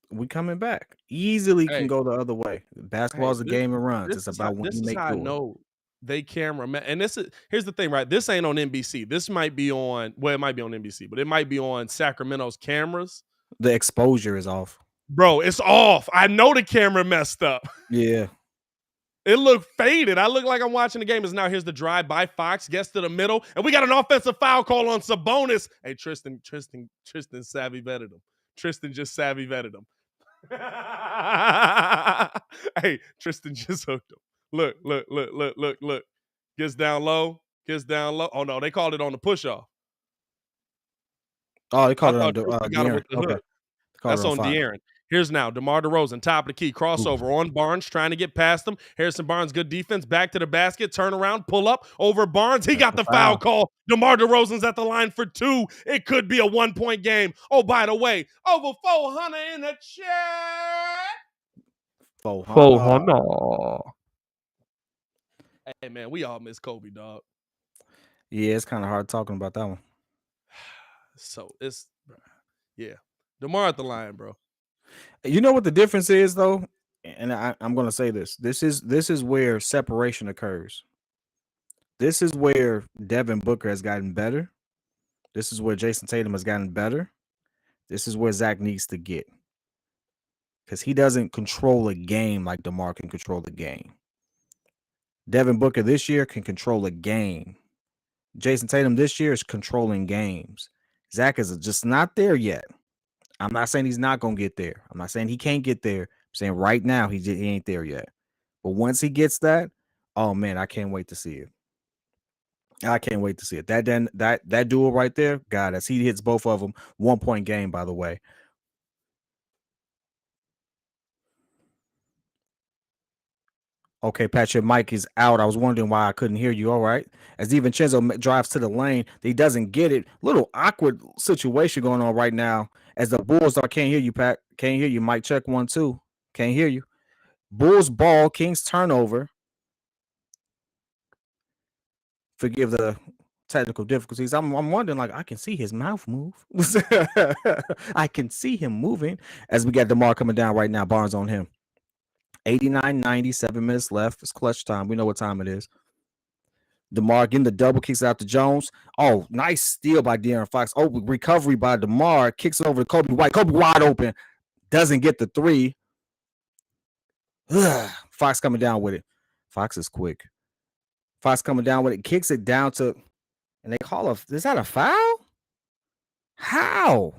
We coming back. Easily can go the other way. Basketball's a game of runs. It's about when you make I know they camera, and here's the thing, right? This ain't on NBC. This might be on, well, it might be on NBC, but it might be on Sacramento's cameras. The exposure is off. Bro, it's off. I know the camera messed up. Yeah. It looked faded. I look like I'm watching the game. Now here's the drive by Fox, gets to the middle, and we got an offensive foul call on Sabonis. Hey, Tristan savvy vetted him. Tristan just savvy vetted him. Hey, Tristan just hooked him. Look. Gets down low. Oh, no, they called it on the push-off. Oh, they called it on De'Aaron. Okay. That's on De'Aaron. Here's now DeMar DeRozan, top of the key, crossover on Barnes, trying to get past him. Harrison Barnes, good defense, back to the basket, turn around, pull up over Barnes. He That's got the the foul foul. call. DeMar DeRozan's at the line for 2. It could be a 1-point game. Oh, by the way, over 400 in the chat. 400. Hey, man, we all miss Kobe, dog. Yeah, it's kind of hard talking about that one. So it's, yeah. DeMar at the line, bro. You know what the difference is, though? And I'm going to say this. This is where separation occurs. This is where Devin Booker has gotten better. This is where Jason Tatum has gotten better. This is where Zach needs to get. Because he doesn't control a game like DeMar can control the game. Devin Booker this year can control a game. Jason Tatum this year is controlling games. Zach is just not there yet. I'm not saying he's not going to get there. I'm not saying he can't get there. I'm saying right now he ain't there yet. But once he gets that, oh, man, I can't wait to see it. I can't wait to see it. That duel right there, God, as he hits both of them, 1-point game, by the way. Okay, Pat, your mic is out. I was wondering why I couldn't hear you. All right. As DiVincenzo drives to the lane, he doesn't get it. Little awkward situation going on right now. As the Bulls are, can't hear you, Pat. Can't hear you. Mic check 1, 2. Can't hear you. Bulls ball, Kings turnover. Forgive the technical difficulties. I'm wondering, like, I can see his mouth move. I can see him moving as we got DeMar coming down right now. Barnes on him. 89-90, 7 minutes left. It's clutch time. We know what time it is. DeMar getting the double, kicks out to Jones. Oh, nice steal by De'Aaron Fox. Oh, recovery by DeMar. Kicks it over to Kobe White. Kobe wide open. Doesn't get the 3. Fox coming down with it. Fox is quick. Fox coming down with it. Kicks it down to, and they call is that a foul? How?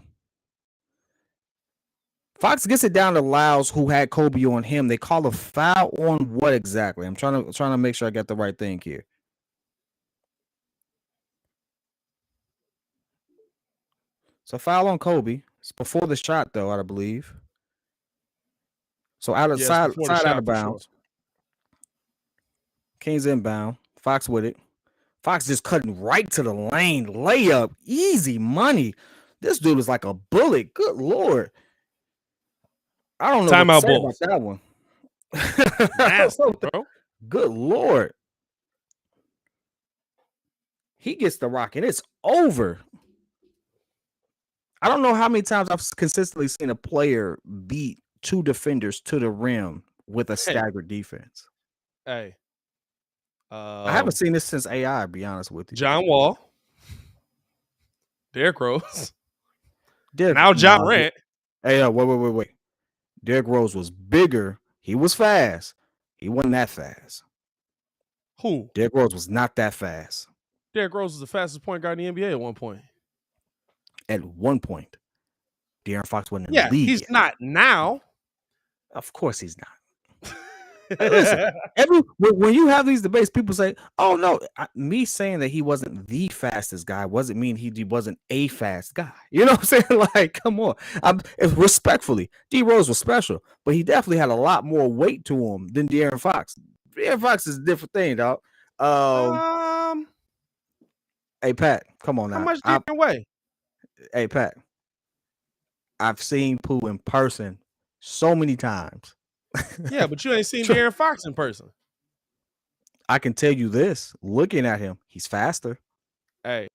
Fox gets it down to Lyles, who had Kobe on him. They call a foul on what exactly? I'm trying to make sure I got the right thing here. So foul on Kobe. It's before the shot, though, I believe. So out of side out of bounds. Sure. Kings inbound. Fox with it. Fox just cutting right to the lane. Layup. Easy money. This dude is like a bullet. Good Lord. I don't know what to say about that one. Nasty, bro. Good Lord. He gets the rock, and it's over. I don't know how many times I've consistently seen a player beat 2 defenders to the rim with a staggered defense. Hey. I haven't seen this since AI, to be honest with you. John Wall. Derrick Rose. Now John Morant. Hey, wait. Derrick Rose was bigger. He was fast. He wasn't that fast. Who? Derrick Rose was not that fast. Derrick Rose was the fastest point guard in the NBA at one point. At one point. De'Aaron Fox wasn't in the league. He's not now. Of course he's not. Listen, when you have these debates, people say, "Oh no," me saying that he wasn't the fastest guy wasn't mean he wasn't a fast guy. You know what I'm saying? Like, come on. Respectfully, D Rose was special, but he definitely had a lot more weight to him than De'Aaron Fox. De'Aaron Fox is a different thing, dog. Hey Pat, come on now. How much different way? Hey Pat, I've seen Pooh in person so many times. Yeah, but you ain't seen De'Aaron Fox in person. I can tell you this, looking at him, he's faster. Hey.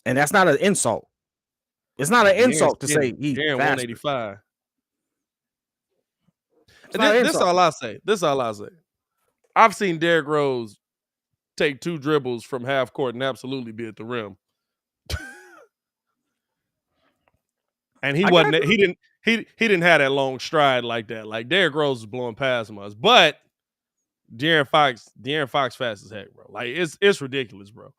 And that's not an insult. It's not an insult to say he's De'Aaron faster. 185. This is all I say. I've seen Derrick Rose take 2 dribbles from half court and absolutely be at the rim. And he didn't have that long stride like that. Like Derrick Rose was blowing past him, but De'Aaron Fox fast as heck, bro. Like it's ridiculous, bro.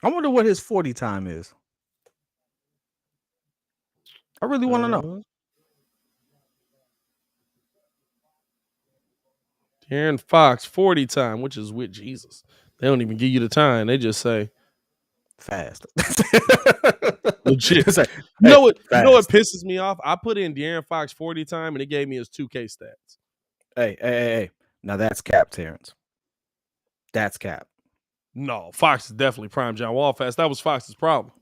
I wonder what his 40 time is. I really want to know. De'Aaron Fox 40 time, which is with Jesus. They don't even give you the time. They just say Fast. Legit. It's like, You hey, know what? You know what fast. pisses me off? I put in De'Aaron Fox 40 time, and it gave me his 2K stats. Hey. Now that's cap, Terrence. That's cap. No, Fox is definitely prime John Wall fast. That was Fox's problem.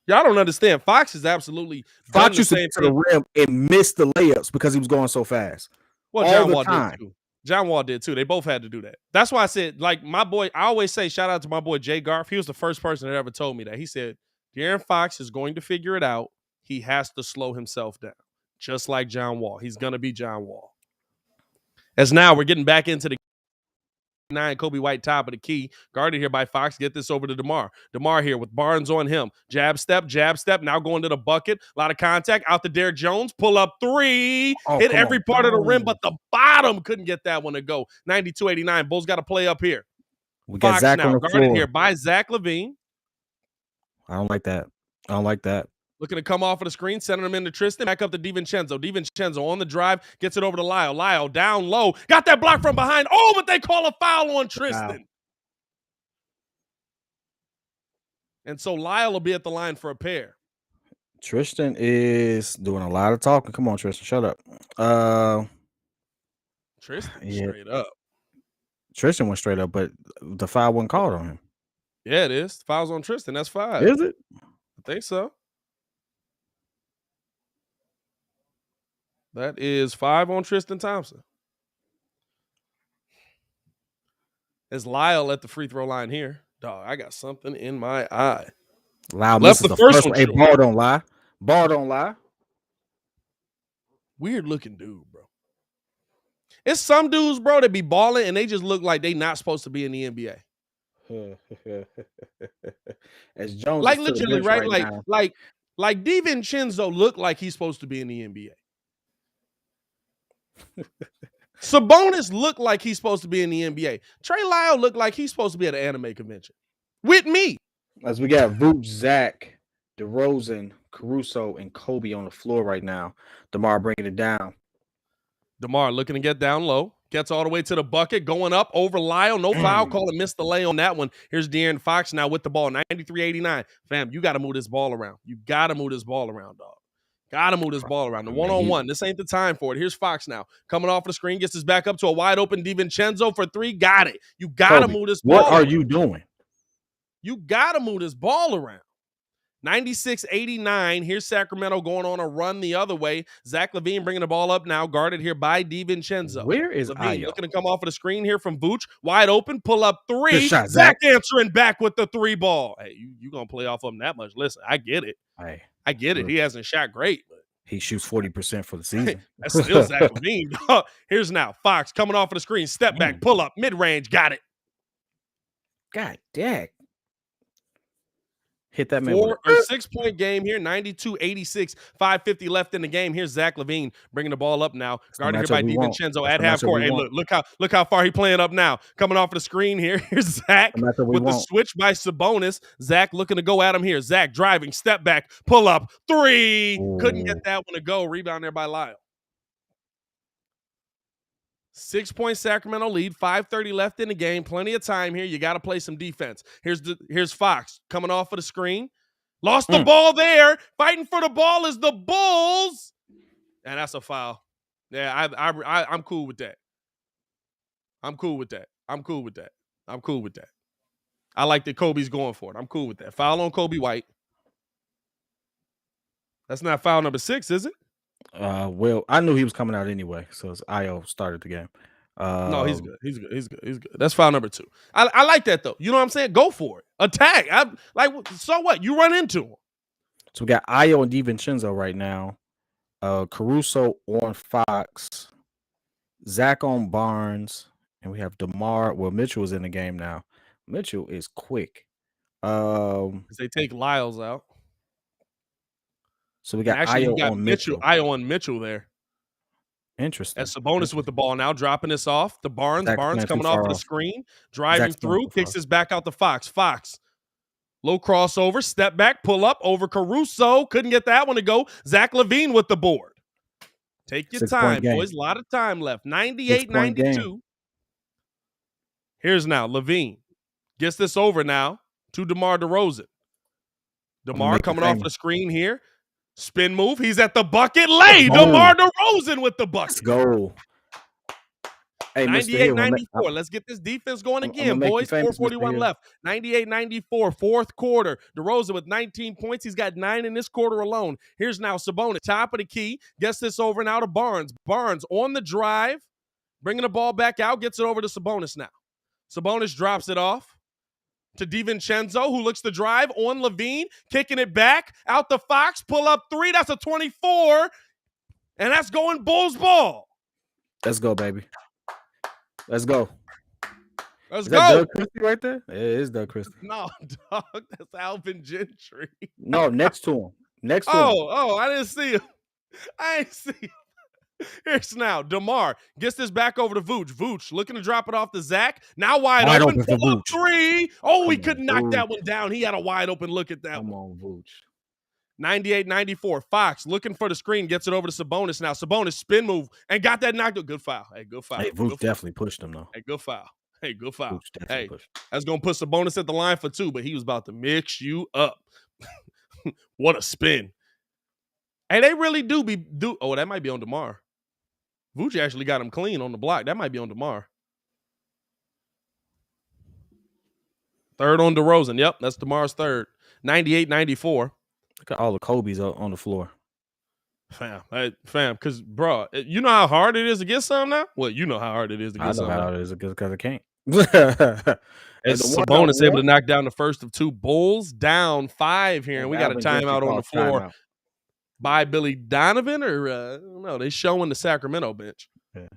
Y'all don't understand. Fox has absolutely done Fox the used to same get to the thing. rim and miss the layups because he was going so fast. Well, All John the Wall did time. too. John Wall did too. They both had to do that. That's why I said, like, my boy, I always say, shout out to my boy Jay Garf. He was the first person that ever told me that. He said, De'Aaron Fox is going to figure it out. He has to slow himself down, just like John Wall. He's going to be John Wall. As now we're getting back into the 9, Kobe White, top of the key. Guarded here by Fox. Get this over to DeMar. DeMar here with Barnes on him. Jab step. Now going to the bucket. A lot of contact. Out to Derrick Jones. Pull up 3. Oh, Hit come every on. part of the rim, No. but the bottom couldn't get that one to go. 92-89. Bulls got to play up here. We got Fox Zach now on the guarded floor. here by Zach LaVine. I don't like that. Looking to come off of the screen, sending him into Tristan. Back up to DiVincenzo. DiVincenzo on the drive, gets it over to Lyle. Lyle down low. Got that block from behind. Oh, but they call a foul on Tristan. Wow. And so Lyle will be at the line for a pair. Tristan is doing a lot of talking. Come on, Tristan, shut up. Tristan Yeah. straight up. Tristan went straight up, but the foul wasn't called on him. Yeah, it is. Fouls on Tristan. That's 5. Is it? I think so. That is 5 on Tristan Thompson. It's Lyle at the free throw line here. Dog, I got something in my eye. Lyle Left misses the the first first one one. Hey, short. ball don't lie. Ball don't lie. Weird looking dude, bro. It's some dudes, bro, that be balling and they just look like they not supposed to be in the NBA. As Jones Like is to the legitimately, bench right? now. Like DiVincenzo look like he's supposed to be in the NBA. Sabonis looked like he's supposed to be in the NBA. Trey Lyle looked like he's supposed to be at an anime convention with me. As we got Vooch, Zach, DeRozan, Caruso, and Kobe on the floor right now. DeMar bringing it down. DeMar looking to get down low. Gets all the way to the bucket. Going up over Lyle. No foul call and missed the lay on that one. Here's De'Aaron Fox now with the ball. 93-89. Fam, you got to move this ball around. You got to move this ball around, dog. Got to move this ball around. The one-on-one. This ain't the time for it. Here's Fox now. Coming off the screen. Gets his back up to a wide-open DiVincenzo for 3. Got it. You got to move this ball What are around. you doing? You got to move this ball around. 96-89. Here's Sacramento going on a run the other way. Zach LaVine bringing the ball up now, guarded here by DiVincenzo. Where is LaVine Ayo? looking to come off of the screen here from Vooch. Wide open, pull up 3. Good shot, Zach Zach. answering back with the 3 ball. Hey, you going to play off of him that much. Listen, I get it. Hey, I get it. He hasn't shot great, but he shoots 40% for the season. that's still Zach LaVine. Here's now Fox coming off of the screen. Step back, pull up, mid-range, got it. God dang. Hit that man. 6-point game here, 92-86, 5:50 left in the game. Here's Zach LaVine bringing the ball up now, guarded here by DiVincenzo at half court. Hey, look how far he playing up now. Coming off of the screen here. Here's Zach with the switch by Sabonis. Zach looking to go at him here. Zach driving, step back, pull up 3. Couldn't get that one to go. Rebound there by Lyle. 6-point Sacramento lead, 5:30 left in the game. Plenty of time here. You got to play some defense. Here's Fox coming off of the screen. Lost the ball there. Fighting for the ball is the Bulls. And that's a foul. Yeah, I'm cool with that. I'm cool with that. I like that Kobe's going for it. I'm cool with that. Foul on Kobe White. That's not foul number 6, is it? Well, I knew he was coming out anyway, so it's Ayo started the game. No, he's good. He's good. That's foul number 2. I like that though. You know what I'm saying? Go for it. Attack. So what? You run into him. So we got Ayo and DiVincenzo right now. Caruso on Fox, Zach on Barnes, and we have DeMar. Well, Mitchell is in the game now. Mitchell is quick. They take Lyles out. So we got Ayo on Mitchell. Ayo on Mitchell there. Interesting. As Sabonis with the ball now, dropping this off. The Barnes coming off of the screen, driving through, kicks this back out to Fox. Fox, low crossover, step back, pull up over Caruso. Couldn't get that one to go. Zach LaVine with the board. Take your time, boys. A lot of time left. 98-92. Here's now LaVine. Gets this over now to DeMar DeRozan. DeMar coming off the screen here. Spin move. He's at the bucket. Lay. Oh. DeMar DeRozan with the bucket. Let's go. Hey, 98-94. Let's get this defense going again, boys. 4:41 left. 98-94, fourth quarter. DeRozan with 19 points. He's got 9 in this quarter alone. Here's now Sabonis, top of the key. Gets this over and out of Barnes. Barnes on the drive, bringing the ball back out. Gets it over to Sabonis now. Sabonis drops it off to DiVincenzo, who looks to drive on Levine, kicking it back out to Fox. Pull up 3. That's a 24, and that's going Bulls ball. Let's go, baby. Let's go. Let's is go. That Doug Christie right there? It is Doug Christie. No, dog. That's Alvin Gentry. No, next to him. Next to him. Oh, I didn't see him. I ain't see him. Here's now. DeMar gets this back over to Vooch. Vooch looking to drop it off to Zach. Now wide open. Pull up 3. Oh, he couldn't knock that one down. He had a wide open look at that one. Come on, Vooch. 98-94. Fox looking for the screen. Gets it over to Sabonis now. Sabonis spin move and got that knocked out. Good foul. Hey, good foul. Hey, Vooch definitely pushed him, though. Hey, good foul. Hey, good foul. Hey, pushed. that's going to put Sabonis at the line for 2, but he was about to mix you up. What a spin. Hey, they really do. Oh, that might be on DeMar. Vooch actually got him clean on the block. That might be on DeMar. Third on DeRozan. Yep, that's DeMar's third. 98-94. Look at all the Kobe's on the floor. Fam, because, bro, you know how hard it is to get some now? Well, you know how hard it is to get some. I know how hard it is because I can't. As Sabonis able to knock down the first of 2. Bulls down 5 here, and we got a timeout on the floor by Billy Donovan, or I don't know. They showing the Sacramento bench. Yeah.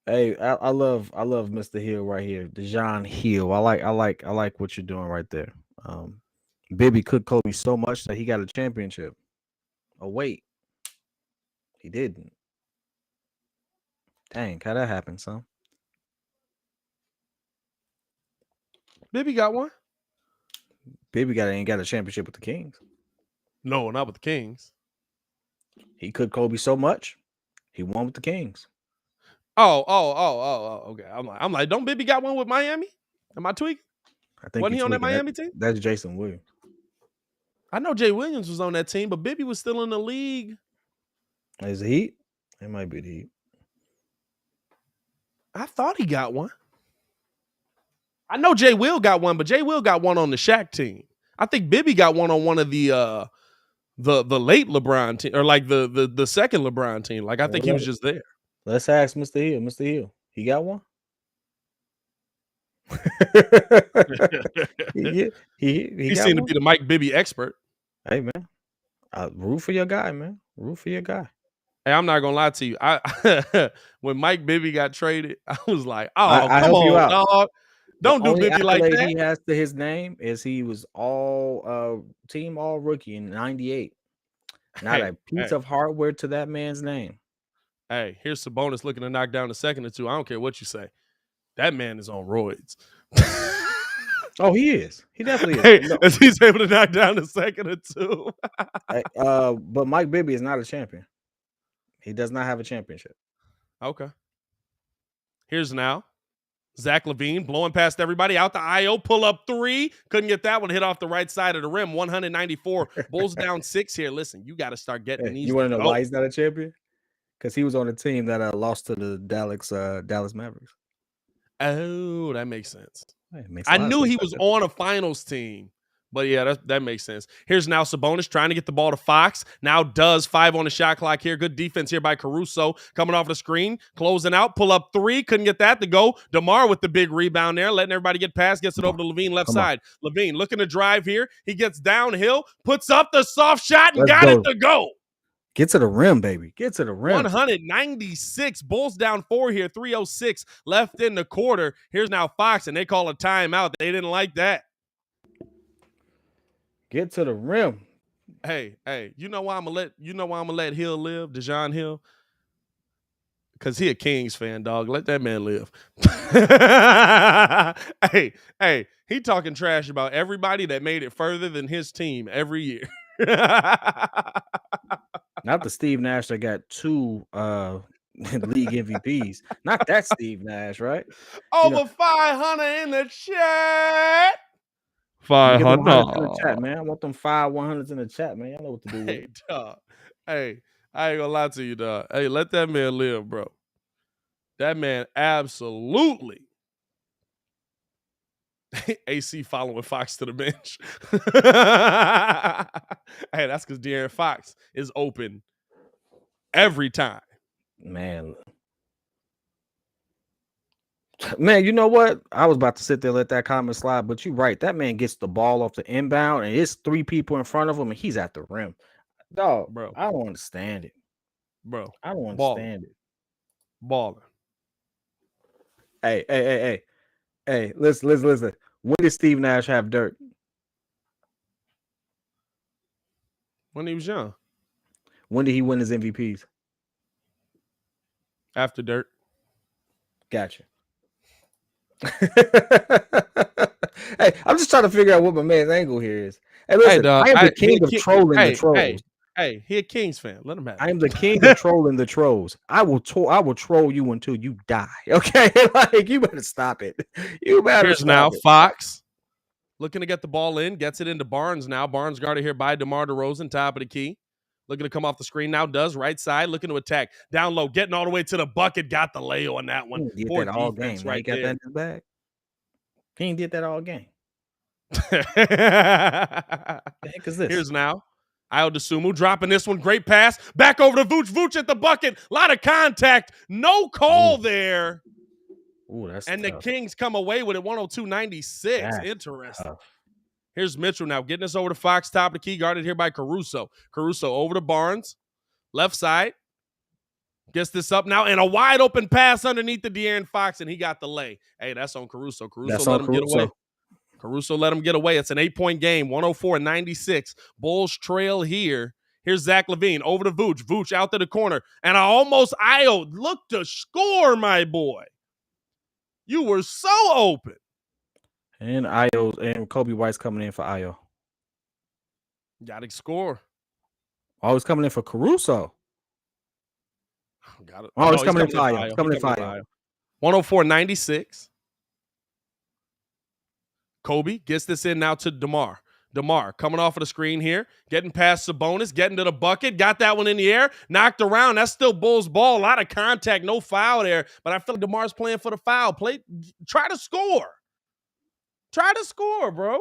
Hey, I love Mr. Hill right here, Dejon Hill. I like what you're doing right there. Bibby cooked Kobe so much that he got a championship. Oh wait, he didn't. Dang, how that happened, son? Bibby got one. Bibby ain't got a championship with the Kings. No, not with the Kings. He cooked Kobe so much, he won with the Kings. Oh. Okay. I'm like, don't Bibby got one with Miami? Am I tweaking? I think wasn't he on that Miami team? That's Jason Williams. I know Jay Williams was on that team, but Bibby was still in the league. Is it Heat? It might be the Heat. I thought he got one. I know Jay Will got one, but Jay Will got one on the Shaq team. I think Bibby got one on one of the late LeBron team, or like the second LeBron team. Like I think he was just there. Let's ask Mr. Hill. Mr. Hill, he got one? he seemed to be the Mike Bibby expert. Hey man, root for your guy, man. Root for your guy. Hey, I'm not gonna lie to you. When Mike Bibby got traded, I was like, "Oh, come on, dog! Don't do Bibby like that." He has to his name is he was all team all rookie in '98. Not a piece of hardware to that man's name. Hey, here's Sabonis looking to knock down a second or 2. I don't care what you say. That man is on roids. Oh, he is. He definitely is. Hey, as he's able to knock down a second or 2. But Mike Bibby is not a champion. He does not have a championship. Okay. Here's now Zach LaVine blowing past everybody out the IO, pull up 3. Couldn't get that one, hit off the right side of the rim. 194. Bulls down 6 here. Listen, you got to start getting these. You want to know why he's not a champion? Because he was on a team that lost to the Dallas Mavericks. Oh, that makes sense. I knew he was on a finals team, but yeah, that makes sense. Here's now Sabonis trying to get the ball to Fox. Now does 5 on the shot clock here. Good defense here by Caruso. Coming off the screen, closing out, pull up 3. Couldn't get that to go. DeMar with the big rebound there, letting everybody get past. Gets it over to Levine left side. Levine looking to drive here. He gets downhill, puts up the soft shot, and got it to go. Get to the rim, baby. Get to the rim. 196. Bulls down 4 here. 3:06 left in the quarter. Here's now Fox, and they call a timeout. They didn't like that. Get to the rim. Hey, you know why I'm gonna let Hill live, Dejon Hill? Because he a Kings fan, dog. Let that man live. Hey, he talking trash about everybody that made it further than his team every year. Not the Steve Nash that got 2 league MVPs. Not that Steve Nash, right? Over 500 in the chat. Get them 100s in the 500. chat, man. I want them 100s in the chat, man. Y'all know what to do with Hey, it. dog. Hey, I ain't gonna lie to you, dog. Hey, let that man live, bro. That man absolutely AC following Fox to the bench. Hey, that's because De'Aaron Fox is open every time. Man, you know what? I was about to sit there and let that comment slide, but you're right. That man gets the ball off the inbound, and it's 3 people in front of him, and he's at the rim. Dog, Bro, I don't understand it. bro. I don't Balling. understand it. Balling. Hey, listen. When did Steve Nash have dirt? When he was young. When did he win his MVPs? After dirt. Gotcha. Hey, I'm just trying to figure out what my man's angle here is. Hey, listen, dog, I am the king of trolling the trolls. Hey, he a Kings fan. Let him have it. I am the king of trolling the trolls. I will troll you until you die. Okay, like you better stop it. You better Here's stop now it. Fox looking to get the ball in, gets it into Barnes now. Barnes guarded here by DeMar DeRozan, top of the key. Looking to come off the screen now, does right side, looking to attack. Down low, getting all the way to the bucket, got the lay on that one. He did Poor that all defense game. Now right he got that in his bag. He ain't did that all game. there. The heck is this? Here's now. Ayo Dosunmu dropping this one. Great pass. Back over to Vooch. Vooch at the bucket. A lot of contact. No call there. Ooh, that's and tough. the Kings come away with it 102-96. That's Interesting. tough. Here's Mitchell now getting us over to Fox, top of the key, guarded here by Caruso. Caruso over to Barnes, left side. Gets this up now, and a wide open pass underneath the De'Aaron Fox, and he got the lay. Hey, that's on Caruso. Caruso let him get away. Caruso let him get away. It's an 8-point game, 104-96. Bulls trail here. Here's Zach LaVine over to Vooch. Vooch out to the corner, and Ayo look to score, my boy. You were so open. And Ayo and Kobe White's coming in for Ayo. Got to score. Oh, he's coming in for Caruso. Got it. Oh, he's coming in for Ayo. He's coming in for Ayo. 104-96. Kobe gets this in now to DeMar. DeMar coming off of the screen here, getting past Sabonis, getting to the bucket, got that one in the air, knocked around. That's still Bulls ball. A lot of contact, no foul there. But I feel like DeMar's playing for the foul. Try to score. Try to score, bro.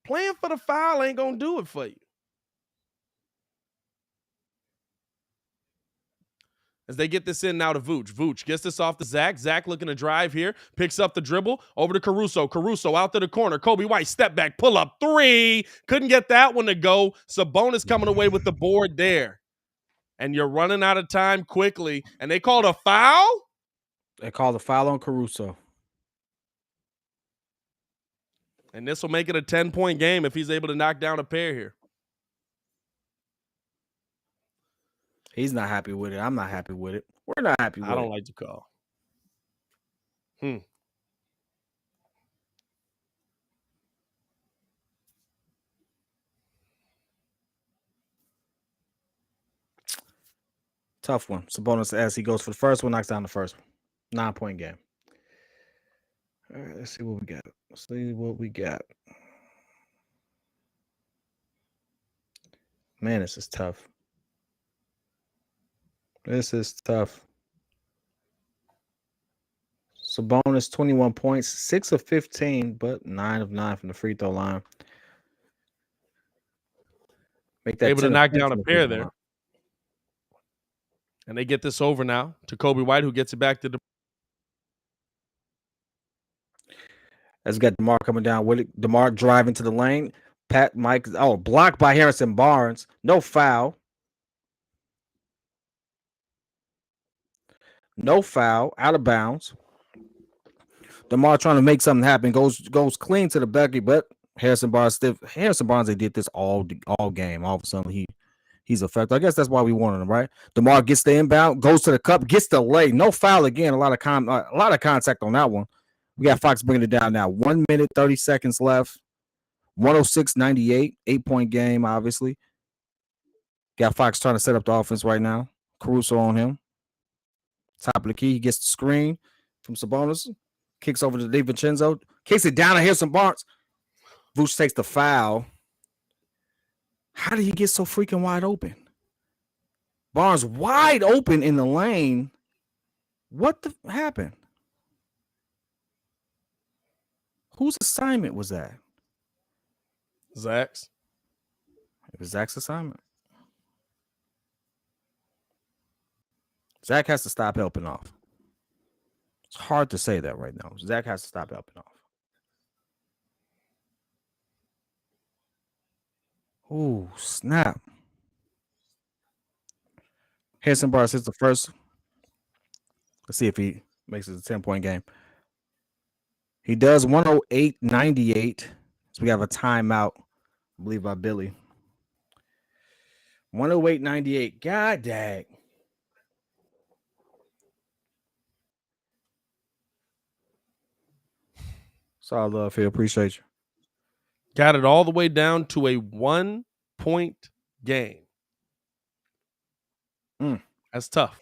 Playing for the foul ain't going to do it for you. As they get this in now to Vooch. Vooch gets this off to Zach. Zach looking to drive here. Picks up the dribble. Over to Caruso. Caruso out to the corner. Kobe White, step back, pull up, 3. Couldn't get that one to go. Sabonis coming away with the board there. And you're running out of time quickly. And they called a foul? They called a foul on Caruso. And this will make it a 10-point game if he's able to knock down a pair here. He's not happy with it. I'm not happy with it. We're not happy with it. I don't like the call. Tough one. Sabonis, as he goes for the first one, knocks down the first one. 9-point game. All right, let's see what we got. Man, this is tough. Sabonis, 21 points, 6 of 15, but 9 of 9 from the free throw line. Make that able to knock down a pair there. And they get this over now to Kobe White, who gets it back to As we got DeMar coming down with it. DeMar driving to the lane. Blocked by Harrison Barnes. No foul. Out of bounds. DeMar trying to make something happen. Goes clean to the bucket, but Harrison Barnes, they did this all game. All of a sudden, he's effective. I guess that's why we wanted him, right? DeMar gets the inbound, goes to the cup, gets the lay. No foul again. A lot of contact on that one. We got Fox bringing it down now. 1 minute, 30 seconds left. 106-98. 8-point game, obviously. Got Fox trying to set up the offense right now. Caruso on him. Top of the key. He gets the screen from Sabonis. Kicks over to DiVincenzo. Kicks it down to Harrison Barnes. Vooch takes the foul. How did he get so freaking wide open? Barnes wide open in the lane. What the happened? Whose assignment was that? Zach's. It was Zach's assignment. Zach has to stop helping off. It's hard to say that right now. Zach has to stop helping off. Ooh, snap. Harrison Barnes hits the first. Let's see if he makes it a 10-point game. He does 108.98. So we have a timeout, I believe, by Billy. 108.98. God dang. Sorry, love here. Appreciate you. Got it all the way down to a 1-point game. That's tough.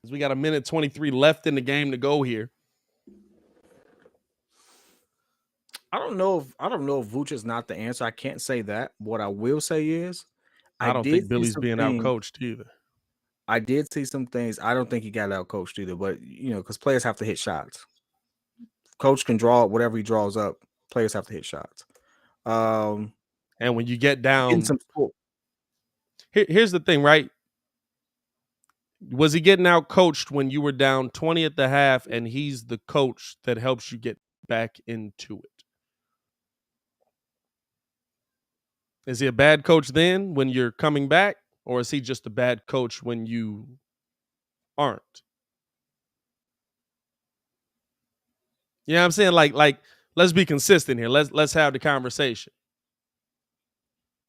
We got a minute 23 left in the game to go here. I don't know if Vooch is not the answer. I can't say that. What I will say is I don't think Billy's being out-coached either. I did see some things. I don't think he got out-coached either, but because players have to hit shots. Coach can draw whatever he draws up. Players have to hit shots. And when you get down, here's the thing, right? Was he getting out-coached when you were down 20 at the half, and he's the coach that helps you get back into it? Is he a bad coach then when you're coming back, or is he just a bad coach when you aren't? You know what I'm saying? Like, let's be consistent here. Let's have the conversation.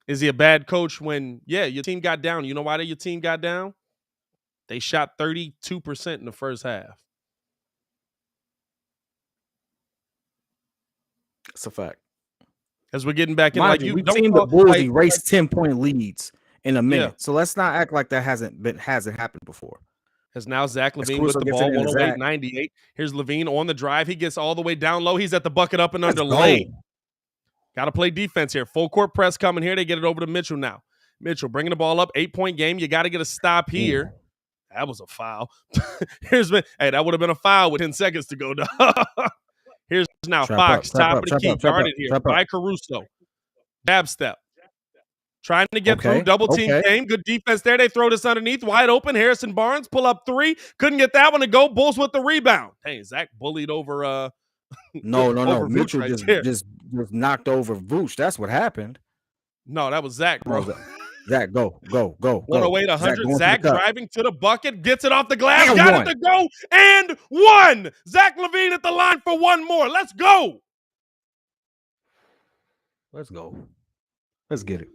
Is he a bad coach when, your team got down? You know why your team got down? They shot 32% in the first half. It's a fact. As we're getting back in, we've seen the Bulls erase 10-point leads in a minute. Yeah. So let's not act like that hasn't happened before. As now Zach LaVine with the ball, 108-98. Here's LaVine on the drive. He gets all the way down low. He's at the bucket up and under lane. Got to play defense here. Full court press coming here. They get it over to Mitchell now. Mitchell bringing the ball up. 8-point game. You got to get a stop here. Ooh. That was a foul. That would have been a foul with 10 seconds to go. Here's now Fox, top of the key, guarded here by Caruso. Jab step. Trying to get through, double team game. Good defense there. They throw this underneath, wide open. Harrison Barnes pull up 3. Couldn't get that one to go. Bulls with the rebound. Hey, Zach bullied over. No. Mitchell just knocked over Vooch. That's what happened. No, that was Zach, bro. Zach, go. 108-100. Zach driving to the bucket, gets it off the glass, and got it to go, and 1. Zach LaVine at the line for 1 more. Let's go. Let's go. Let's get it.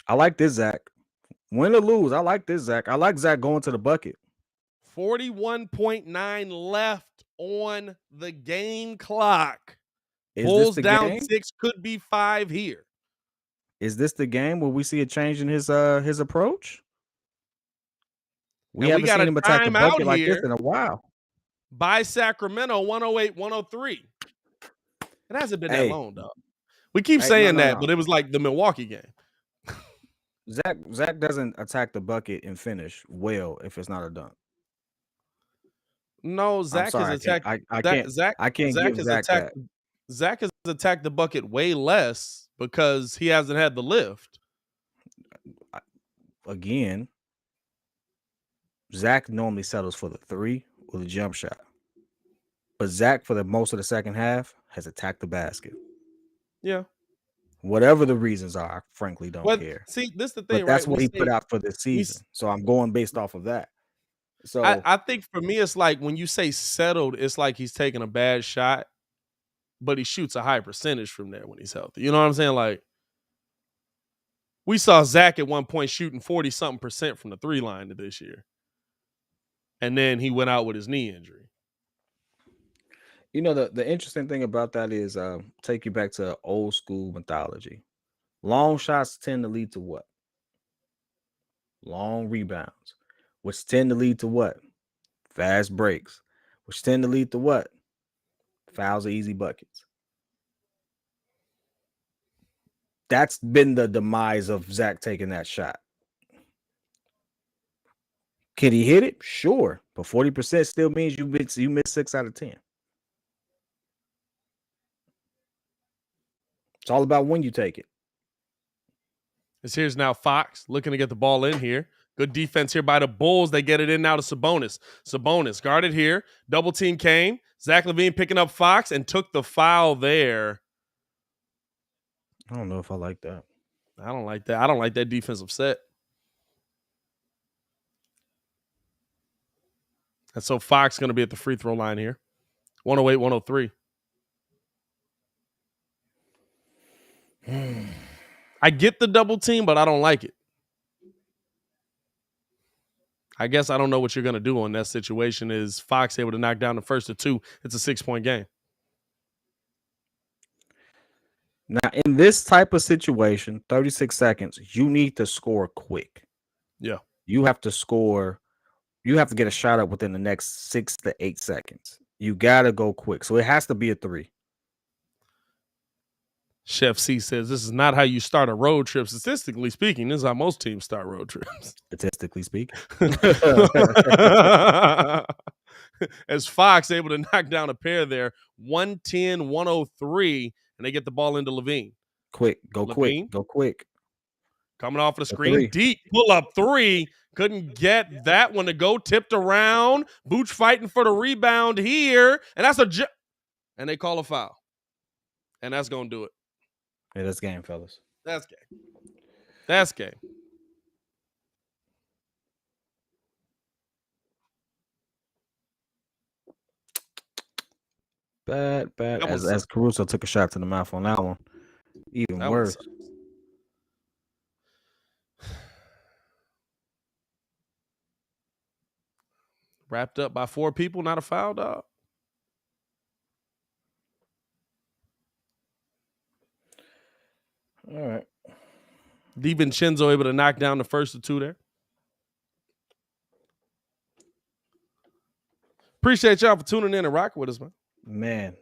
I like this, Zach. Win or lose, I like this, Zach. I like Zach going to the bucket. 41.9 left on the game clock. Bulls down game? 6, could be 5 here. Is this the game where we see a change in his approach? We haven't seen him attack the bucket like this in a while. By Sacramento, 108-103. It hasn't been that long, dog. We keep saying that, but it was like the Milwaukee game. Zach doesn't attack the bucket and finish well if it's not a dunk. No, Zach has attacked. I can't give Zach that. Zach has attacked the bucket way less because he hasn't had the lift. Again, Zach normally settles for the 3 or the jump shot. But Zach, for the most of the second half, has attacked the basket. Yeah. Whatever the reasons are, I frankly don't care. See, this is the thing, but that's what he put out for this season. So I'm going based off of that. So I think for me, it's like when you say settled, it's like he's taking a bad shot, but he shoots a high percentage from there when he's healthy. You know what I'm saying? Like, we saw Zach at one point shooting 40-something% from the 3 line this year. And then he went out with his knee injury. You know, the interesting thing about that is take you back to old school mythology. Long shots tend to lead to what? Long rebounds. which tend to lead to what? Fast breaks, which tend to lead to what? Fouls or easy buckets. That's been the demise of Zach taking that shot. Can he hit it? Sure. But 40% still means you miss 6 out of 10. It's all about when you take it. Here's now Fox looking to get the ball in here. Good defense here by the Bulls. They get it in now to Sabonis. Sabonis guarded here. Double team came. Zach LaVine picking up Fox and took the foul there. I don't know if I like that. I don't like that. I don't like that defensive set. And so Fox going to be at the free throw line here. 108, 103. I get the double team, but I don't like it. I guess I don't know what you're going to do on that situation. Is Fox able to knock down the first of two? It's a 6-point game. Now, in this type of situation, 36 seconds, you need to score quick. Yeah. You have to score. You have to get a shot up within the next 6 to 8 seconds. You got to go quick. So it has to be a 3. Chef C says, this is not how you start a road trip. Statistically speaking, this is how most teams start road trips. Statistically speaking. As Fox able to knock down a pair there, 110, 103, and they get the ball into LaVine. Quick. Go LaVine, quick. Go quick. Coming off of the screen. Deep pull-up 3. Couldn't get that one to go. Tipped around. Booch fighting for the rebound here. And that's and they call a foul. And that's going to do it. Yeah, that's game, fellas. That's game. That's game. Bad. As Caruso took a shot to the mouth on that one. Even worse. Wrapped up by 4 people, not a foul, dog. All right. DiVincenzo able to knock down the first of 2 there. Appreciate y'all for tuning in and rocking with us, man. Man,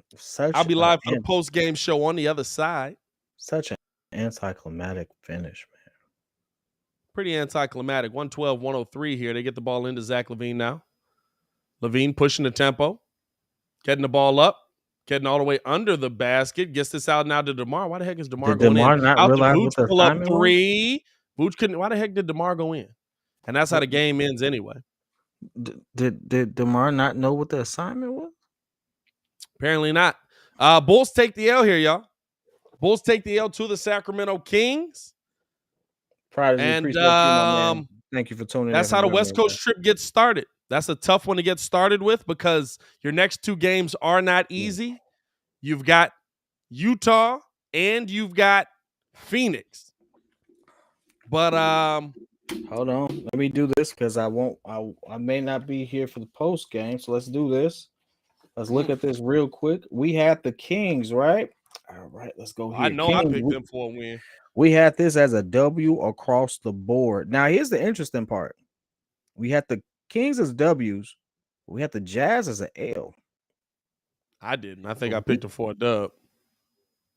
I'll be live for the post-game show on the other side. Such an anticlimactic finish, man. Pretty anticlimactic. 112, 103 here. They get the ball into Zach LaVine now. LaVine pushing the tempo. Getting the ball up. Getting all the way under the basket. Gets this out now to DeMar. Why the heck is DeMar going in? Not realize Booch pull up 3. Booch couldn't. Why the heck did DeMar go in? And that's how the game ends anyway. Did DeMar not know what the assignment was? Apparently not. Bulls take the L here, y'all. Bulls take the L to the Sacramento Kings. Appreciate you, my man. Thank you for tuning in. That's how the West Coast trip gets started. That's a tough one to get started with because your next 2 games are not easy. You've got Utah and you've got Phoenix. But hold on. Let me do this because I may not be here for the post game. So let's do this. Let's look at this real quick. We had the Kings, right? All right, let's go here. I know Kings, I picked them for a win. We had this as a W across the board. Now, here's the interesting part. We had the Kings as W's. We had the Jazz as an L. I didn't. I think I picked them for a dub.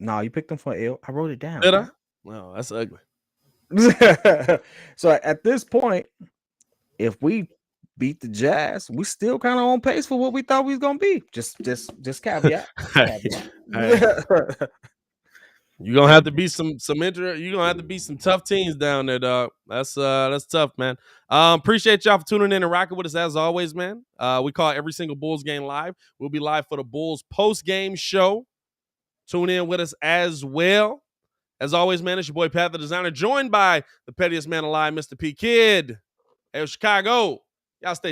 No, you picked them for an L. I wrote it down. Did I? No, that's ugly. So at this point, if we beat the Jazz, we still kind of on pace for what we thought we was gonna be. Just caveat. You're gonna have to beat you're gonna have to beat some tough teams down there, dog. That's tough, man. Appreciate y'all for tuning in and rocking with us as always, man. We call every single Bulls game live. We'll be live for the Bulls post-game show. Tune in with us as well. As always, man, it's your boy Pat the Designer, joined by the pettiest man alive, Mr. P Kid. Hey, Chicago. Y'all stay